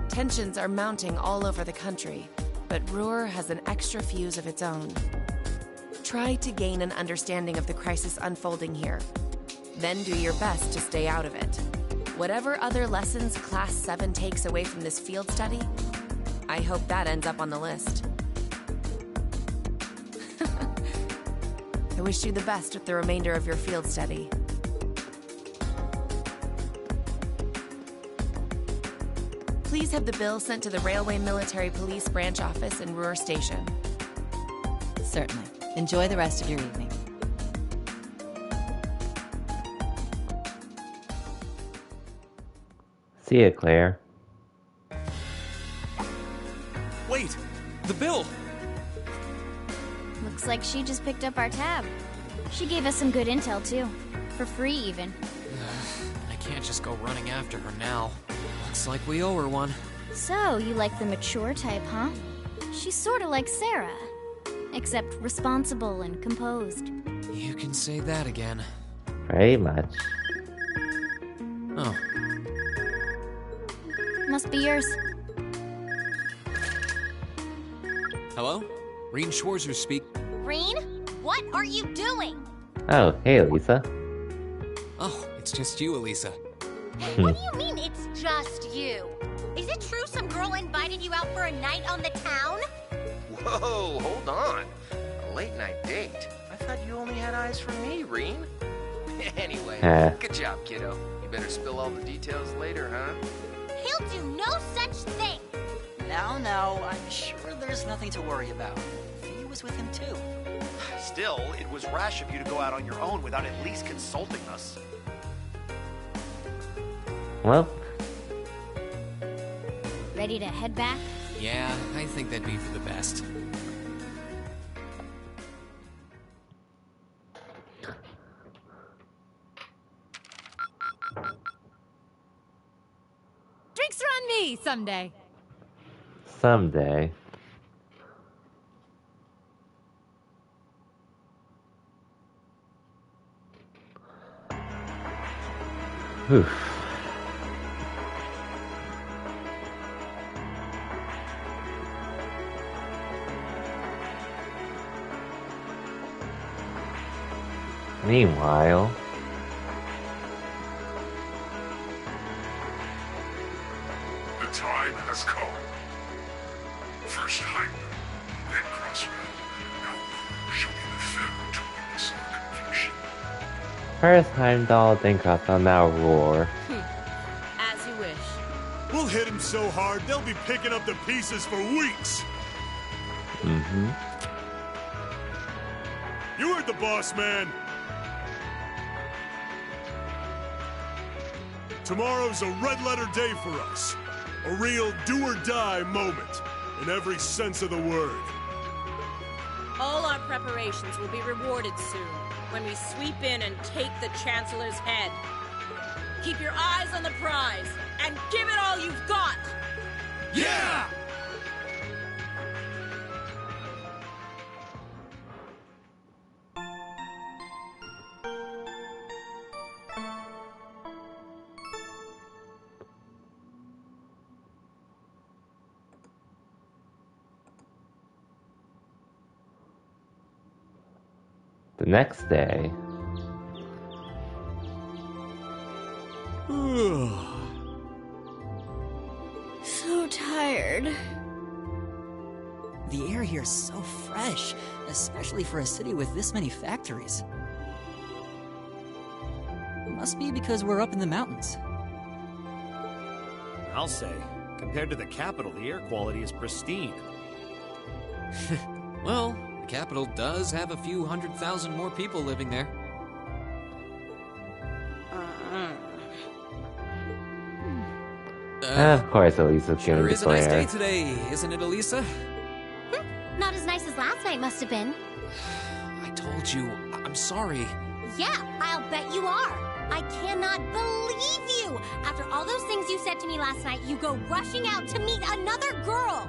Tensions are mounting all over the country, but Ruhr has an extra fuse of its own. Try to gain an understanding of the crisis unfolding here. Then do your best to stay out of it. Whatever other lessons Class 7 takes away from this field study, I hope that ends up on the list. I wish you the best with the remainder of your field study. Please have the bill sent to the Railway Military Police Branch Office in Ruhr Station. Certainly. Enjoy the rest of your evening. See ya, Claire. Wait! The bill! Looks like she just picked up our tab. She gave us some good intel, too. For free, even. I can't just go running after her now. Looks like we owe her one. So, you like the mature type, huh? She's sorta like Sarah. Except responsible and composed. You can say that again. Very much. Oh. Must be yours. Hello? Reen Schwarzer speak. Reen, what are you doing? Oh, hey, Elisa. Oh, it's just you, Elisa. Hey, what do you mean it's just you? Is it true some girl invited you out for a night on the town? Whoa, hold on. A late night date? I thought you only had eyes for me, Reen. Anyway, good job, kiddo. You better spill all the details later, huh? He'll do no such thing. Now, I'm sure there's nothing to worry about. Fee was with him too. Still, it was rash of you to go out on your own without at least consulting us. Well. Ready to head back? Yeah, I think that'd be for the best. Drinks are on me someday. Someday. Oof. Meanwhile, the time has come. First Hype, then Crossrail. Now, show me the film to witness our conviction. first Heimdall, then Crossrail, now Roar. As you wish. We'll hit him so hard, they'll be picking up the pieces for weeks. Mm-hmm. You heard the boss, man. Tomorrow's a red-letter day for us. A real do-or-die moment, in every sense of the word. All our preparations will be rewarded soon, when we sweep in and take the Chancellor's head. Keep your eyes on the prize, and give it all you've got! Yeah! The next day. So tired. The air here's so fresh, especially for a city with this many factories. Must be because we're up in the mountains. I'll say, compared to the capital, the air quality is pristine. Well, the capital does have a few 100,000 more people living there. Of course, Elisa's Sure going to is a nice declare. day today, isn't it, Elisa? Not as nice as last night must have been. I told you, I'm sorry. Yeah, I'll bet you are. I cannot believe you. After all those things you said to me last night, you go rushing out to meet another girl.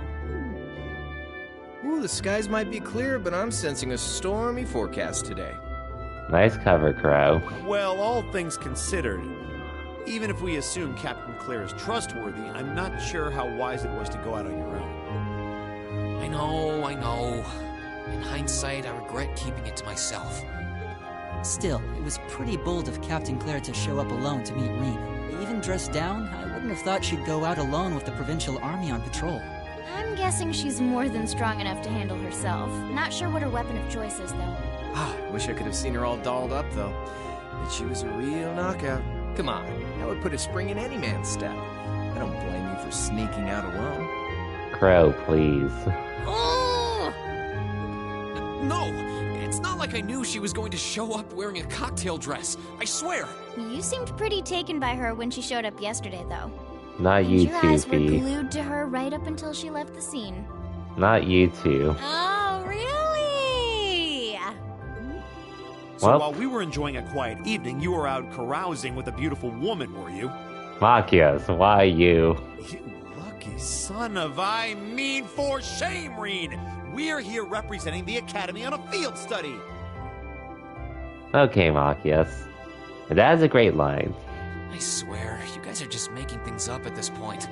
Ooh, the skies might be clear, but I'm sensing a stormy forecast today. Nice cover, Crow. Well, all things considered, even if we assume Captain Claire is trustworthy, I'm not sure how wise it was to go out on your own. I know. In hindsight, I regret keeping it to myself. Still, it was pretty bold of Captain Claire to show up alone to meet Reen. Even dressed down, I wouldn't have thought she'd go out alone with the Provincial Army on patrol. I'm guessing she's more than strong enough to handle herself. Not sure what her weapon of choice is, though. Wish I could have seen her all dolled up, though. But she was a real knockout. Come on, that would put a spring in any man's step. I don't blame you for sneaking out alone. Crow, please. Oh! No! It's not like I knew she was going to show up wearing a cocktail dress. I swear! You seemed pretty taken by her when she showed up yesterday, though. Not And you your two, eyes were Fee. glued to her right up until she left the scene. Not you two. Oh, really? So Well. while we were enjoying a quiet evening, you were out carousing with a beautiful woman, were you? Machias, why you? You lucky son of I mean for shame, Reen! We're here representing the Academy on a field study! Okay, Machias. That is a great line. I swear, you guys are just making things up at this point.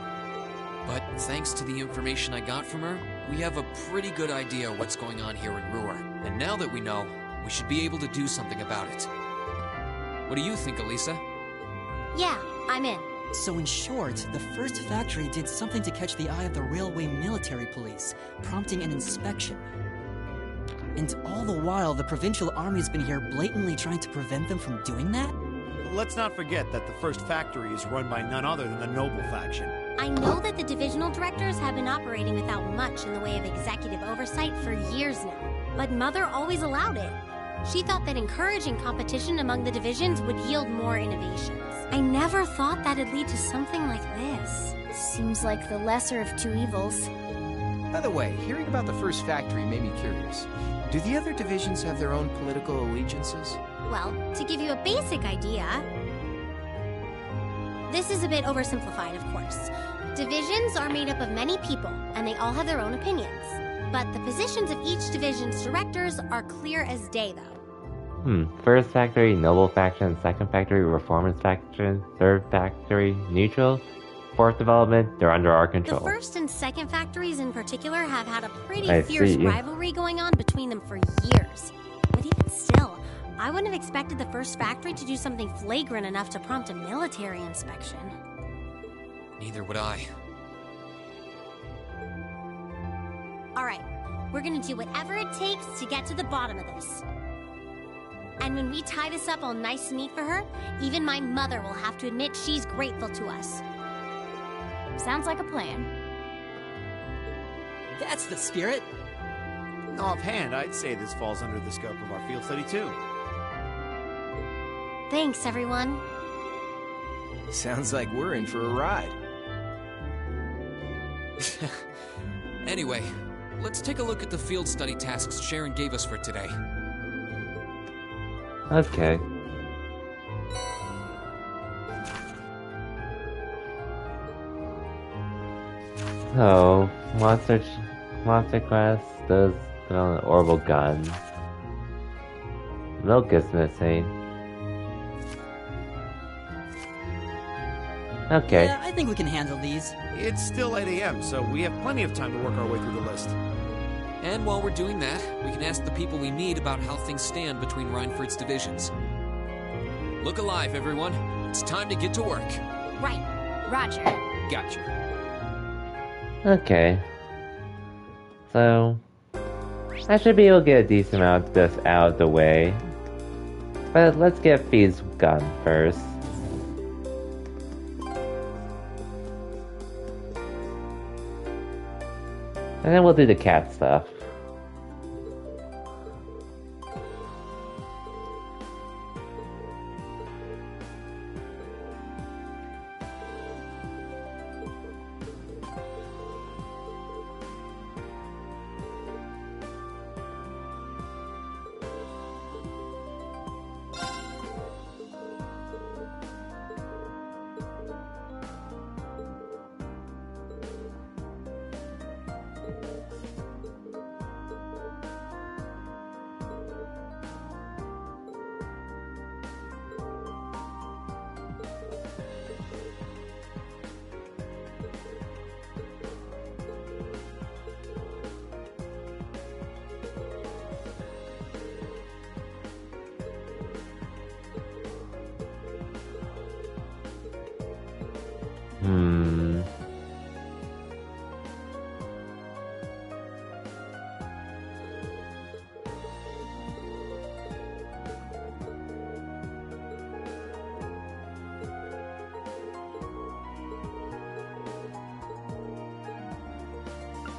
But thanks to the information I got from her, we have a pretty good idea what's going on here in Ruhr. And now that we know, we should be able to do something about it. What do you think, Elisa? Yeah, I'm in. So in short, the first factory did something to catch the eye of the railway military police, prompting an inspection. And all the while, the provincial army's been here blatantly trying to prevent them from doing that? Let's not forget that the first factory is run by none other than the Noble faction. I know that the divisional directors have been operating without much in the way of executive oversight for years now, but Mother always allowed it. She thought that encouraging competition among the divisions would yield more innovations. I never thought that'd lead to something like this. Seems like the lesser of two evils. By the way, hearing about the first factory made me curious. Do the other divisions have their own political allegiances? Well, to give you a basic idea, this is a bit oversimplified, of course. Divisions are made up of many people, and they all have their own opinions. But the positions of each division's directors are clear as day, though. First factory, Noble faction. Second factory, Reformers faction. Third factory, Neutral. Fourth development, they're under our control. The first and second factories in particular have had a pretty I fierce see. rivalry going on between them for years. But even still, I wouldn't have expected the first factory to do something flagrant enough to prompt a military inspection. Neither would I. Alright, we're gonna do whatever it takes to get to the bottom of this. And when we tie this up all nice and neat for her, even my mother will have to admit she's grateful to us. Sounds like a plan. That's the spirit. Offhand, I'd say this falls under the scope of our field study, too. Thanks, everyone. Sounds like we're in for a ride. Anyway, let's take a look at the field study tasks Sharon gave us for today. Okay. So, Monster Quest does an orbital gun. Milk is missing. Okay. Yeah, I think we can handle these. It's still 8 a.m., so we have plenty of time to work our way through the list. And while we're doing that, we can ask the people we meet about how things stand between Reinford's divisions. Look alive, everyone. It's time to get to work. Right. Roger. Gotcha. Okay. So, I should be able to get a decent amount of this out of the way. But let's get Fee's gun first. And then we'll do the cat stuff.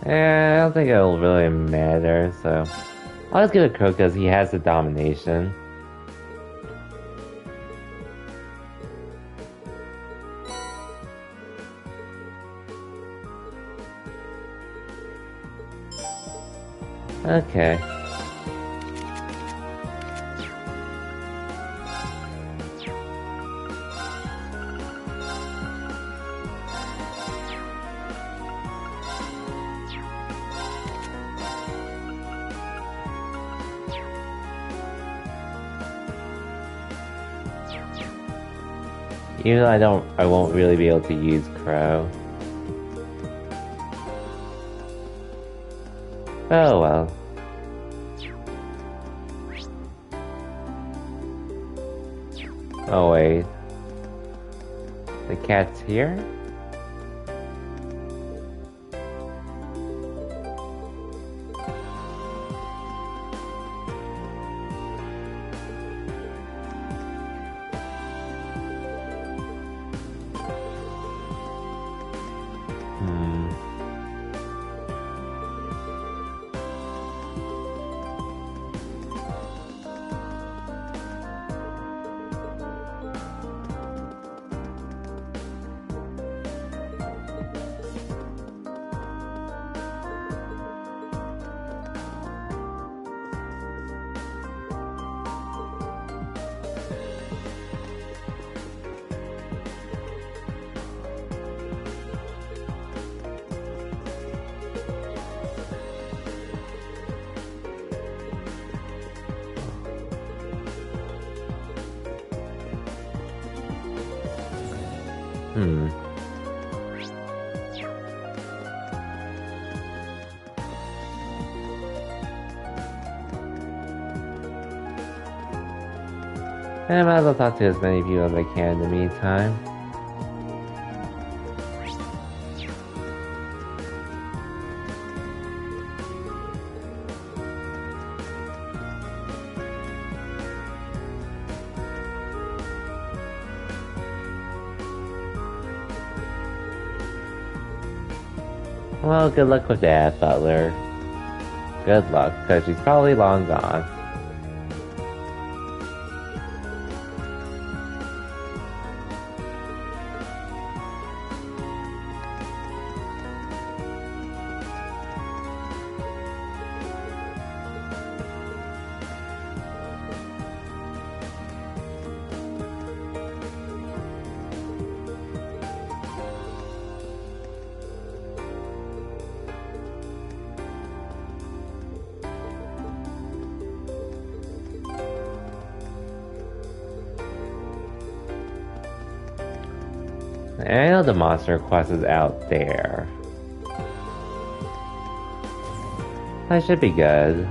I don't think it'll really matter, so I'll just give it Crow because he has the domination. Okay. Even though I won't really be able to use Crow. Oh well. Oh wait. The cat's here? And I might as well talk to as many people as I can in the meantime. Well, good luck with that, Butler. Good luck, because she's probably long gone. I know the monster quest is out there. That should be good.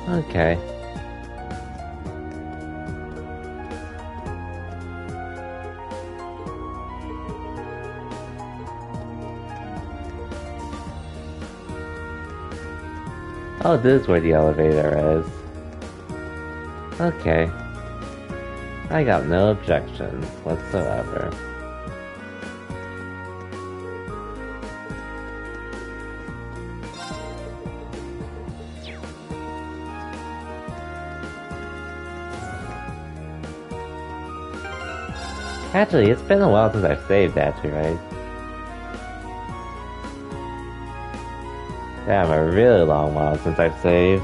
Okay. Oh, this is where the elevator is. Okay. I got no objections whatsoever. Actually, it's been a while since I've saved, actually, right? Damn, a really long while since I've saved.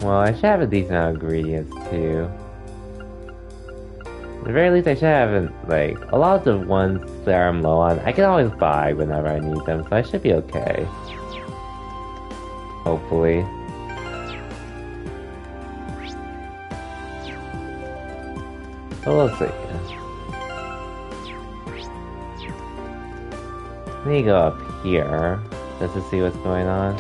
Well, I should have a decent amount of ingredients, too. At the very least, I should have, like, a lot of the ones that I'm low on, I can always buy whenever I need them, so I should be okay. Hopefully. But we'll see. Let me go up here just to see what's going on.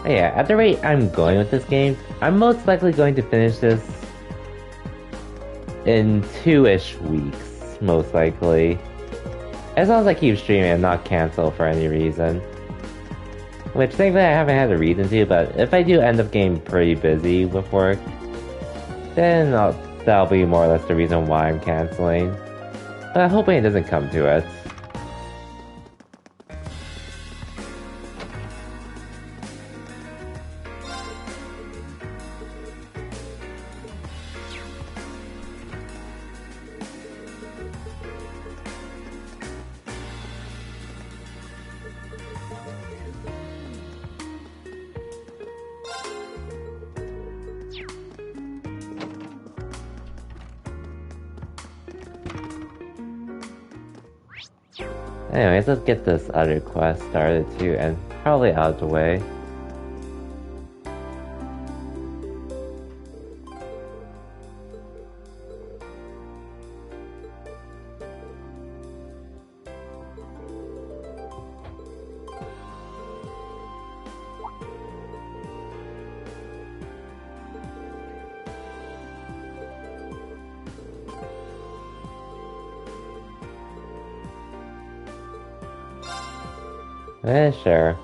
Yeah, at the rate I'm going with this game, I'm most likely going to finish this in 2-ish weeks, most likely. As long as I keep streaming and not cancel for any reason. Which, thankfully, I haven't had a reason to, but if I do end up getting pretty busy with work, then that'll be more or less the reason why I'm canceling. But hoping it doesn't come to it. Anyways, let's get this other quest started too, and probably out of the way. Sure.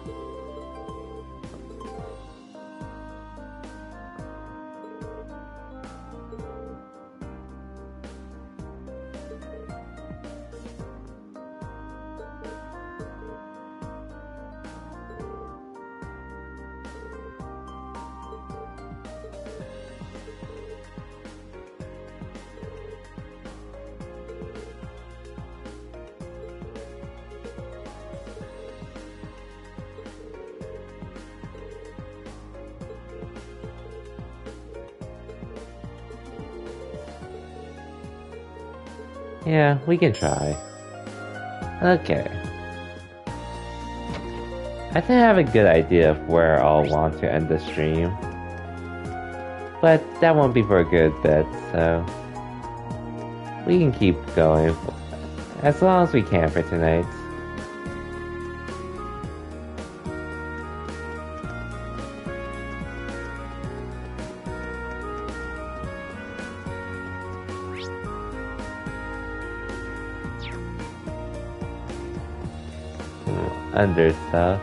Yeah, we can try. Okay. I think I have a good idea of where I'll want to end the stream. But that won't be for a good bit, so... we can keep going as long as we can for tonight. Under stuff.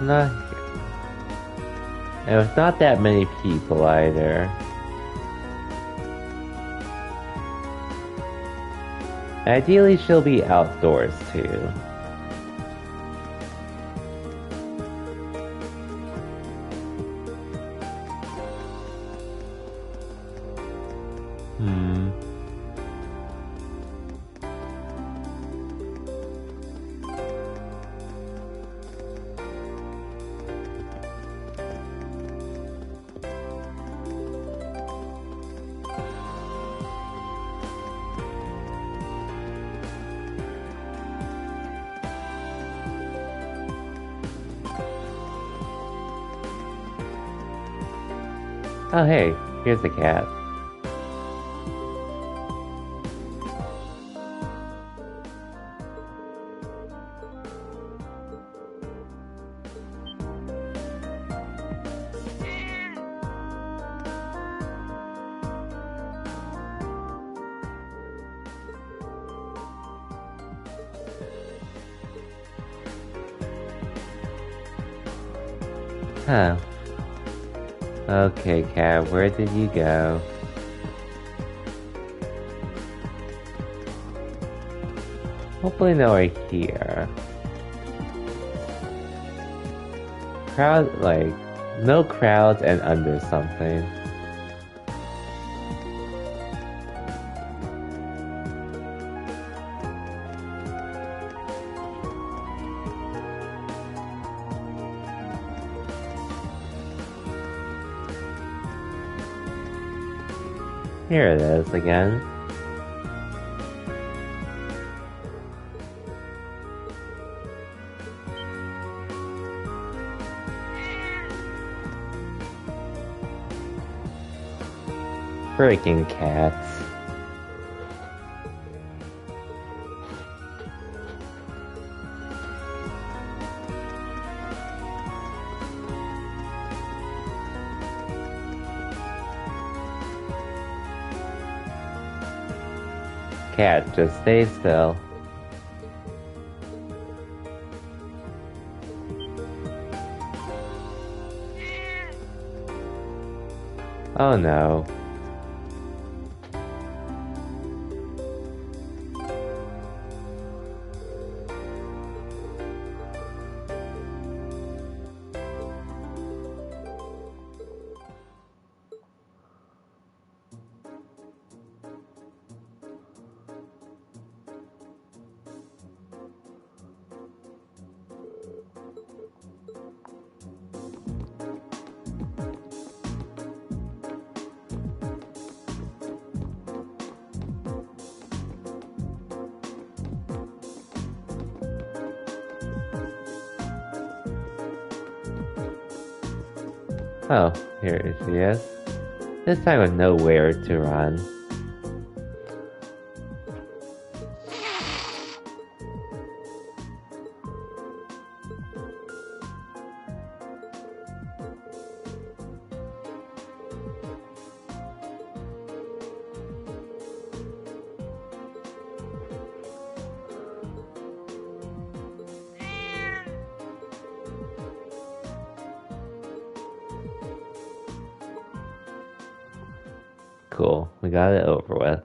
Not here. And with not that many people either. Ideally, she'll be outdoors too. Oh hey, here's the cat. Huh. Okay, cat, where did you go? Hopefully nowhere here. Crowd, like, no crowds and under something. Here it is again. Freaking cats. Cat, just stay still. Oh no. Oh, here she is. This time with nowhere to run. Cool, we got it over with.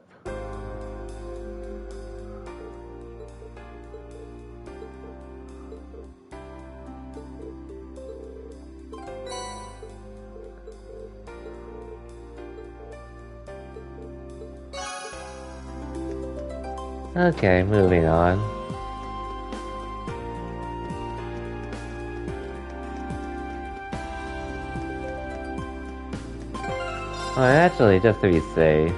Okay, moving on. Oh, actually, just to be safe.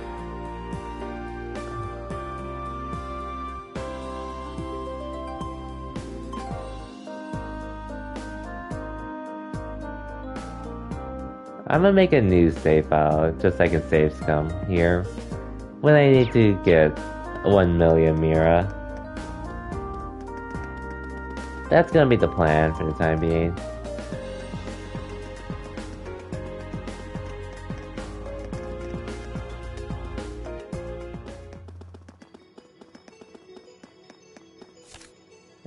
I'm gonna make a new save file, just like a save scum here, when I need to get 1 million Mira. That's gonna be the plan for the time being.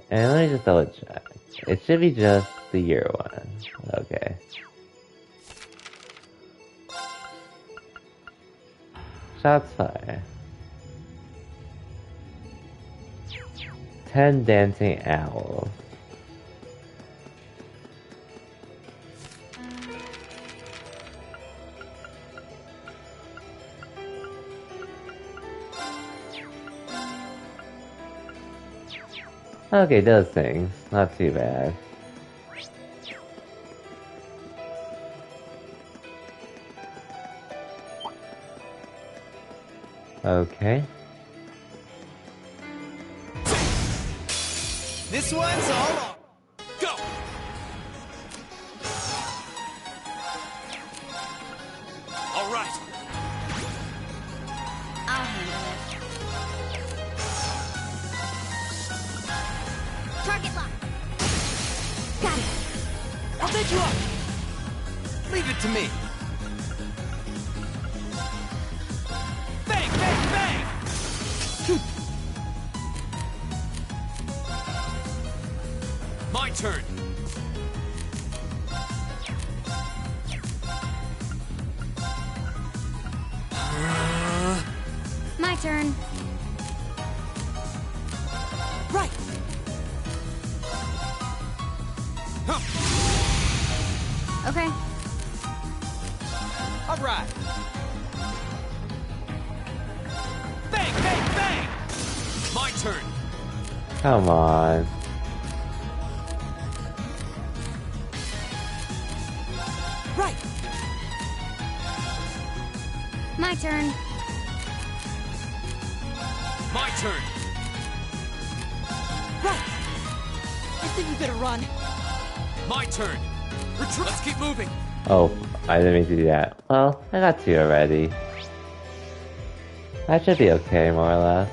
And let me just double check. It should be just the year one. Okay. Shots fired. 10 dancing owls. Okay, those things. Not too bad. Okay. This one's all on. Go! All right. I'll handle it. Target lock. Got it. I'll take you up. Leave it to me. Bang, bang, bang! My turn. My turn. Right. Okay. All right. Bang, bang, bang! My turn. Come on. Right. My turn. My turn. Right. I think we better run. My turn. Retreat. Let's keep moving. Oh, I didn't mean to do that. Well, I got 2 already. That should be okay, more or less.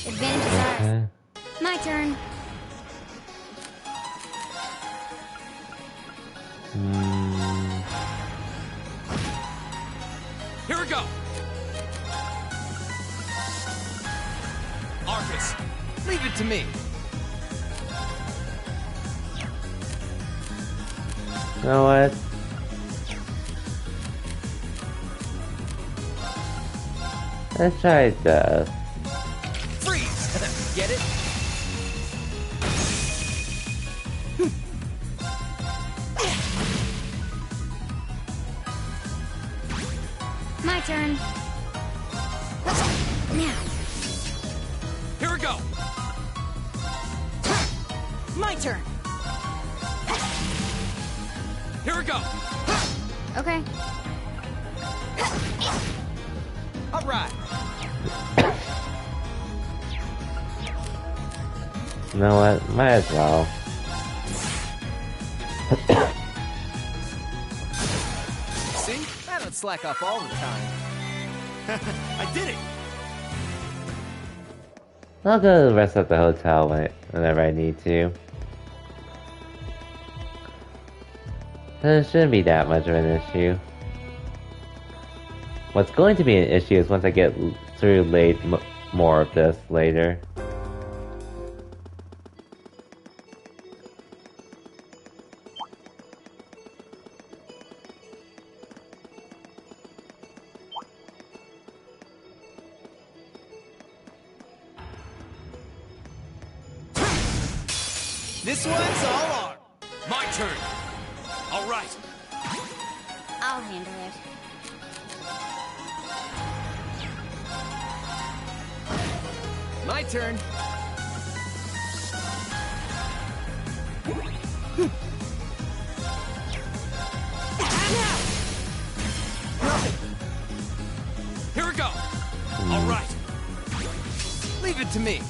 Advantage is ours. My turn. Here we go. Arcus, leave it to me. You know what? Let's try this. Freeze! Get it? My turn. Now. Here we go. My turn. Here we go. Okay. All right. You know what? Might as well. See? I don't slack off all the time. I did it! I'll go rest at the hotel whenever I need to. It shouldn't be that much of an issue. What's going to be an issue is once I get through more of this later. This one's all ours. My turn. All right. I'll handle it. My turn. Here we go. All right. Leave it to me.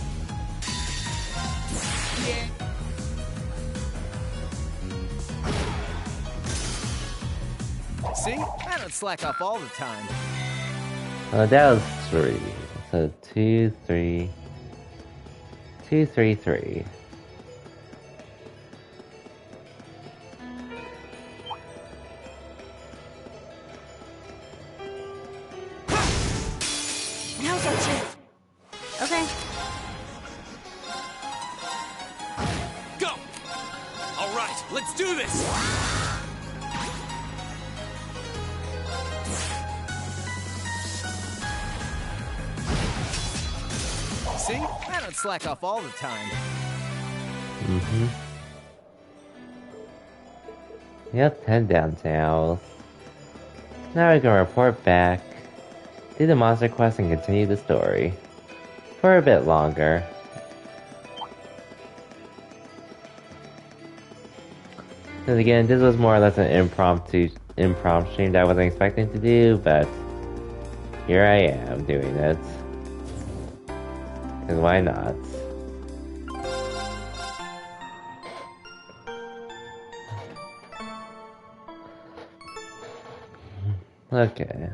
Yeah. See? I don't slack off all the time. That was 3. So 2, 3. 2, 3, 3. Now's our chance. Okay. Go. All right. Let's do this. See? I don't slack off all the time. Yep, 10 downtown. Now we can report back, do the monster quest, and continue the story. For a bit longer. Because again, this was more or less an impromptu stream that I wasn't expecting to do, but here I am doing it. Because why not? Okay.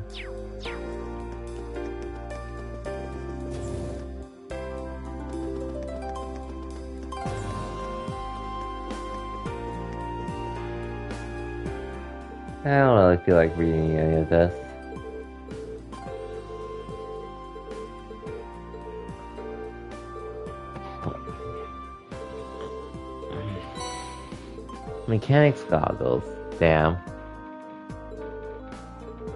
I don't really feel like reading any of this. Mechanics goggles. Damn.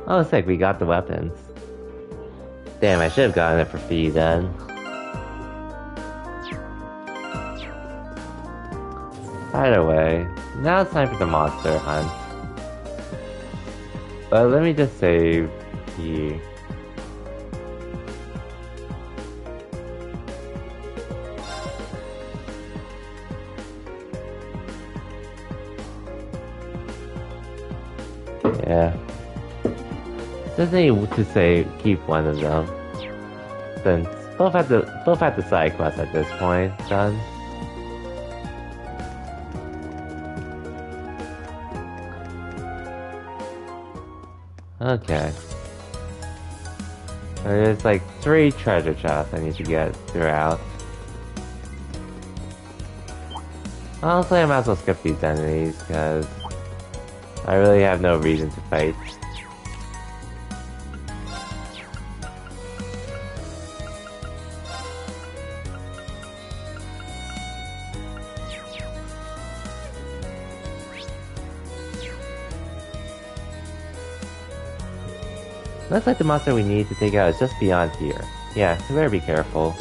Oh, sick, we got the weapons. Damn, I should have gotten it for free then. Either way, now it's time for the monster hunt. But let me just save see. Yeah. Just need to say keep one of them. Since both at the side quest at this point done. Okay. There's like 3 treasure chests I need to get throughout. Honestly, I might as well skip these enemies because I really have no reason to fight. Looks like the monster we need to take out is just beyond here. Yeah, you better be careful.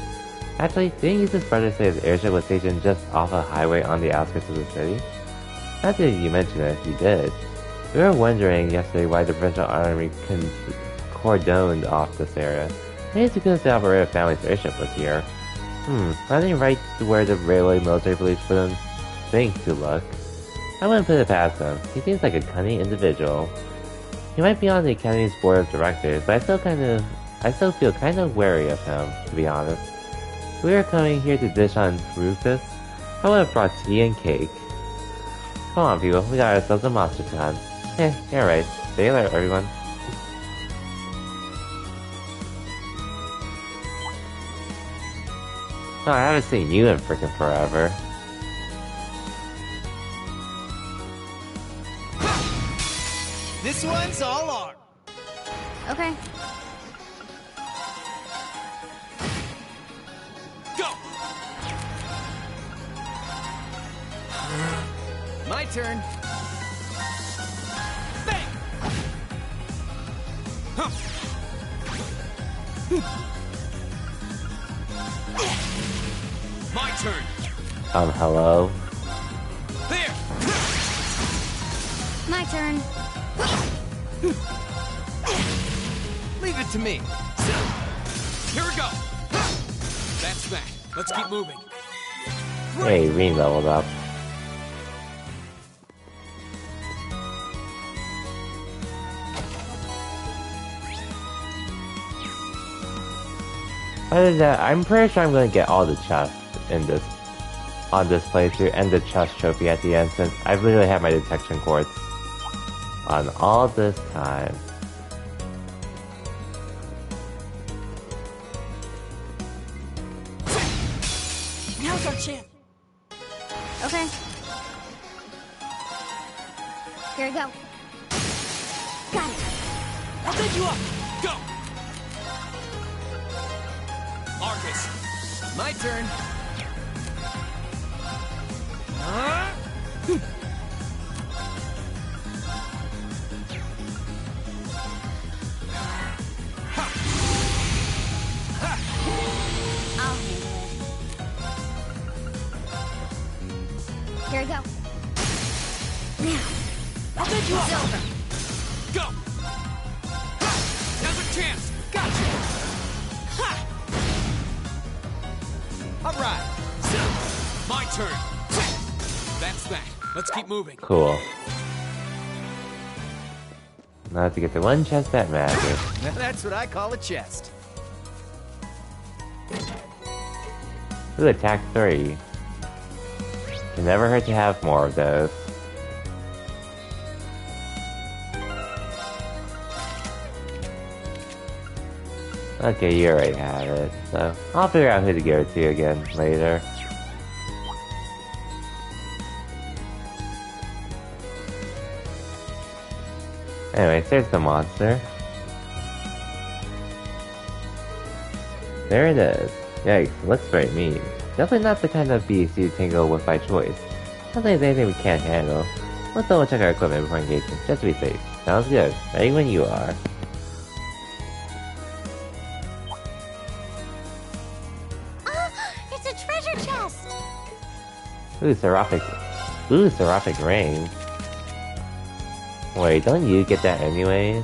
Actually, didn't Yusa's brother say his airship was stationed just off a highway on the outskirts of the city? Not that you mentioned it, he did. We were wondering yesterday why the Provincial Army cordoned off this area. Maybe it's because the Alvarado family's airship was here. Running right to where the railway military police wouldn't think to look. I wouldn't put it past him. He seems like a cunning individual. He might be on the Academy's board of directors, but I still feel kind of wary of him, to be honest. If we were coming here to dish on Rufus, I would have brought tea and cake. Come on, people, we got ourselves a monster to hunt. You're right. See you later, everyone. Oh, I haven't seen you in frickin' forever. This one's all ours. Okay. Go! My turn. Bang! Huh. My turn. Hello? There! My turn. Leave it to me. Here we go. That's that. Let's keep moving. Hey, Rean leveled up. Other than that, I'm pretty sure I'm gonna get all the chests on this playthrough and the chest trophy at the end since I've literally had my detection quartz on all this time. Now's our chance. Okay. Here we go. Got it. I'll take you up. Go. Arcus. My turn. I'll handle it. Here we go. Now. I'll take you up. Silver. Go. Now's a chance. Gotcha. Ha. All right. My turn. That's that. Let's keep moving. Cool. Now I have to get the one chest that matters. Now that's what I call a chest. Ooh, attack 3. Can never hurt to have more of those. Okay, you already have it, so I'll figure out who to give it to again later. Anyways, there's the monster. There it is. Yikes, looks very mean. Definitely not the kind of beast you tangle with by choice. Sounds like it's anything we can't handle. Let's double check our equipment before engaging, just to be safe. Sounds good. Ready when you are. It's a treasure chest! Ooh, Seraphic Ring. Wait, don't you get that anyways?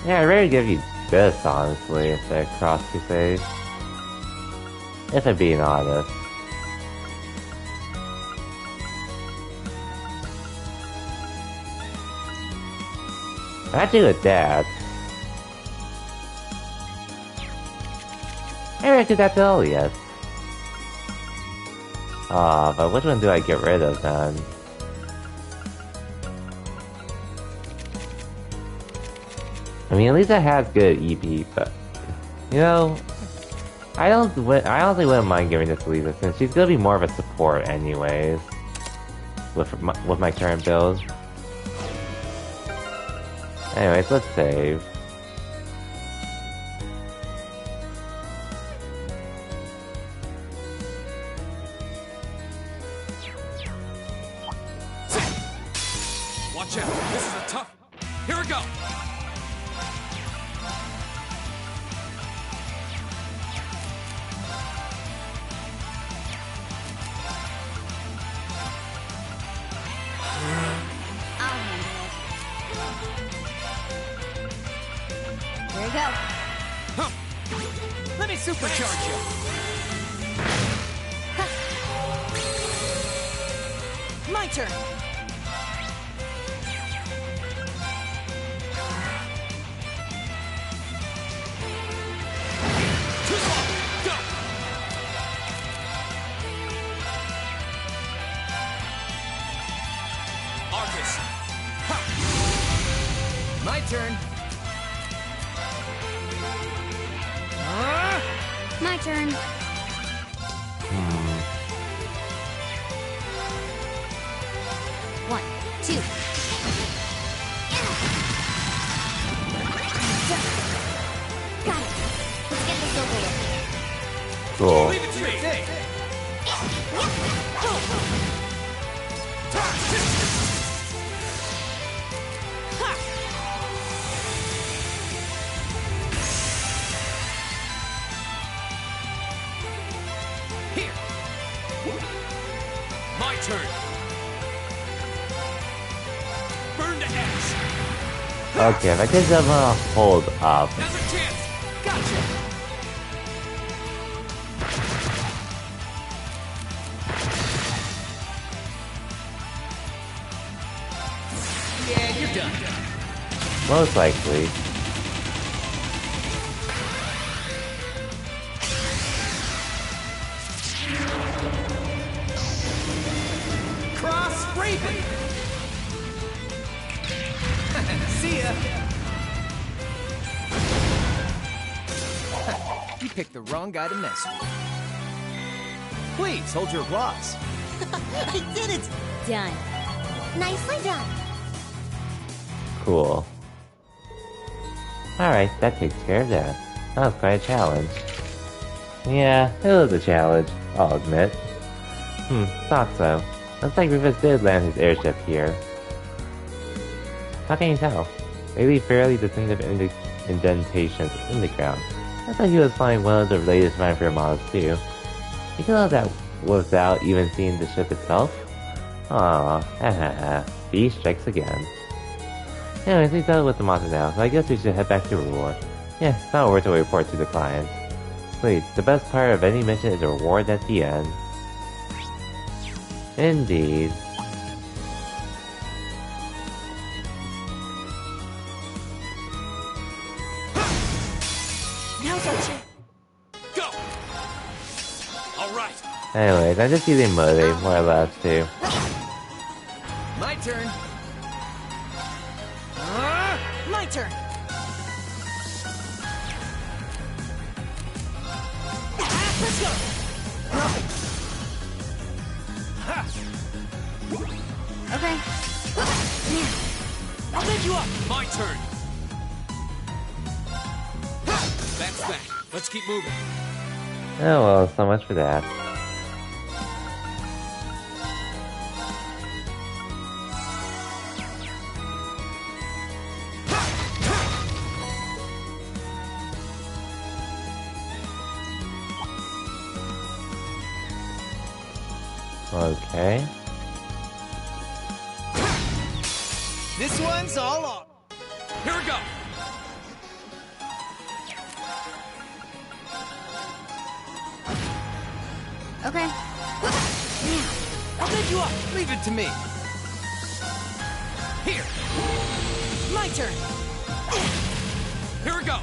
Yeah, I'd rather give you this, honestly, instead of Cross Crusade. If I'm being honest. Actually, with that, maybe I could that to Elias. But which one do I get rid of then? I mean, at least it has good EP, but you know, I honestly wouldn't mind giving this to Lisa since she's gonna be more of a support anyways. With my current build. Anyways, let's save. Watch out! This is a tough. Here we go. Here we go. Huh. Let me supercharge you. My turn. Too slow. Go. Arcus. Ha. My turn. My turn. One, two. Got it. Let's get this over with. Cool. Leave it to me. Here. My turn. Burn to ash. Okay, if I could just hold up. Now's a chance. Gotcha. Yeah, you're done. Most likely. Cross Raven. See ya. You picked the wrong guy to mess with. Please hold your applause. I did it! Done. Nicely done. Cool. Alright, that takes care of that. That was quite a challenge. Yeah, it was a challenge, I'll admit. Thought so. Looks like Rufus did land his airship here. How can you tell? They leave fairly distinctive indentations in the ground. Looks like he was flying one of the latest Minecraft models too. You can tell that without even seeing the ship itself? Aww, B strikes again. Anyways, we settled with the monster now, so I guess we should head back to Reward. Yeah, it's not worth a report to the client. Wait, the best part of any mission is a reward at the end. Indeed. Now's our chance. Go. All right. Anyways, I'm just using motivate more or less too. My turn. My turn. Let's go. Okay. I'll make you up. My turn. That's that. Let's keep moving. Oh well, so much for that. Okay. This one's all on. Here we go. Okay. I'll bend you up. Leave it to me. Here. My turn. Here we go.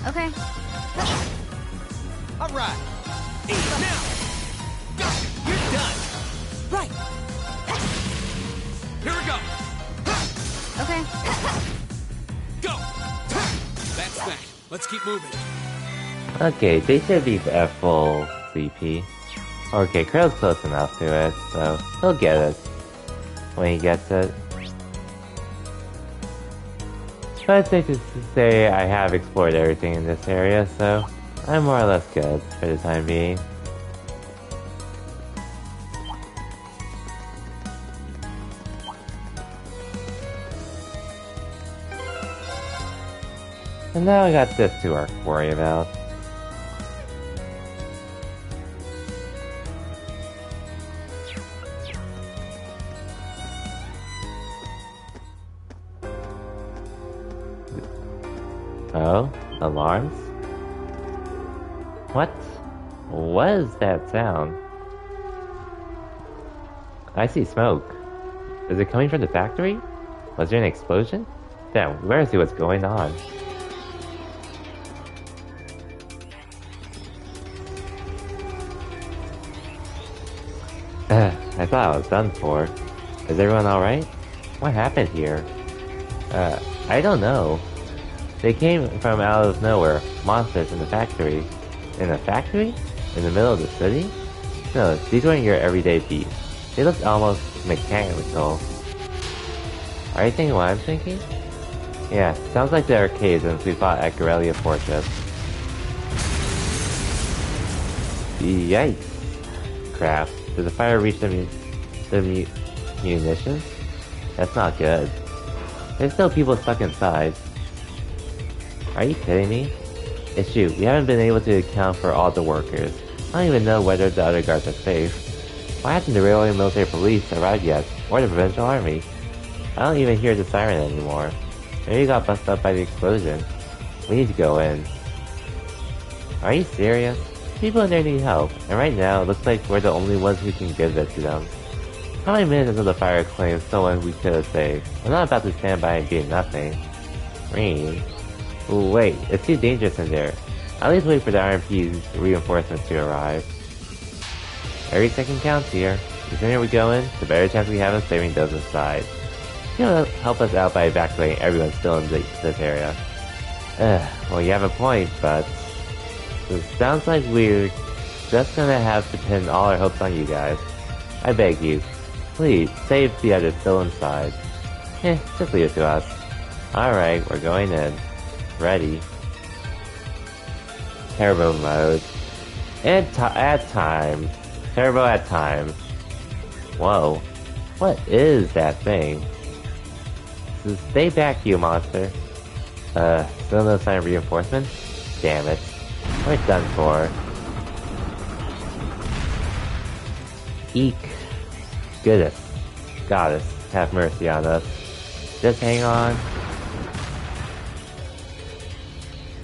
Okay. All right. Eat now. Got it. You're done. Right. Here we go. Okay. Go. That's that. Let's keep moving. Okay, they should be at full CP. Okay, Krill's close enough to it, so he'll get it when he gets it. But it's safe to say I have explored everything in this area, so I'm more or less good for the time being. And now I got this to worry about. Oh, alarms? What? What is that sound? I see smoke. Is it coming from the factory? Was there an explosion? Damn, where is it? What's going on? I thought I was done for. Is everyone alright? What happened here? I don't know. They came from out of nowhere. Monsters in the factory. In a factory? In the middle of the city? No, these weren't your everyday beasts. They looked almost mechanical. Are you thinking what I'm thinking? Yeah, sounds like the arcade since we fought at Guerrilla Fortress. Yikes. Crap. Did the fire reach the munitions? That's not good. There's still people stuck inside. Are you kidding me? It's shoot, we haven't been able to account for all the workers. I don't even know whether the other guards are safe. Why hasn't the Railway Military Police arrived yet? Or the Provincial Army? I don't even hear the siren anymore. Maybe he got busted up by the explosion. We need to go in. Are you serious? People in there need help, and right now it looks like we're the only ones who can give it to them. How many minutes until the fire claims someone we could have saved? I'm not about to stand by and do nothing. Green. Ooh, wait, it's too dangerous in there. At least wait for the RMP's reinforcements to arrive. Every second counts here. The sooner we go in, the better chance we have of saving those inside. You'll help us out by evacuating everyone still in this area. Well, you have a point, but it sounds like we're just gonna have to pin all our hopes on you guys. I beg you, please save the others still inside. Just leave it to us. Alright, we're going in. Ready. Turbo mode. At time. Turbo at time. Whoa. What is that thing? Stay back, you monster. Still no sign of reinforcements? Damn it. We're done for. Eek. Goodness. Goddess, have mercy on us. Just hang on.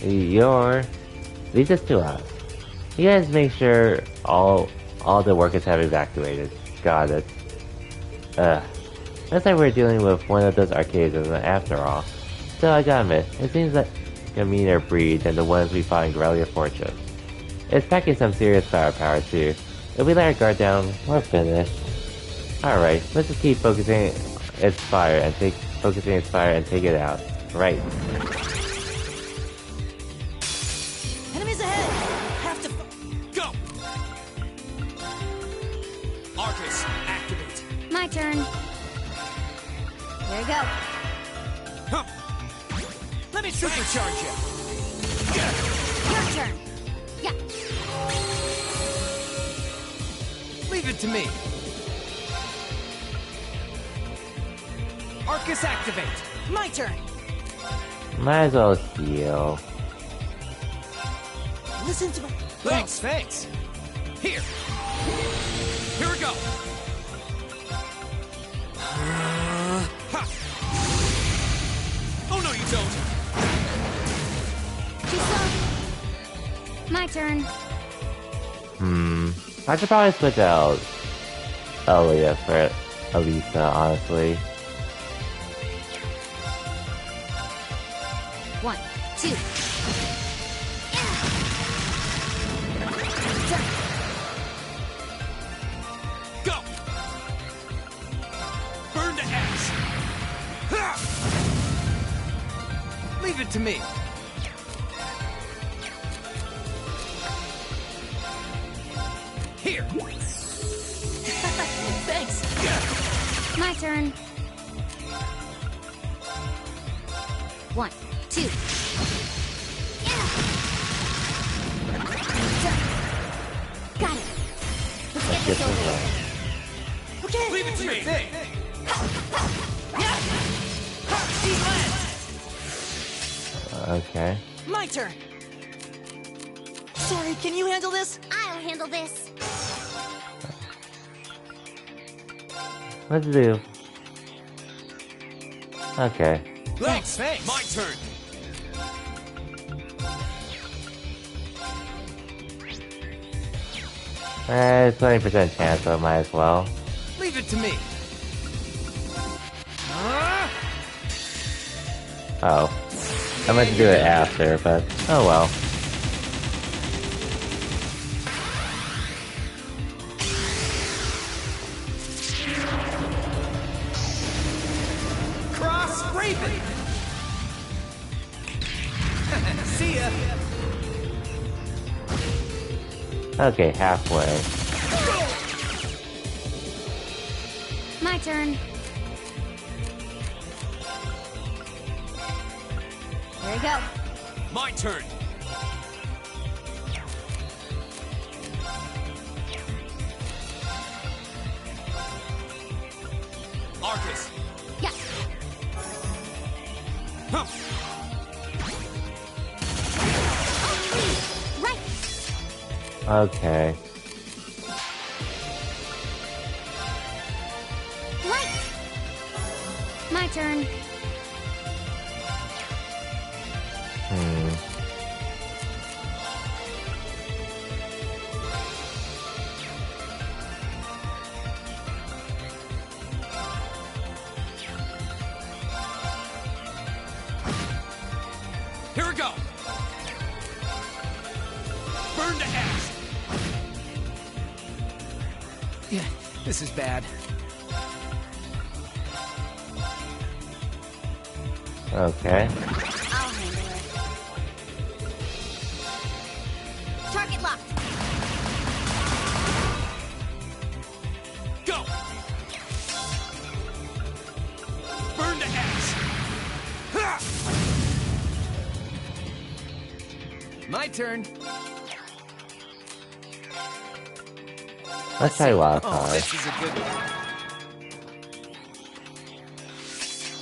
Leave this to us. You guys make sure all the workers have evacuated. Got it. Looks like we're dealing with one of those arcades after all. Still, I gotta admit, it seems like a meaner breed than the ones we fought in Guerrilla Fortress. It's packing some serious firepower too. If we let our guard down, we're finished. Alright, let's just keep focusing its fire and take it out. Right. Enemies ahead! Have to go! Arcus, activate. My turn. There you go. Huh. Let me supercharge you. Your turn. Yeah. Leave it to me. Arcus activate. My turn. Might as well heal. Listen to my... Thanks. Here we go. Ha. Oh no, you don't. My turn. I should probably switch out Elliot for Elisa, honestly. 1, 2. Go! Burn to ash! Leave it to me. Here. Thanks. My turn. 1, 2. Got it. Let's get this over with. Okay. Leave it to me! Okay. My turn. Sorry, can you handle this? I'll handle this. Let's do. Okay. Thanks. My turn! It's 20% chance, so I might as well. Leave it to me. Oh. I meant to do it after, but oh well. Cross Raven. See ya. Okay, halfway. My turn. Here we go. My turn! Arcus! Yeah. Huh. Right. Okay. Right. My turn. Here we go! Burn to ash! Yeah, this is bad. Okay. I'll handle it. Target locked. Go! Burn to ash! Ha! My turn. Let's try wild Oh, card. this is a good one.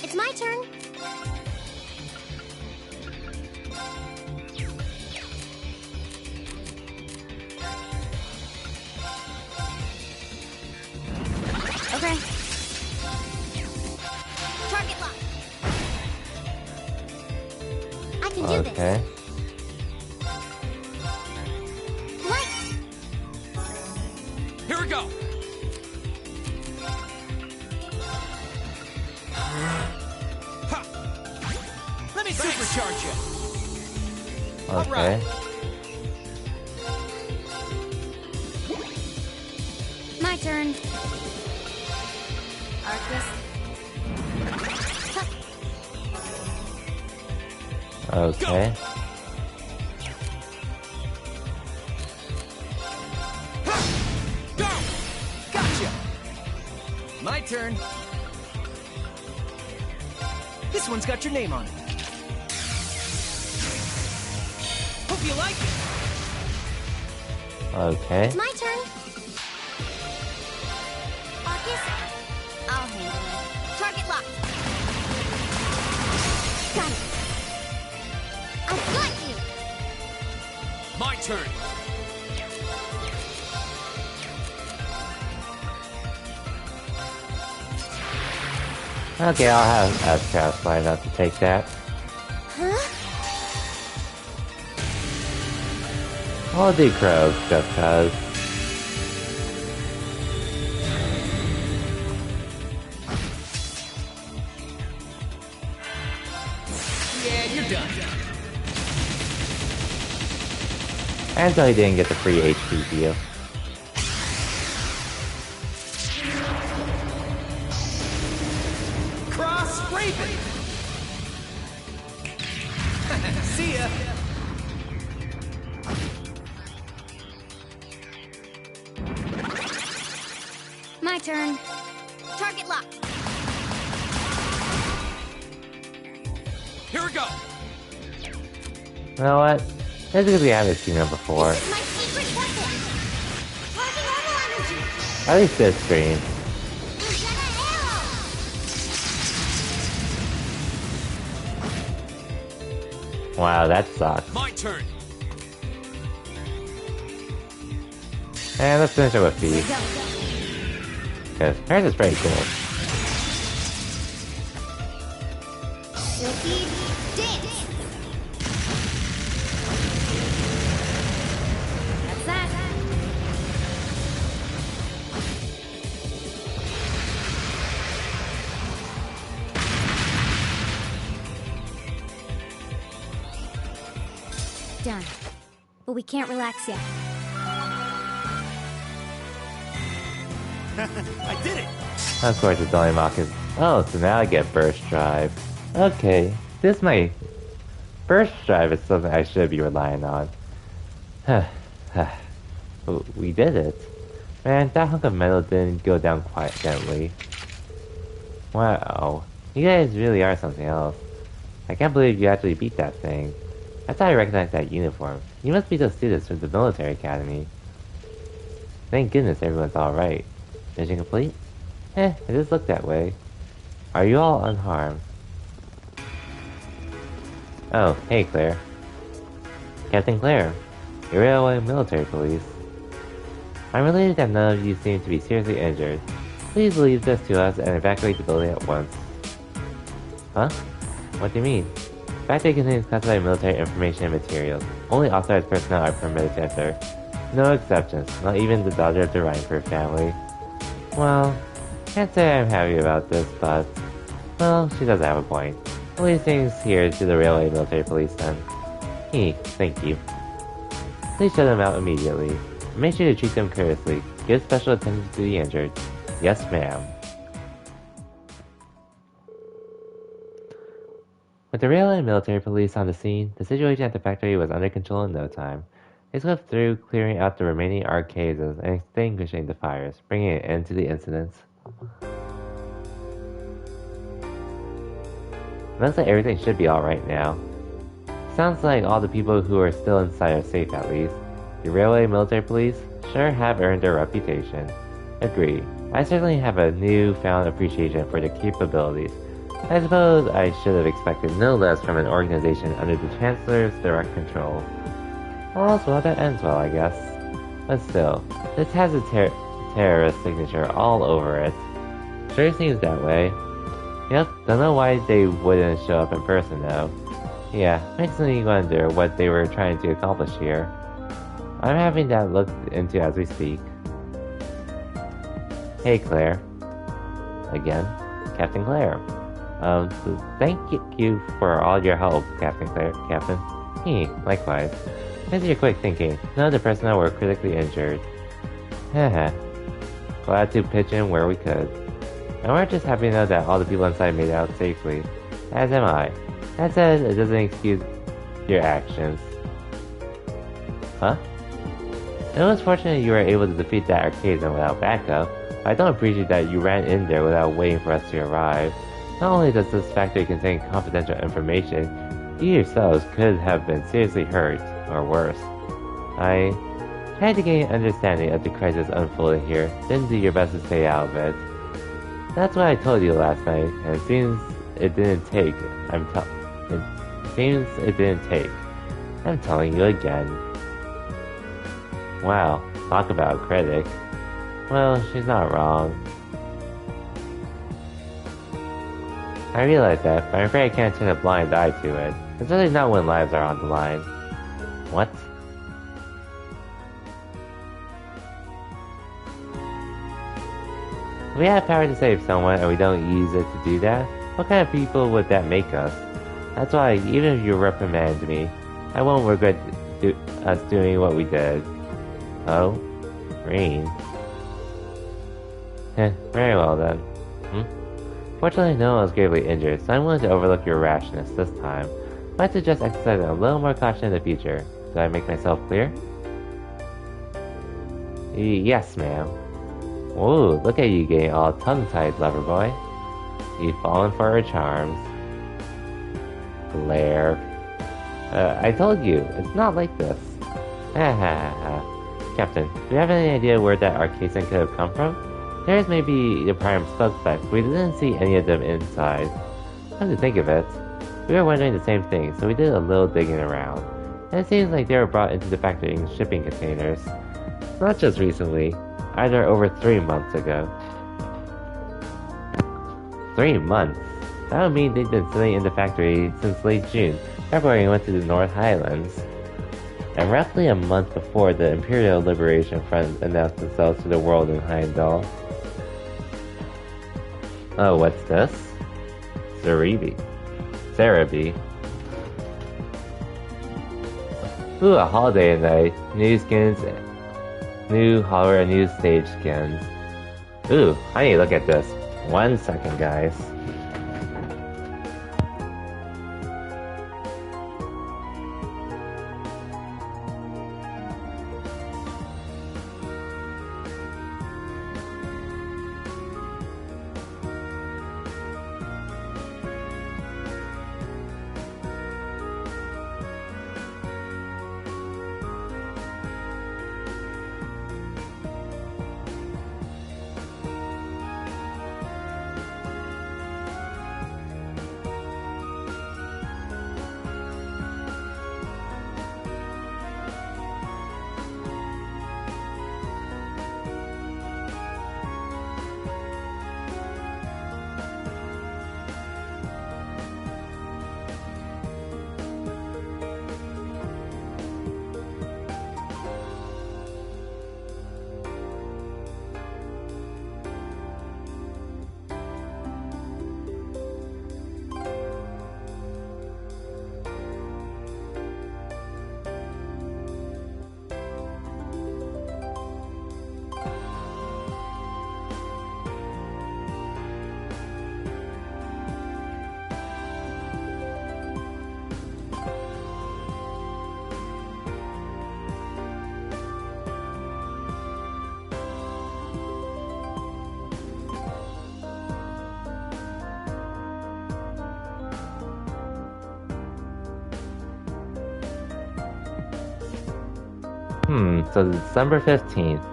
It's my turn. Okay. Target lock. I can do Okay. this. Right. Here we go! Ha! Let me supercharge you. Okay. My turn. Arcus. Okay. Go! Gotcha. My turn. This one's got your name on it. Hope you like it. Okay. It's my turn. Arcus, I'll handle it. Target locked. Got it. I've got you. My turn! Okay, I'll have S-Cast lined up to take that. Huh? I'll do Crow, just cause. Yeah, you're done. Until he didn't get the free HP deal. Cross Raven! See ya! My turn. Target locked. Here we go. You know what? This is because we haven't seen him before. My secret weapon! Charging normal energy! At least this stream. Wow, that sucks. My turn. And let's finish it with Fee. Because hers is pretty cool. Silky dance! That's that. Done. But we can't relax yet. I did it! Of course, it's only Maka's. Oh, so now I get Burst Drive. Okay, this might. Burst Drive is something I should be relying on. We did it. Man, that hunk of metal didn't go down quite gently. Wow, you guys really are something else. I can't believe you actually beat that thing. I thought I recognized that uniform. You must be those students from the military academy. Thank goodness everyone's alright. Mission complete? It just looked that way. Are you all unharmed? Oh, hey Claire. Captain Claire, you're Railway Military Police. I'm relieved that none of you seem to be seriously injured. Please leave this to us and evacuate the building at once. Huh? What do you mean? The factory contains classified military information and materials. Only authorized personnel are permitted to enter. No exceptions, not even the daughter of the Reinford family. Well, can't say I'm happy about this, but... well, she does have a point. I'll leave things here to the Railway Military Police then. Thank you. Please shut them out immediately. Make sure to treat them courteously. Give special attention to the injured. Yes, ma'am. With the Railway Military Police on the scene, the situation at the factory was under control in no time. They swept through, clearing out the remaining arcades and extinguishing the fires, bringing an end to the incidents. Looks like everything should be alright now. Sounds like all the people who are still inside are safe at least. The Railway Military Police sure have earned their reputation. Agreed. I certainly have a newfound appreciation for their capabilities. I suppose I should have expected no less from an organization under the Chancellor's direct control. All's well that ends well, I guess. But still, this has a terrorist signature all over it. Sure seems that way. Yep, don't know why they wouldn't show up in person though. Yeah, makes me wonder what they were trying to accomplish here. I'm having that looked into as we speak. Hey Claire. Again, Captain Claire. So thank you for all your help, Captain. Likewise. Thanks for your quick thinking. None of the personnel were critically injured. Haha. Glad to pitch in where we could. And we're just happy to know that all the people inside made it out safely. As am I. That said, it doesn't excuse your actions. Huh? It was fortunate you were able to defeat that arcade zone without backup, but I don't appreciate that you ran in there without waiting for us to arrive. Not only does this factory contain confidential information, you yourselves could have been seriously hurt, or worse. I tried to gain an understanding of the crisis unfolding here, then do your best to stay out of it. That's what I told you last night, and it seems it didn't take. I'm telling you again. Wow, talk about a critic. Well, she's not wrong. I realize that, but I'm afraid I can't turn a blind eye to it, especially not when lives are on the line. What? we have power to save someone and we don't use it to do that, what kind of people would that make us? That's why, even if you reprimand me, I won't regret us doing what we did. Oh? Rean. Very well then. Fortunately, no one was gravely injured, so I'm willing to overlook your rashness this time. Might suggest exercising a little more caution in the future. Did I make myself clear? Yes, ma'am. Ooh, look at you getting all tongue-tied, lover boy. You've fallen for her charms. Blair. I told you, it's not like this. Captain, do you have any idea where that Arcasan could have come from? Theirs may be the prime suspect, but we didn't see any of them inside. Come to think of it, we were wondering the same thing, so we did a little digging around. And it seems like they were brought into the factory in shipping containers. Not just recently, either over 3 months ago. 3 months? That would mean they've been sitting in the factory since late June, before we went to the North Highlands. And roughly a month before the Imperial Liberation Front announced themselves to the world in Heimdall. Oh, what's this? Cerebi. Ooh, a holiday night. New skins, new hardware, and new stage skins. Ooh, I need to look at this. 1 second, guys. So December 15th.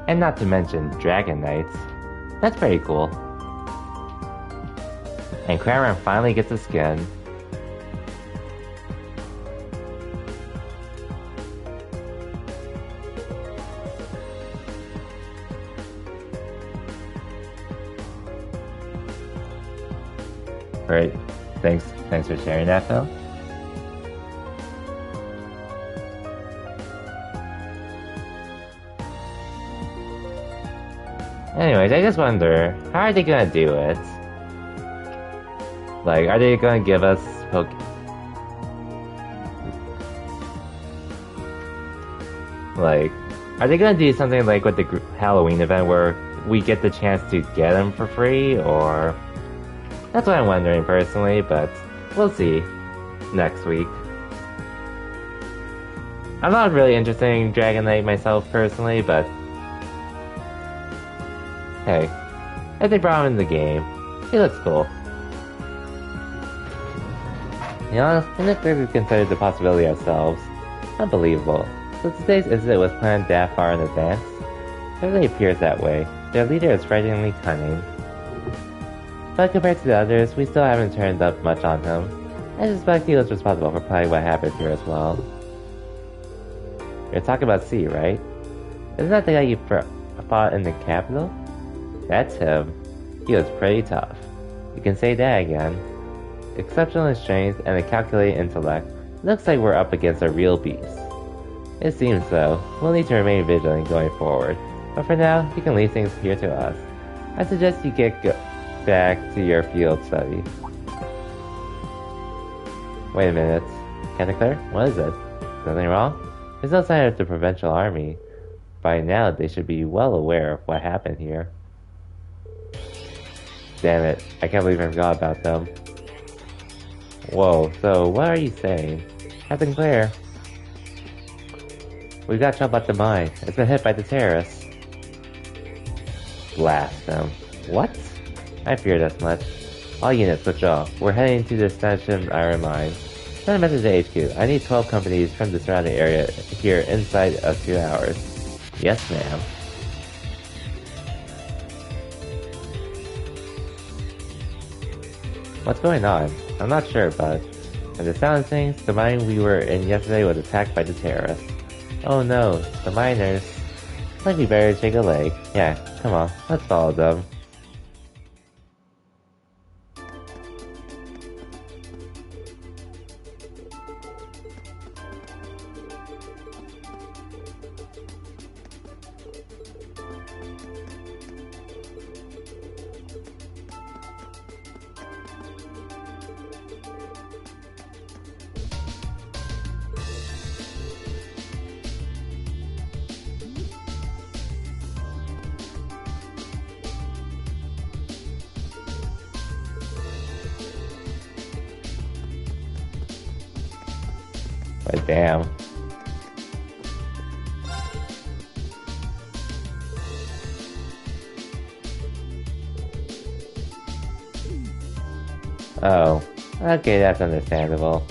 And not to mention Dragon Knights. That's pretty cool. And Cramoran finally gets a skin. Great. Thanks for sharing that, Phil. Anyways, I just wonder, how are they gonna do it? Like, are they gonna give us Like, are they gonna do something like with the Halloween event where we get the chance to get them for free, or... That's what I'm wondering personally, but we'll see next week. I'm not really interested in Dragon Knight myself personally, but hey, if they brought him in the game, he looks cool. You know, and if we considered the possibility ourselves, unbelievable. So today's incident was planned that far in advance? It really appears that way. Their leader is frighteningly cunning. But compared to the others, we still haven't turned up much on him. I suspect he was responsible for probably what happened here as well. You're talking about C, right? Isn't that the guy you fought in the capital? That's him. He was pretty tough. You can say that again. Exceptional strength and a calculated intellect. Looks like we're up against a real beast. It seems so. We'll need to remain vigilant going forward. But for now, you can leave things here to us. I suggest you get back to your field study. Wait a minute. Captain Claire? What is it? Something wrong? There's no sign of the Provincial Army. By now, they should be well aware of what happened here. Damn it. I can't believe I forgot about them. Whoa, so what are you saying? Captain Claire? We got jumped at the mine. It's been hit by the terrorists. Blast them. What? I feared as much. All units switch off. We're heading to the Stanchion Iron Mine. Send a message to HQ. I need 12 companies from the surrounding area here inside of 2 hours. Yes, ma'am. What's going on? I'm not sure, but from the sound of things, the mine we were in yesterday was attacked by the terrorists. Oh no, the miners. Looks like we better take a leg. Yeah, come on, let's follow them. But damn. Oh, okay, that's understandable.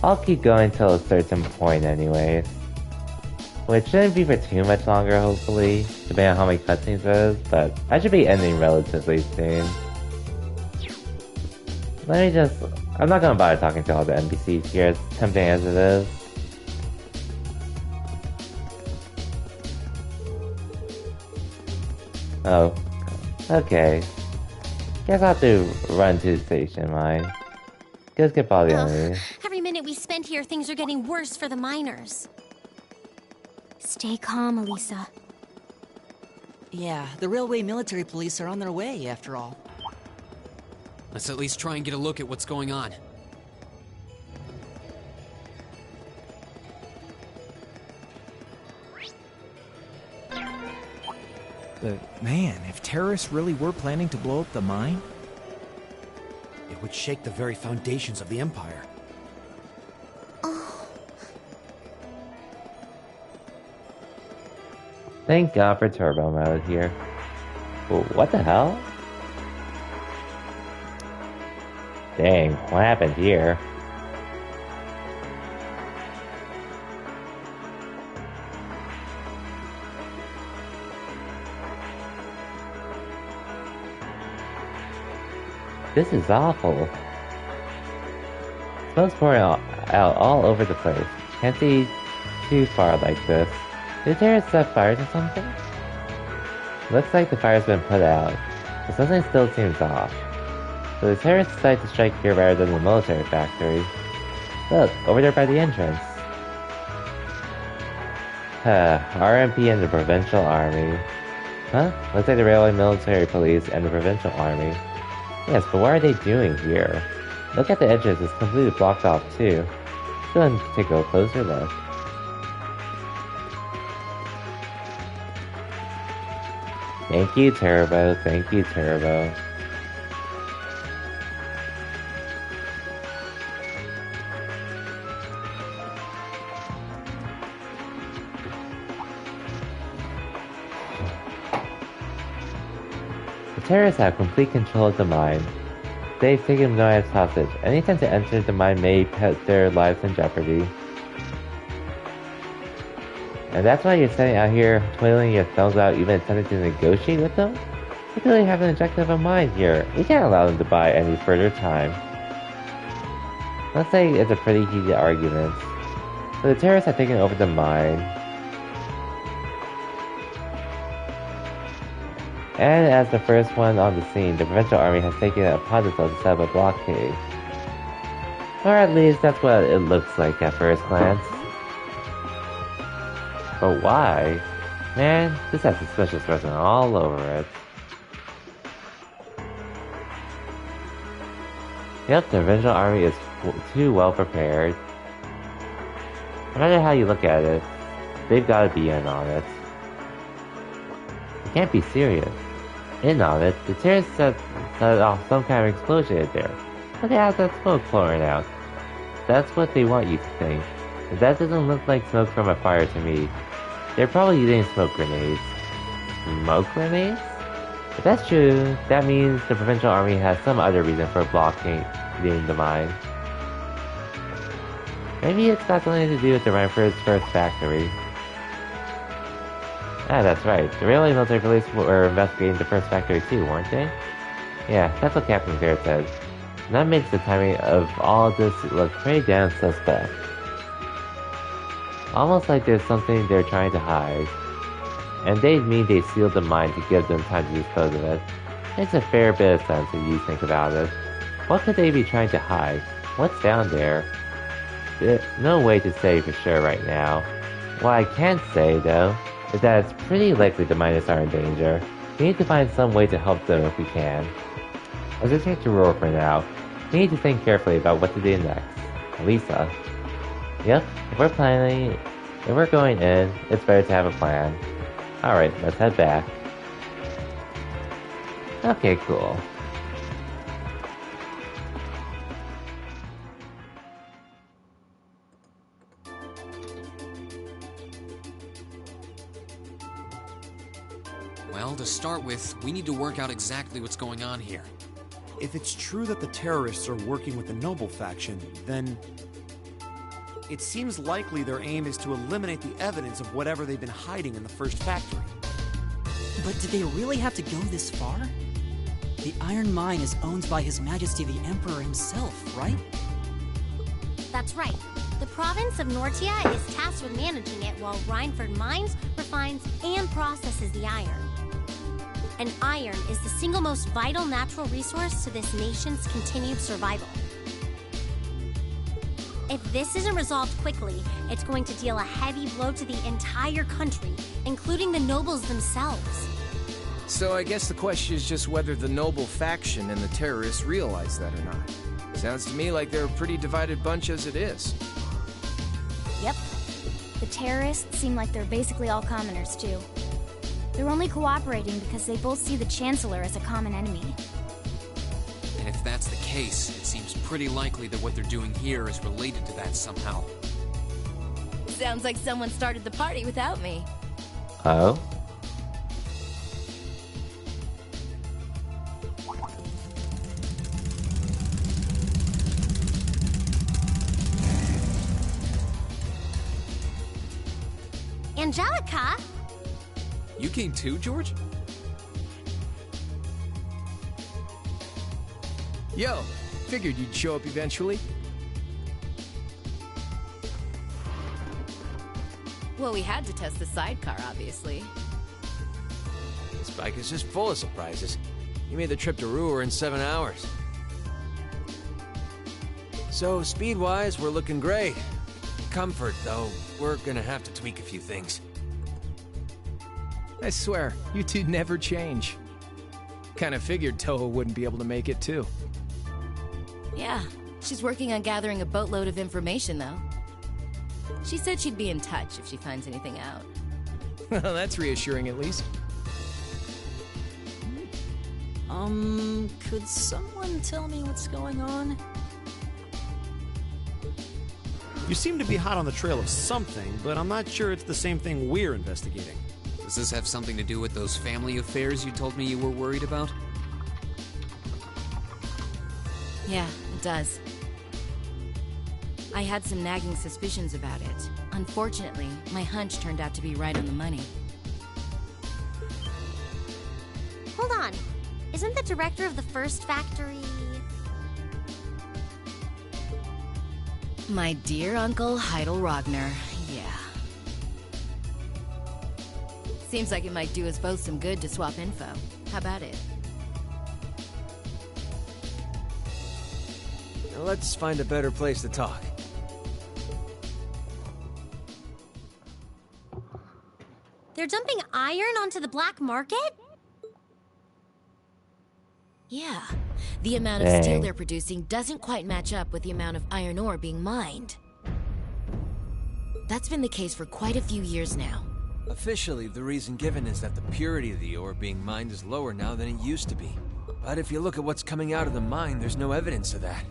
I'll keep going till a certain point anyways. Which shouldn't be for too much longer, hopefully, depending on how many cutscenes there is, but I should be ending relatively soon. I'm not gonna bother talking to all the NPCs here, as tempting as it is. Oh, okay. Guess I'll have to run to the station mine. Just get by the enemy. Every minute we spend here, things are getting worse for the miners. Stay calm, Elisa. Yeah, the railway military police are on their way, after all. Let's at least try and get a look at what's going on. But man, if terrorists really were planning to blow up the mine, it would shake the very foundations of the Empire. Thank God for turbo mode here. What the hell? Dang, what happened here? This is awful. Smoke's pouring out all over the place. Can't see too far like this. Did the terrorists set fire to something? Looks like the fire's been put out, but something still seems off. So the terrorists decided to strike here rather than the military factory. Look, over there by the entrance. RMP and the Provincial Army. Huh? Looks like the Railway Military Police and the Provincial Army. Yes, but what are they doing here? Look at the edges, it's completely blocked off too. Let's go and take a closer look. Thank you, Turbo. Thank you, Turbo. The terrorists have complete control of the mine. They've taken Noah as hostage. Any attempt to enter the mine may put their lives in jeopardy. And that's why you're sitting out here twiddling your thumbs out even attempting to negotiate with them? They clearly have an objective in mind here. We can't allow them to buy any further time. Let's say it's a pretty heated argument. But the terrorists have taken over the mine. And as the first one on the scene, the Provincial Army has taken it upon themselves to set up a blockade. Or at least that's what it looks like at first glance. But why? Man, this has suspicious written all over it. Yep, the Provincial Army is too well prepared. No matter how you look at it, they've got to be in on it. You can't be serious. In on it, the terrorists set off some kind of explosion in there. Look at that smoke pouring out. That's what they want you to think. But that doesn't look like smoke from a fire to me. They're probably using smoke grenades. Smoke grenades? If that's true, that means the Provincial Army has some other reason for blockading the mine. Maybe it's got something to do with the Reinford's first factory. Ah, that's right. The Railway Military Police were investigating the first factory too, weren't they? Yeah, that's what Captain Claire said. And that makes the timing of all this look pretty damn suspect. Almost like there's something they're trying to hide. And they mean they sealed the mine to give them time to dispose of it. Makes a fair bit of sense if you think about it. What could they be trying to hide? What's down there? There's no way to say for sure right now. What I can say, though, is that it's pretty likely the miners are in danger. We need to find some way to help them if we can. Let's just take to Roar for now. We need to think carefully about what to do next. Lisa. Yep, if we're going in, it's better to have a plan. Alright, let's head back. Okay, cool. Well, to start with, we need to work out exactly what's going on here. If it's true that the terrorists are working with the Noble faction, then it seems likely their aim is to eliminate the evidence of whatever they've been hiding in the first factory. But do they really have to go this far? The Iron Mine is owned by His Majesty the Emperor himself, right? That's right. The province of Nortia is tasked with managing it while Reinford mines, refines, and processes the iron. And iron is the single most vital natural resource to this nation's continued survival. If this isn't resolved quickly, it's going to deal a heavy blow to the entire country, including the nobles themselves. So I guess the question is just whether the Noble faction and the terrorists realize that or not. Sounds to me like they're a pretty divided bunch as it is. Yep. The terrorists seem like they're basically all commoners, too. They're only cooperating because they both see the Chancellor as a common enemy. And if that's the case, it seems pretty likely that what they're doing here is related to that somehow. Sounds like someone started the party without me. Oh? Angelica? You came too, George? Yo, figured you'd show up eventually. Well, we had to test the sidecar, obviously. This bike is just full of surprises. You made the trip to Ruhr in 7 hours. So, speed-wise, we're looking great. Comfort, though, we're gonna have to tweak a few things. I swear, you two never change. Kinda figured Toho wouldn't be able to make it, too. Yeah, she's working on gathering a boatload of information, though. She said she'd be in touch if she finds anything out. Well, that's reassuring, at least. Could someone tell me what's going on? You seem to be hot on the trail of something, but I'm not sure it's the same thing we're investigating. Does this have something to do with those family affairs you told me you were worried about? Yeah, it does. I had some nagging suspicions about it. Unfortunately, my hunch turned out to be right on the money. Hold on. Isn't the director of the first factory... My dear Uncle Heidel Ragnar, yeah. Seems like it might do us both some good to swap info. How about it? Let's find a better place to talk. They're dumping iron onto the black market? Yeah. The amount of steel they're producing doesn't quite match up with the amount of iron ore being mined. That's been the case for quite a few years now. Officially, the reason given is that the purity of the ore being mined is lower now than it used to be. But if you look at what's coming out of the mine, there's no evidence of that.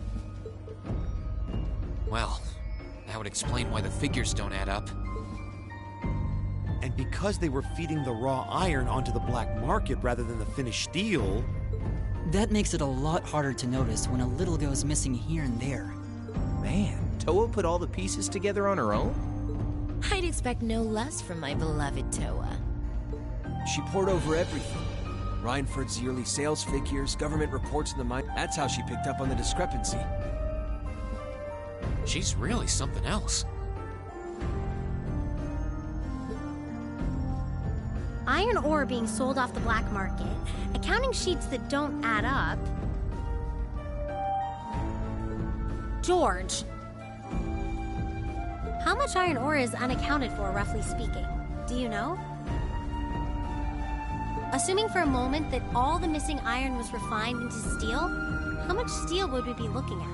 Well, that would explain why the figures don't add up. And because they were feeding the raw iron onto the black market rather than the finished steel... That makes it a lot harder to notice when a little goes missing here and there. Man, Toa put all the pieces together on her own? I'd expect no less from my beloved Toa. She poured over everything. Reinford's yearly sales figures, government reports in the mine. That's how she picked up on the discrepancy. She's really something else. Iron ore being sold off the black market, accounting sheets that don't add up. George, how much iron ore is unaccounted for, roughly speaking? Do you know? Assuming for a moment that all the missing iron was refined into steel, how much steel would we be looking at?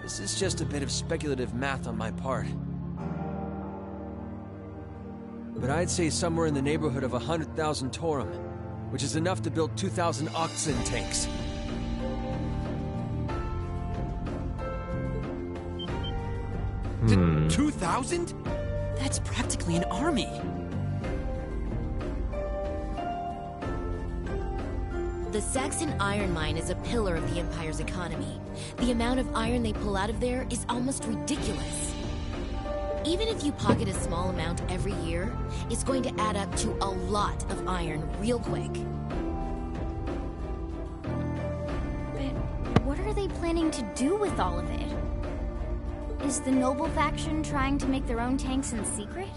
This is just a bit of speculative math on my part. But I'd say somewhere in the neighborhood of 100,000 Torum, which is enough to build 2,000 oxen tanks. Hmm. 2,000? That's practically an army. The Saxon iron mine is a pillar of the Empire's economy. The amount of iron they pull out of there is almost ridiculous. Even if you pocket a small amount every year, it's going to add up to a lot of iron real quick. But what are they planning to do with all of it? Is the Noble faction trying to make their own tanks in secret?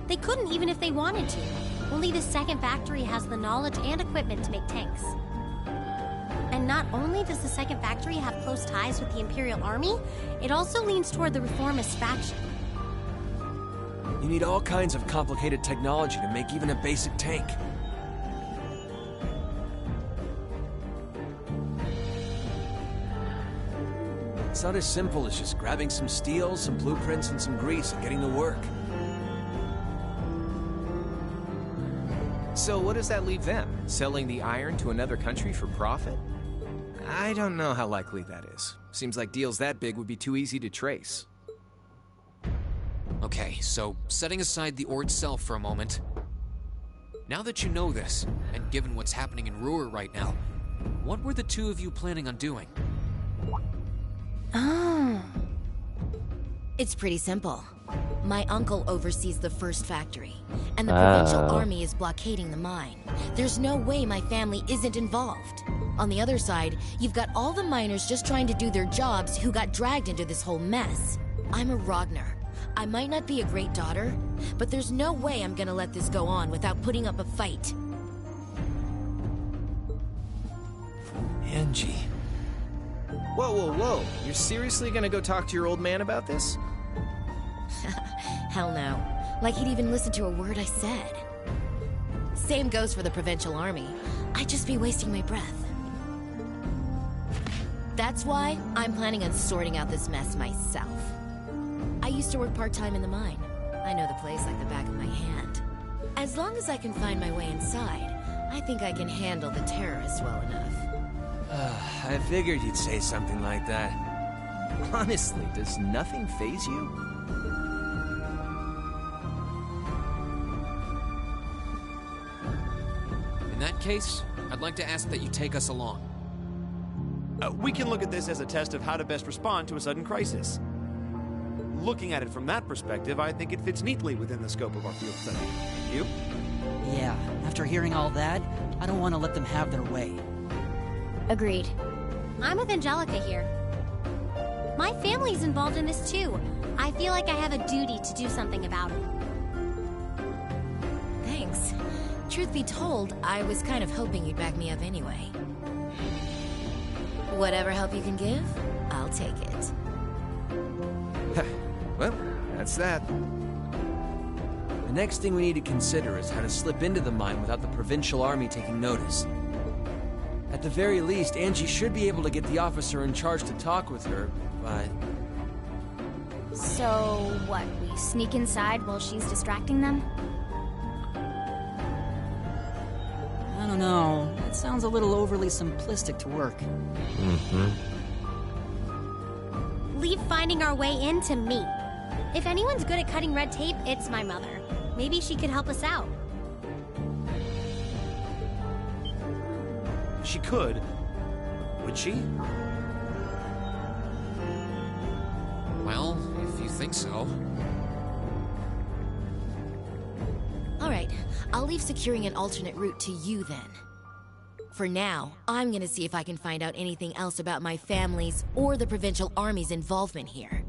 They couldn't even if they wanted to. Only the second factory has the knowledge and equipment to make tanks. And not only does the second factory have close ties with the Imperial Army, it also leans toward the reformist faction. You need all kinds of complicated technology to make even a basic tank. It's not as simple as just grabbing some steel, some blueprints, and some grease and getting to work. So what does that leave them? Selling the iron to another country for profit? I don't know how likely that is. Seems like deals that big would be too easy to trace. Okay, so setting aside the ore itself for a moment. Now that you know this, and given what's happening in Ruhr right now, what were the two of you planning on doing? Oh. It's pretty simple. My uncle oversees the first factory, and the provincial army is blockading the mine. There's no way my family isn't involved. On the other side, you've got all the miners just trying to do their jobs who got dragged into this whole mess. I'm a Ragnar. I might not be a great daughter, but there's no way I'm gonna let this go on without putting up a fight. Angie. Whoa, whoa, whoa. You're seriously gonna go talk to your old man about this? Hell no. Like he'd even listen to a word I said. Same goes for the provincial army. I'd just be wasting my breath. That's why I'm planning on sorting out this mess myself. I used to work part-time in the mine. I know the place like the back of my hand. As long as I can find my way inside, I think I can handle the terrorists well enough. I figured you'd say something like that. Honestly, does nothing faze you? In that case, I'd like to ask that you take us along. We can look at this as a test of how to best respond to a sudden crisis. Looking at it from that perspective, I think it fits neatly within the scope of our field study. You? Yeah, after hearing all that, I don't want to let them have their way. Agreed. I'm with Angelica here. My family's involved in this too. I feel like I have a duty to do something about it. Thanks. Truth be told, I was kind of hoping you'd back me up anyway. Whatever help you can give, I'll take it. Well, that's that. The next thing we need to consider is how to slip into the mine without the Provincial Army taking notice. At the very least, Angie should be able to get the officer in charge to talk with her, but... So, what, we sneak inside while she's distracting them? I don't know. It sounds a little overly simplistic to work. Leave finding our way in to me. If anyone's good at cutting red tape, it's my mother. Maybe she could help us out. She could. Would she? Well, if you think so. Alright, I'll leave securing an alternate route to you then. For now, I'm gonna see if I can find out anything else about my family's or the Provincial Army's involvement here.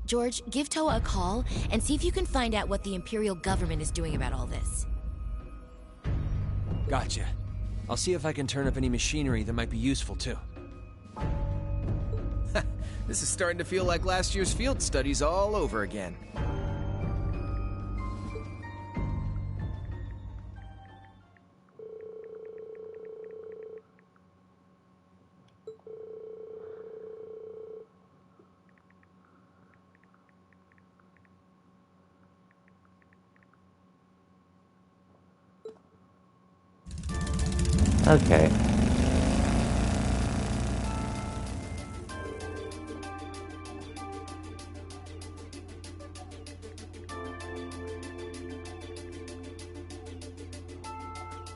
George, give Toa a call and see if you can find out what the Imperial government is doing about all this. Gotcha. I'll see if I can turn up any machinery that might be useful too. This is starting to feel like last year's field studies all over again. Okay.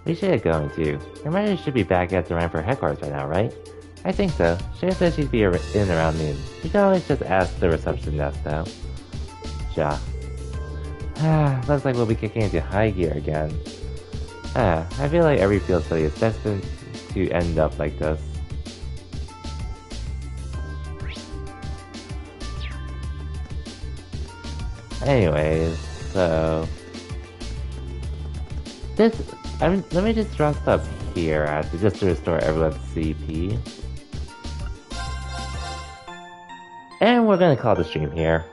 We should get going too. Hermione should be back at the Rampart headquarters right now, right? I think so. She said she'd be in around noon. You can always just ask the reception desk though. Ja. Looks like we'll be kicking into high gear again. I feel like every field study is destined to end up like this. Anyways, so... let me just rest up here actually, just to restore everyone's CP. And we're gonna call the stream here.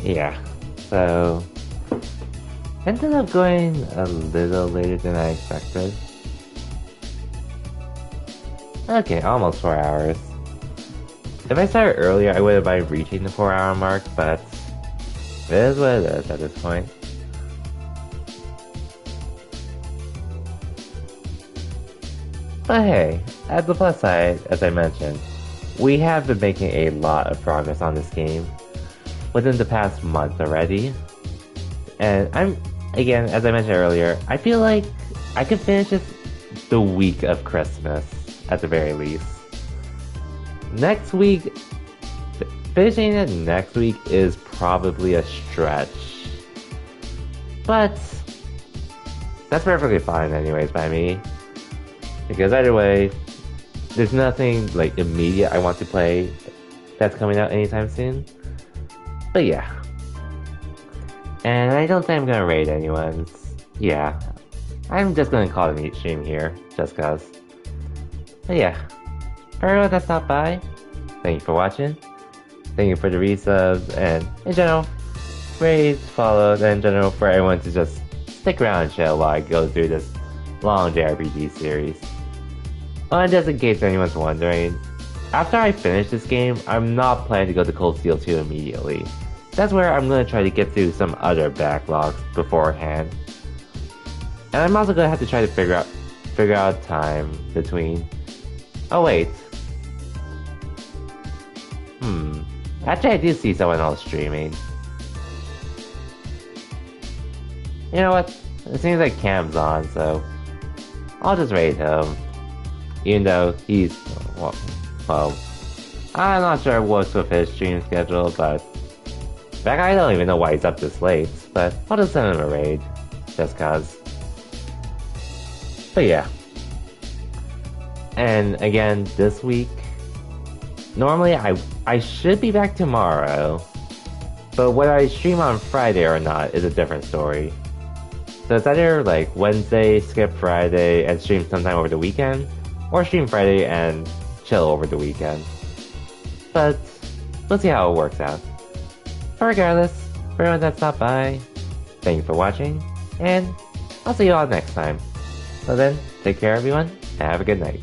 Yeah, so ended up going a little later than I expected. Okay, almost 4 hours. If I started earlier, I would have been reaching the 4-hour mark, but it is what it is at this point. But hey, at the plus side, as I mentioned, we have been making a lot of progress on this game within the past month already. And again, as I mentioned earlier, I feel like I could finish this the week of Christmas, at the very least. Next week, finishing it next week is probably a stretch. But that's perfectly fine anyways by me. Because either way, there's nothing like immediate I want to play that's coming out anytime soon. But yeah. And I don't think I'm gonna raid anyone. Yeah. I'm just gonna call the stream here, just cause. But yeah. For everyone that stopped by, thank you for watching. Thank you for the resubs, and in general, raids, follows, and in general for everyone to just stick around and chill while I go through this long JRPG series. And just in case anyone's wondering, after I finish this game, I'm not planning to go to Cold Steel 2 immediately. That's where I'm going to try to get through some other backlogs beforehand. And I'm also going to have to try to figure out time between... Oh wait. Actually I do see someone else streaming. You know what? it seems like Cam's on, so I'll just raid him. Even though he's, well, I'm not sure what's with his stream schedule, but that guy, I don't even know why he's up this late, but I'll just send him a raid, just cause. But yeah. And again, this week, normally I should be back tomorrow, but whether I stream on Friday or not is a different story. So it's either like Wednesday, skip Friday, and stream sometime over the weekend, or stream Friday and chill over the weekend. But let's see how it works out. But regardless, for everyone that stopped by, thank you for watching, and I'll see you all next time. So then, take care everyone, and have a good night.